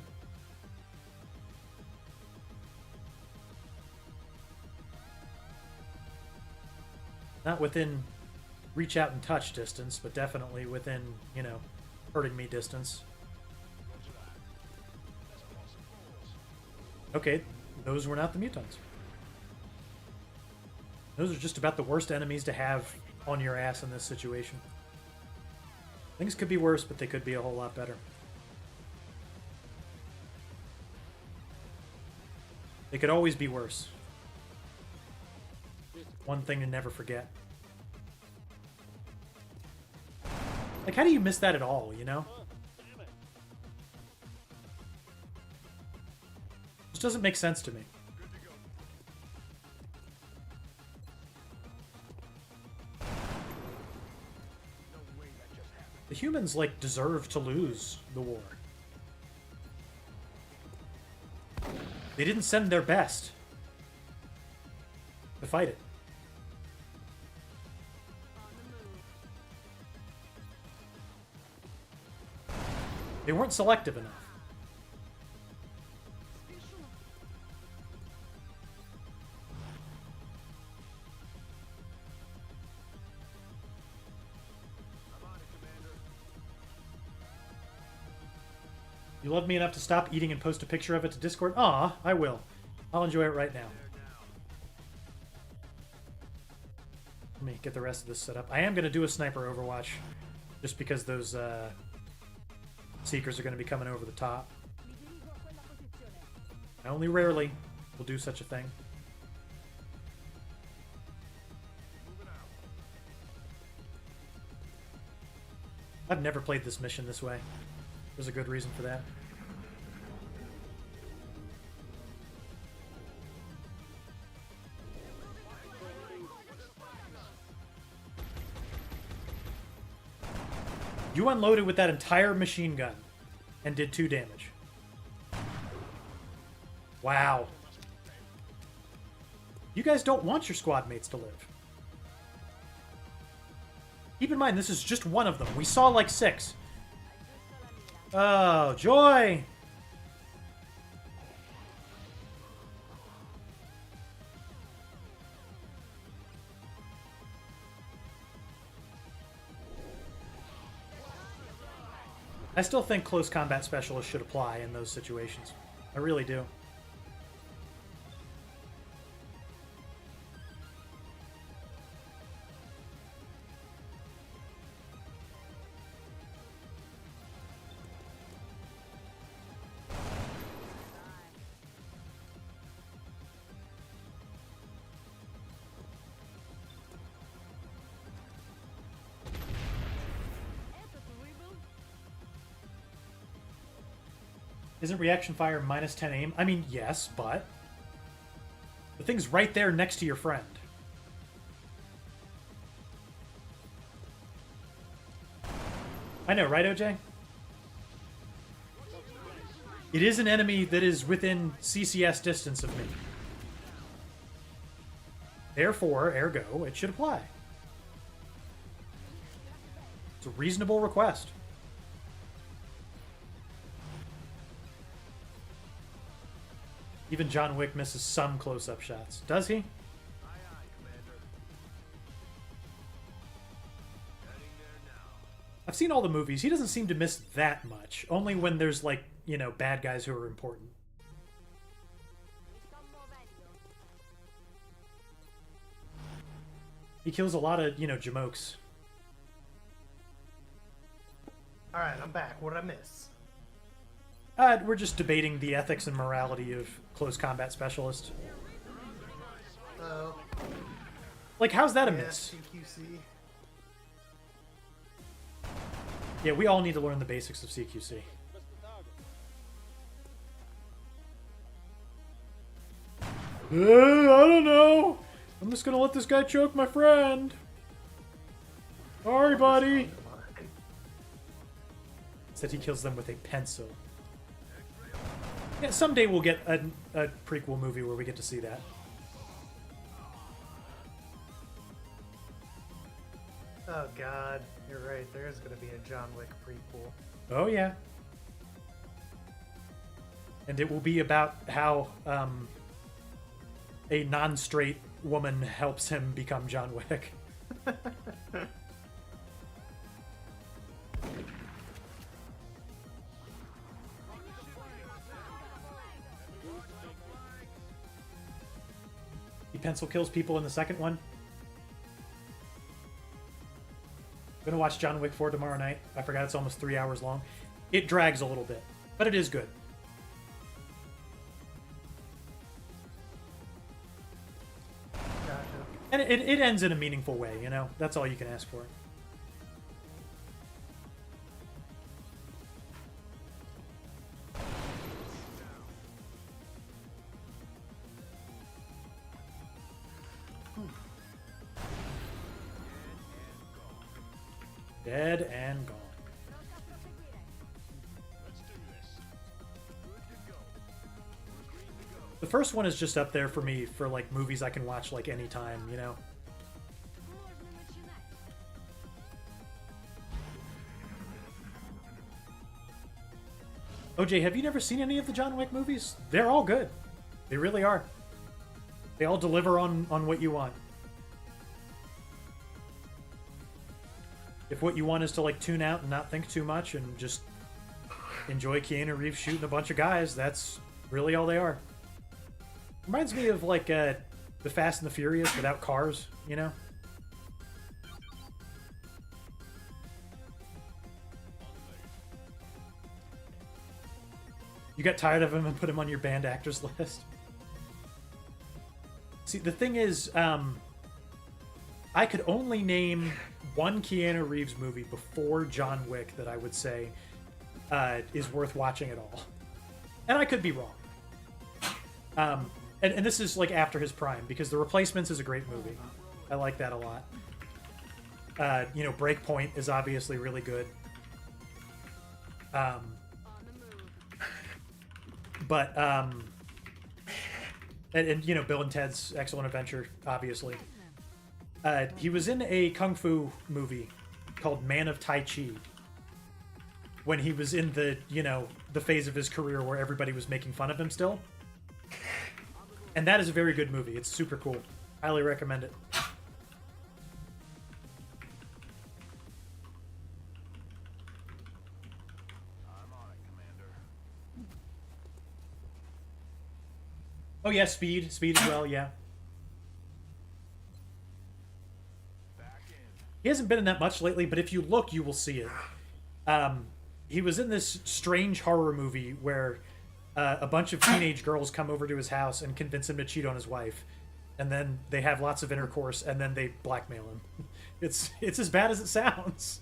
Not within reach out and touch distance, but definitely within, you know, hurting me distance. Okay, those were not the mutons. Those are just about the worst enemies to have on your ass in this situation. Things could be worse, but they could be a whole lot better. They could always be worse. One thing to never forget. Like, how do you miss that at all, you know? This doesn't make sense to me. The humans, like, deserve to lose the war. They didn't send their best to fight it. They weren't selective enough. You love me enough to stop eating and post a picture of it to Discord? Aw, I will. I'll enjoy it right now. Let me get the rest of this set up. I am going to do a sniper Overwatch, just because those Seekers are going to be coming over the top. I only rarely will do such a thing. I've never played this mission this way. There's a good reason for that. You unloaded with that entire machine gun and did 2 damage. Wow. You guys don't want your squad mates to live. Keep in mind, this is just one of them. We saw like 6. Oh, joy! I still think close combat specialists should apply in those situations. I really do. Isn't reaction fire minus 10 aim? I mean, yes, but the thing's right there next to your friend. I know, right, OJ? It is an enemy that is within CCS distance of me. Therefore, ergo, it should apply. It's a reasonable request. Even John Wick misses some close-up shots. Does he? I've seen all the movies. He doesn't seem to miss that much. Only when there's, like, you know, bad guys who are important. He kills a lot of, you know, jamokes. Alright, I'm back. What did I miss? We're just debating the ethics and morality of close combat specialist. Oh. Like, how's that a Yeah, miss? CQC. Yeah, we all need to learn the basics of CQC. I don't know. I'm just gonna let this guy choke my friend. Sorry, buddy. Said he kills them with a pencil. Yeah, someday we'll get a prequel movie where we get to see that. Oh god, you're right. There is going to be a John Wick prequel. Oh yeah. And it will be about how a non-straight woman helps him become John Wick. He pencil kills people in the second one. I'm gonna watch John Wick 4 tomorrow night. I forgot it's almost 3 hours long. It drags a little bit, but it is good. Gotcha. And it ends in a meaningful way, you know? That's all you can ask for. Dead and gone. The first one is just up there for me for like movies I can watch like anytime, you know? OJ, have you never seen any of the John Wick movies? They're all good. They really are. They all deliver on what you want. If what you want is to like tune out and not think too much and just enjoy Keanu Reeves shooting a bunch of guys. That's really all they are. Reminds me of like the Fast and the Furious without cars, you know? You got tired of him and put him on your banned actors list? See, the thing is, I could only name one Keanu Reeves movie before John Wick that I would say is worth watching at all. And I could be wrong. And this is like after his prime, because The Replacements is a great movie. I like that a lot. You know, Breakpoint is obviously really good. But and you know, Bill and Ted's Excellent Adventure, obviously. He was in a kung fu movie called Man of Tai Chi when he was in the, you know, the phase of his career where everybody was making fun of him still. And that is a very good movie. It's super cool. Highly recommend it. Oh yeah, Speed as well, yeah. He hasn't been in that much lately, but if you look, you will see it. He was in this strange horror movie where a bunch of teenage girls come over to his house and convince him to cheat on his wife, and then they have lots of intercourse, and then they blackmail him. It's as bad as it sounds.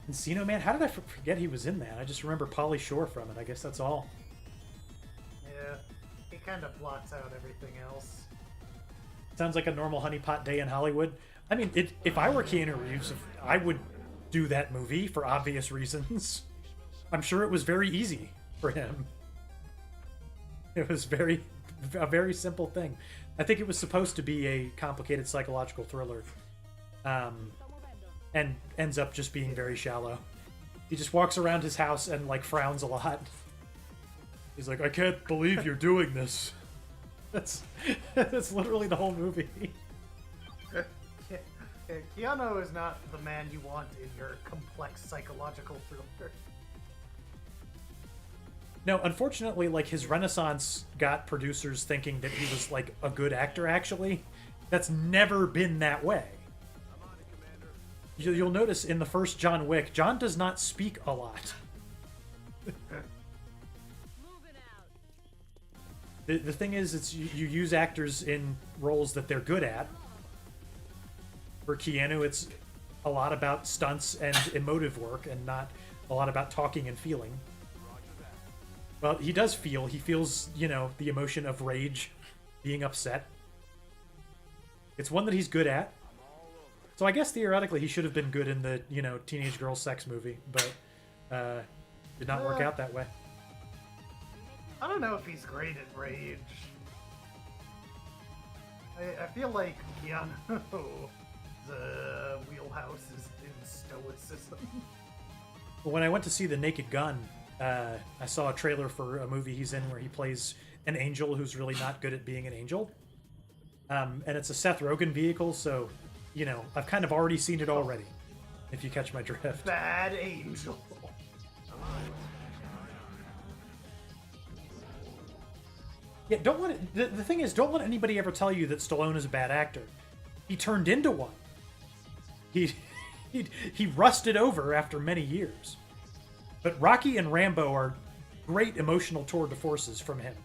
Encino Man? How did I forget he was in that? I just remember Pauly Shore from it. I guess that's all. Yeah, he kind of blots out everything else. Sounds like a normal honeypot day in Hollywood. I mean, if I were Keanu Reeves, I would do that movie for obvious reasons. I'm sure it was very easy for him. It was a very simple thing. I think it was supposed to be a complicated psychological thriller. And ends up just being very shallow. He just walks around his house and like frowns a lot. He's like, I can't believe you're doing this. That's literally the whole movie. Keanu is not the man you want in your complex psychological thriller. No, unfortunately, like his renaissance got producers thinking that he was like a good actor. Actually, that's never been that way. You'll notice in the first John Wick, John does not speak a lot. The thing is, it's you use actors in roles that they're good at. For Keanu, it's a lot about stunts and emotive work, and not a lot about talking and feeling. Well, he does feel. He feels, you know, the emotion of rage, being upset. It's one that he's good at. So I guess theoretically he should have been good in the, you know, teenage girl sex movie, but did not work out that way. I don't know if he's great at rage. I feel like Keanu's wheelhouse is in stoicism. When I went to see The Naked Gun, I saw a trailer for a movie he's in where he plays an angel who's really not good at being an angel. And it's a Seth Rogen vehicle, so... You know, I've kind of already seen it already, if you catch my drift. Bad angel. Yeah, don't let it, the thing is, don't let anybody ever tell you that Stallone is a bad actor. He turned into one. He rusted over after many years. But Rocky and Rambo are great emotional tour de forces from him.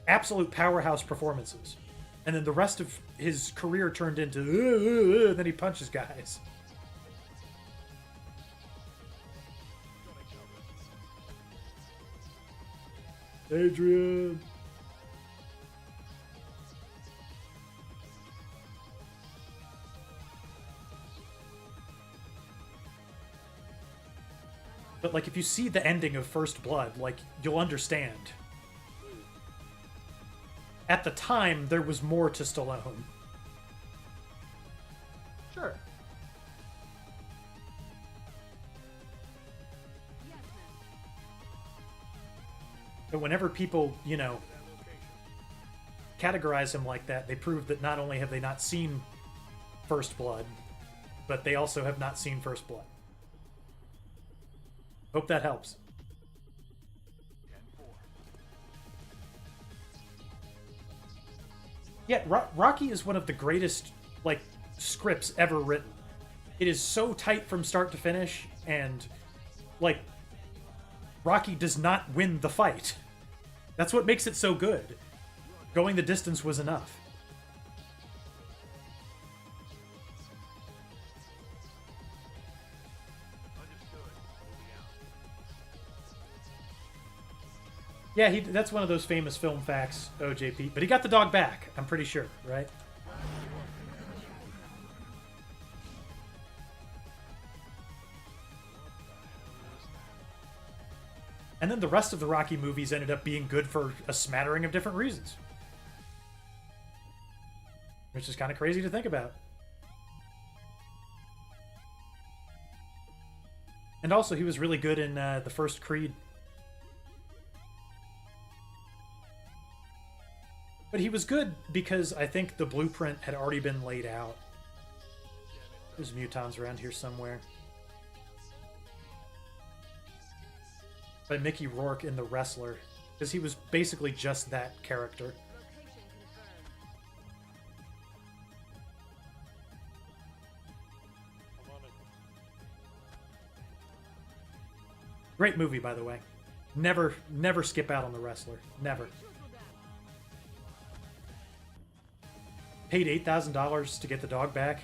Absolute powerhouse performances. And then the rest of his career turned into, and then he punches guys. Adrian. But like, if you see the ending of First Blood, like, you'll understand. At the time, there was more to Stallone. Sure. But whenever people, categorize him like that, they prove that not only have they not seen First Blood, but they also have not seen First Blood. Hope that helps. Yeah, Rocky is one of the greatest, scripts ever written. It is so tight from start to finish, and, Rocky does not win the fight. That's what makes it so good. Going the distance was enough. Yeah, that's one of those famous film facts, OJP. But he got the dog back, I'm pretty sure, right? And then the rest of the Rocky movies ended up being good for a smattering of different reasons. Which is kind of crazy to think about. And also, he was really good in the first Creed. But he was good because I think the blueprint had already been laid out. There's Mutons around here somewhere. By Mickey Rourke in The Wrestler. Because he was basically just that character. Great movie, by the way. Never skip out on The Wrestler. Never. Paid $8,000 to get the dog back.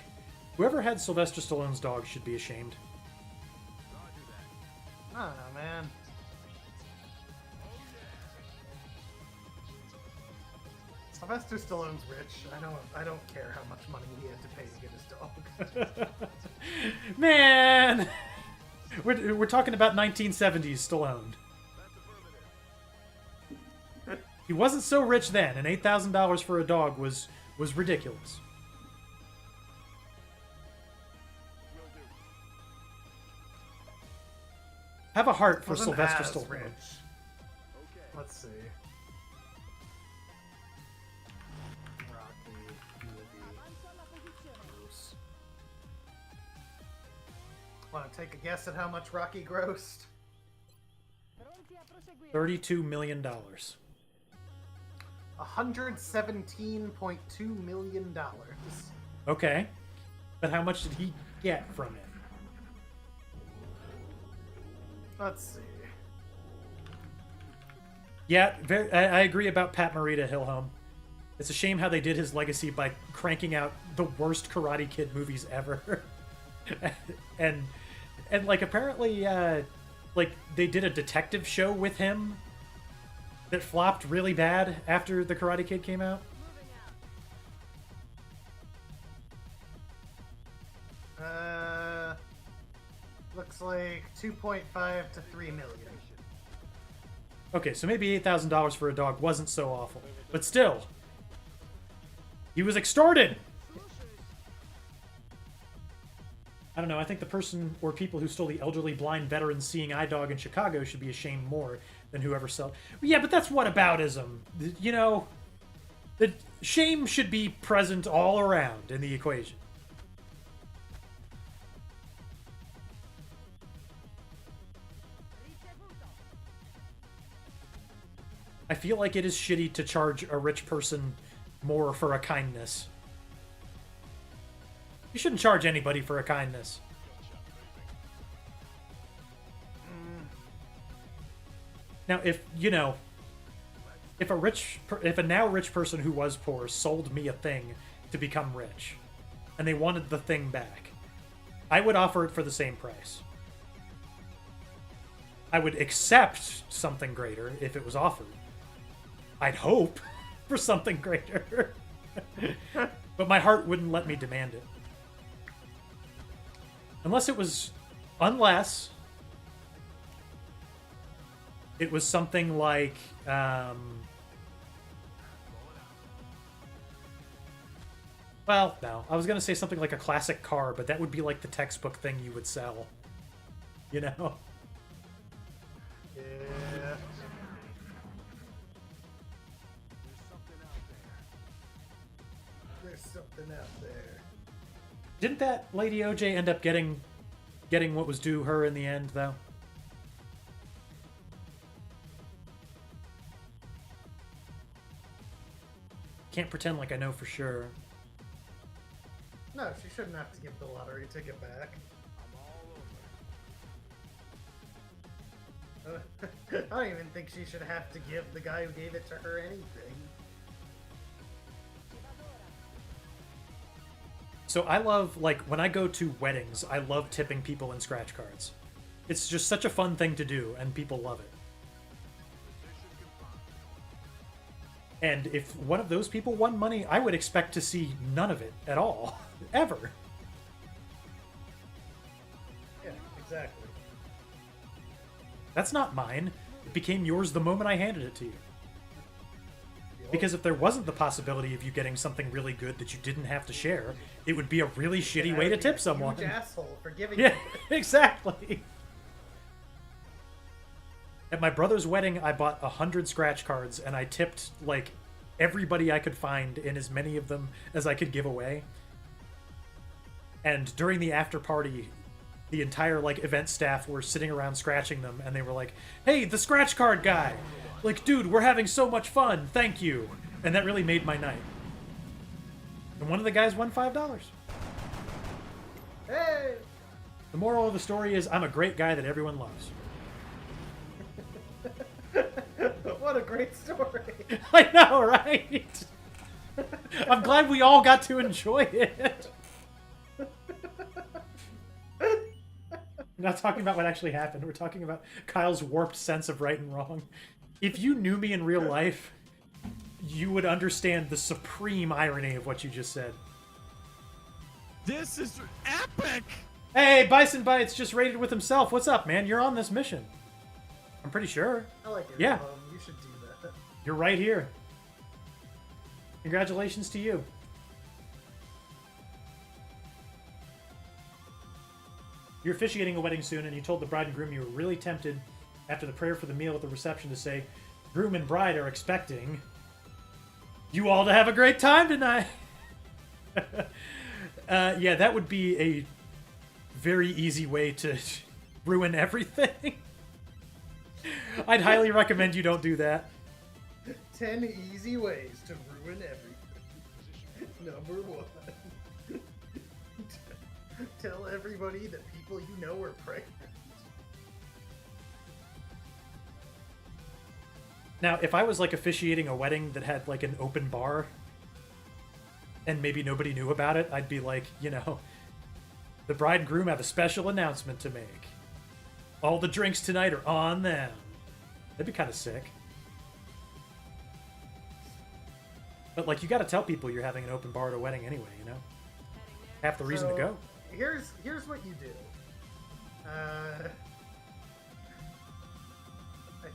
Whoever had Sylvester Stallone's dog should be ashamed. I don't know, man. Sylvester Stallone's rich. I don't care how much money he had to pay to get his dog. Man! We're talking about 1970s Stallone. He wasn't so rich then, and $8,000 for a dog was ridiculous. Have a heart for Wasn't Sylvester as Stallone. rich. Let's see. Rocky movie. Gross. Want to take a guess at how much Rocky grossed? $32 million. $117.2 million. Okay. But how much did he get from it? Let's see. Yeah, I agree about Pat Morita Hillhome. It's a shame how they did his legacy by cranking out the worst Karate Kid movies ever. and apparently they did a detective show with him that flopped really bad after the Karate Kid came out. Looks like 2.5 to 3 million. Okay, so maybe $8,000 for a dog wasn't so awful. But still, he was extorted! I don't know, I think the person or people who stole the elderly blind veteran's seeing eye dog in Chicago should be ashamed more than whoever sold. Yeah, but that's whataboutism. You know, the shame should be present all around in the equation. I feel like it is shitty to charge a rich person more for a kindness. You shouldn't charge anybody for a kindness. Now, if a now rich person who was poor sold me a thing to become rich, and they wanted the thing back, I would offer it for the same price. I would accept something greater if it was offered. I'd hope for something greater. But my heart wouldn't let me demand it. Unless it was something like, well, no. I was going to say something like a classic car, but that would be like the textbook thing you would sell. You know? Yeah. there's something out there. Didn't that Lady OJ end up getting what was due her in the end, though? Can't pretend like I know for sure. No, she shouldn't have to give the lottery ticket back. I don't even think she should have to give the guy who gave it to her anything. So I love, like, when I go to weddings, I love tipping people in scratch cards. It's just such a fun thing to do, and people love it. And if one of those people won money, I would expect to see none of it at all. Ever. Yeah, exactly. That's not mine. It became yours the moment I handed it to you. Because if there wasn't the possibility of you getting something really good that you didn't have to share, it would be a really shitty way to tip someone. Huge asshole for giving Yeah, you. exactly. At my brother's wedding, I bought 100 scratch cards, and I tipped, like, everybody I could find in as many of them as I could give away. And during the after party, the entire, like, event staff were sitting around scratching them, and they were like, "Hey, the scratch card guy! Like, dude, we're having so much fun, thank you!" And that really made my night. And one of the guys won $5. Hey! The moral of the story is, I'm a great guy that everyone loves. What a great story. I know, right? I'm glad we all got to enjoy it. We're not talking about what actually happened. We're talking about Kyle's warped sense of right and wrong. If you knew me in real life, you would understand the supreme irony of what you just said. This is epic! Hey, Bison Bites just raided with himself. What's up, man? You're on this mission. I'm pretty sure. I like it. Yeah. You should do that. You're right here. Congratulations to you. You're officiating a wedding soon, and you told the bride and groom you were really tempted after the prayer for the meal at the reception to say, "Groom and bride are expecting you all to have a great time tonight." Yeah, that would be a very easy way to ruin everything. I'd highly recommend you don't do that. 10 easy ways to ruin everything. Number 1. Tell everybody that people you know are pregnant. Now, if I was, like, officiating a wedding that had, like, an open bar, and maybe nobody knew about it, I'd be like, you know, the bride and groom have a special announcement to make. All the drinks tonight are on them. That'd be kind of sick. But, like, you gotta tell people you're having an open bar at a wedding anyway, you know? Half the reason to go. Here's what you do. I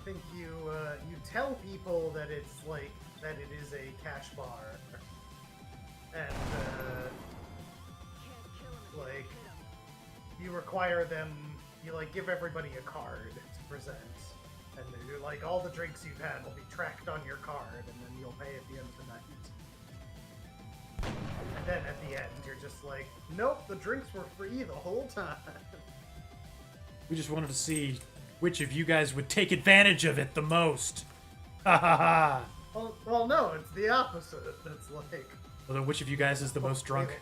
think you tell people that it's like that it is a cash bar, and like you require them. You like give everybody a card to present, and you're like all the drinks you've had will be tracked on your card, and then you'll pay at the end of the night. And then at the end, you're just like, nope, the drinks were free the whole time. We just wanted to see which of you guys would take advantage of it the most. Ha ha ha. Well, no, it's the opposite. It's like... Well, then which of you guys is the most drunk?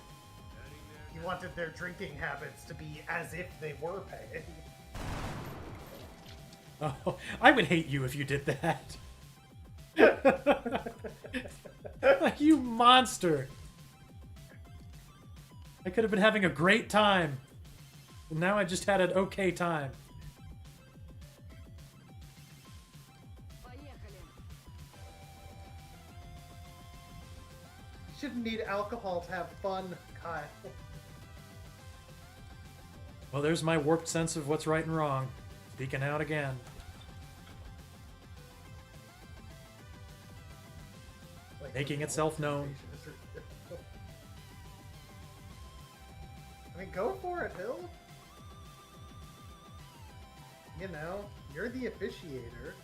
You wanted their drinking habits to be as if they were paying. Oh, I would hate you if you did that. You monster. I could have been having a great time. And now I just had an okay time. You shouldn't need alcohol to have fun, Kyle. Well, there's my warped sense of what's right and wrong. Speaking out again. Like, Making itself known. I mean, go for it, Hill. You know, you're the officiator.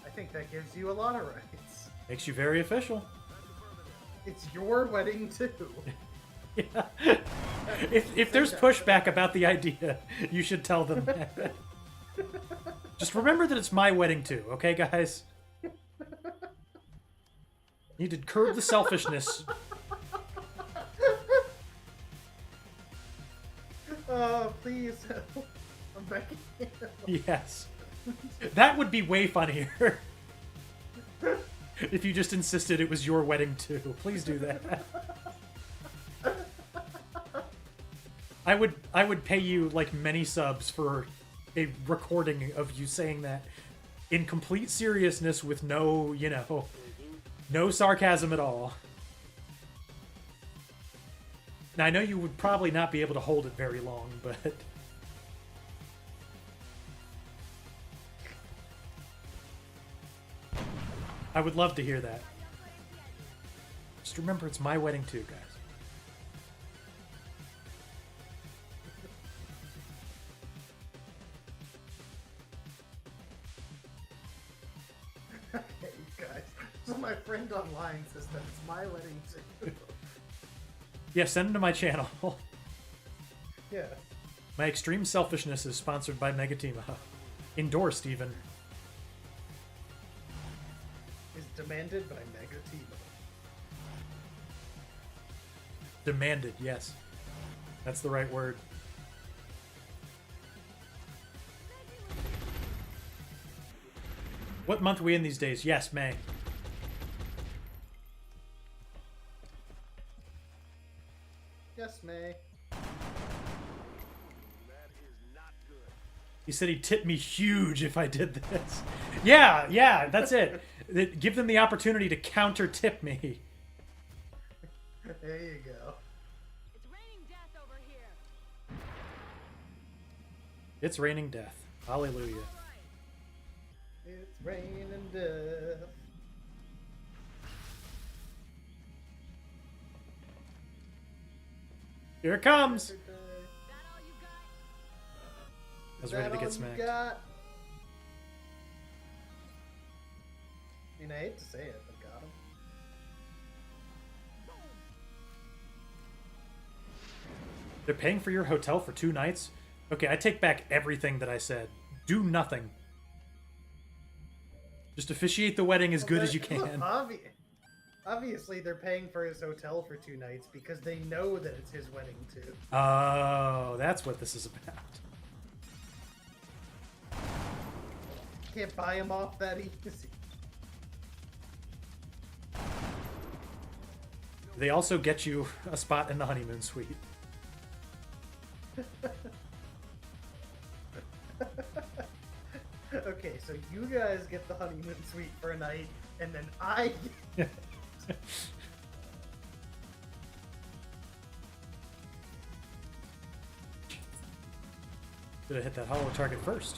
I think that gives you a lot of rights. Makes you very official. It's your wedding too. Yeah. If there's pushback about the idea, you should tell them that. Just remember that it's my wedding too, okay, guys? Need to curb the selfishness. Please help. I'm begging you. Yes. That would be way funnier. If you just insisted it was your wedding too. Please do that. I would pay you like many subs for a recording of you saying that in complete seriousness with no, you know, no sarcasm at all. Now I know you would probably not be able to hold it very long, but I would love to hear that. Just remember it's my wedding too, guys. Okay, guys. So my friend online says that it's my wedding too. Yeah, send them to my channel. Yeah. My extreme selfishness is sponsored by Megatima. Endorsed, even. Is demanded by Mega Team. Demanded, yes. That's the right word. What month are we in these days? Yes, May. Yes, May. He said he'd tip me huge if I did this. Yeah, that's it. Give them the opportunity to counter tip me. There you go. It's raining death over here. It's raining death. Hallelujah. It's raining death. Here it comes. Every day. That all you got? I was ready to That get all smacked. you got? I mean, I hate to say it, but got him. They're paying for your hotel for 2 nights? Okay, I take back everything that I said. Do nothing. Just officiate the wedding as good as you can. Obviously, they're paying for his hotel for 2 nights because they know that it's his wedding too. Oh, that's what this is about. Can't buy him off that easy. They also get you a spot in the honeymoon suite. Okay, so you guys get the honeymoon suite for a night, and then I get... Should have hit that hollow target first.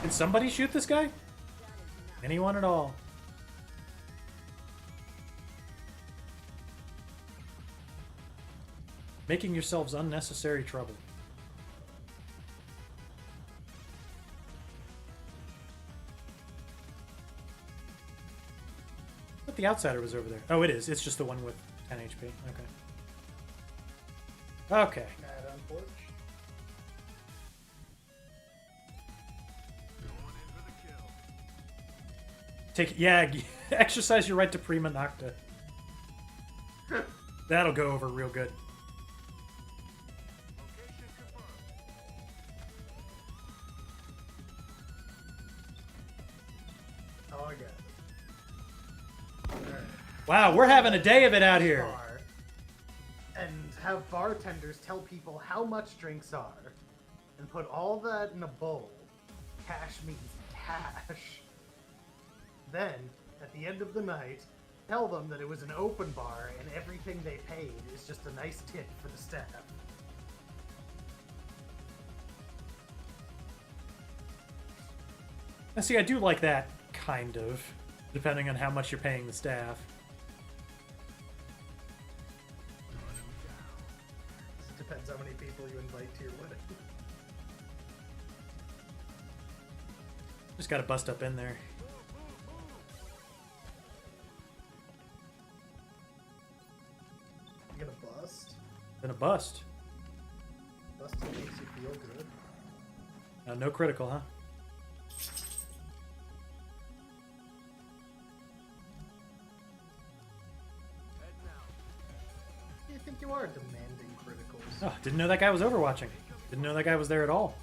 Can somebody shoot this guy? Anyone at all? Making yourselves unnecessary trouble. But the outsider was over there. Oh, it is. It's just the one with 10 HP. Okay. Okay. Mad on porch. Yeah, exercise your right to prima nocta. That'll go over real good. Oh, I got it. Alright. Wow, we're having a day of it out here. Bar, and have bartenders tell people how much drinks are, and put all that in a bowl. Cash means cash. Then, at the end of the night, tell them that it was an open bar and everything they paid is just a nice tip for the staff. Now, see, I do like that, kind of, depending on how much you're paying the staff. It depends how many people you invite to your wedding. Just gotta bust up in there. You gonna bust? Then a bust. Busting makes you feel good. No critical, huh? You think you are demanding criticals? Oh, didn't know that guy was overwatching. Didn't know that guy was there at all.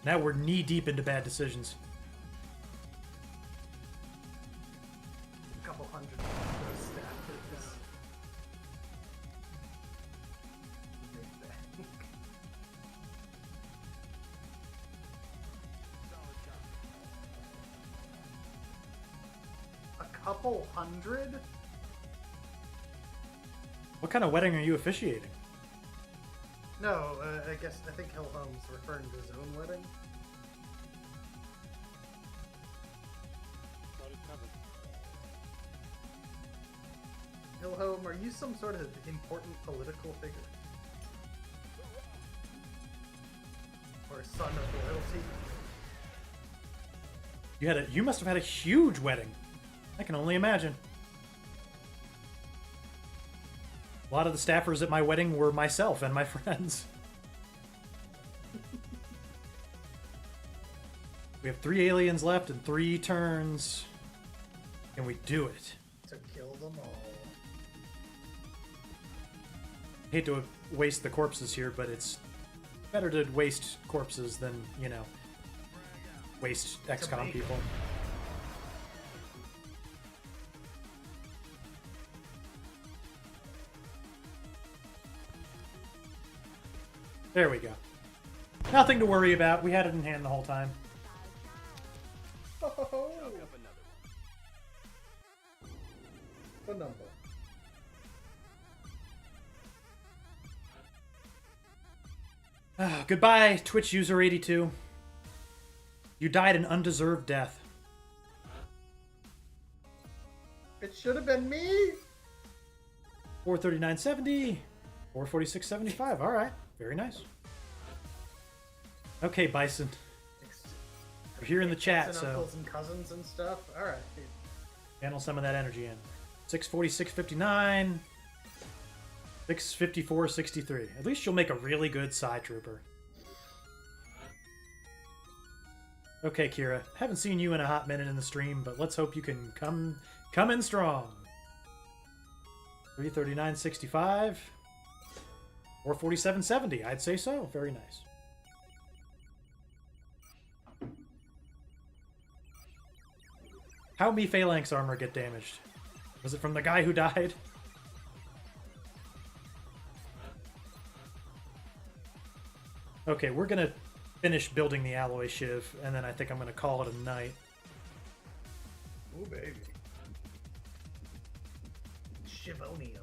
Now we're knee deep into bad decisions. A couple hundred of those staffers. Big bang. A couple hundred? What kind of wedding are you officiating? No, I think Hillholm's referring to his own wedding. Hillholm, are you some sort of important political figure? Or son of royalty? You must have had a huge wedding. I can only imagine. A lot of the staffers at my wedding were myself and my friends. We have 3 aliens left and 3 turns. Can we do it? To kill them all. Hate to waste the corpses here, but it's better to waste corpses than, you know, waste XCOM make people. There we go. Nothing to worry about. We had it in hand the whole time. Oh, Up another one. what number? Goodbye, Twitch user 82. You died an undeserved death. It should have been me! 439.70. 446.75. All right. Very nice. Okay, Bison. We're here in the chat, And so uncles and cousins and stuff. Alright. channel some of that energy in. 646.59. 654.63. At least you'll make a really good side trooper. Okay, Kira. Haven't seen you in a hot minute in the stream, but let's hope you can come in strong. 339.65. 447.70. I'd say so. Very nice. How me Phalanx armor get damaged? Was it from the guy who died? Okay, we're gonna finish building the alloy shiv, and then I think I'm gonna call it a night. Ooh, baby. Shivonium.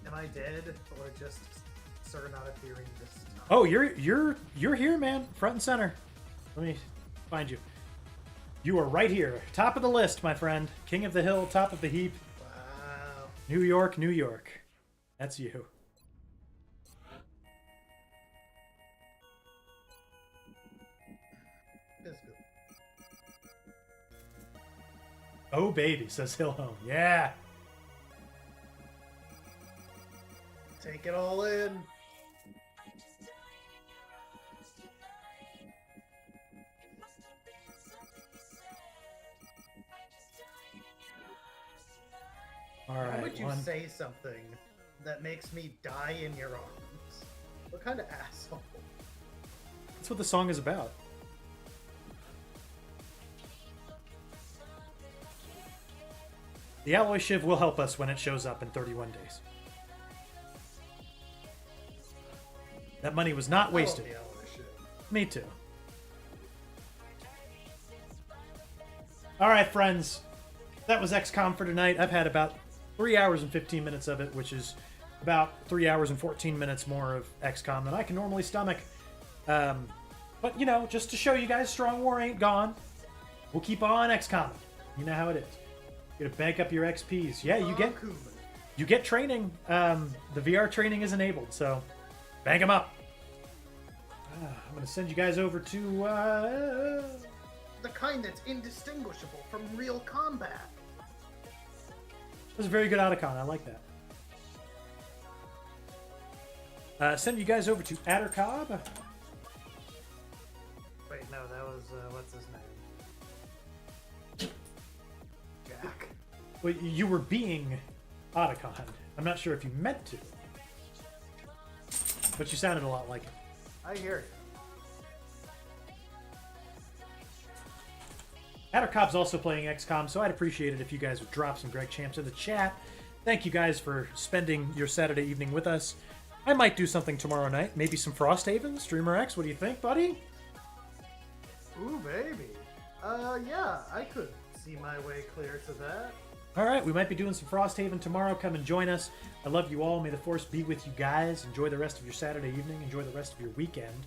Am I dead, or just Sir not appearing this time? Oh, you're here, man, front and center. Let me find you. You are right here, top of the list, my friend. King of the hill, top of the heap. Wow. New York, New York. That's you. It's good. Oh, baby, says Hillhome. Yeah. Take it all in. All Why right. would you one. say something that makes me die in your arms? What kind of asshole? That's what the song is about. The alloy shiv will help us when it shows up in 31 days. That money was not wasted. I love the alloy shit. Me too. All right, friends. That was XCOM for tonight. I've had about 3 hours and 15 minutes of it, which is about 3 hours and 14 minutes more of XCOM than I can normally stomach. But, you know, just to show you guys Strong War ain't gone. We'll keep on XCOM. You know how it is. You gotta bank up your XPs. Yeah, you get training. The VR training is enabled, so Bang them up. I'm going to send you guys over to... The kind that's indistinguishable from real combat. That was a very good Otacon. I like that. Send you guys over to Addercob. Wait, no, that was, what's his name? Jack. Well, you were being Otacon. I'm not sure if you meant to. But you sounded a lot like it. I hear you. Addercop's also playing XCOM, so I'd appreciate it if you guys would drop some Greg Champs in the chat. Thank you guys for spending your Saturday evening with us. I might do something tomorrow night. Maybe some Frosthaven. Streamer X, what do you think, buddy? Ooh, baby. Yeah, I could see my way clear to that. All right, we might be doing some Frosthaven tomorrow. Come and join us. I love you all. May the Force be with you guys. Enjoy the rest of your Saturday evening. Enjoy the rest of your weekend.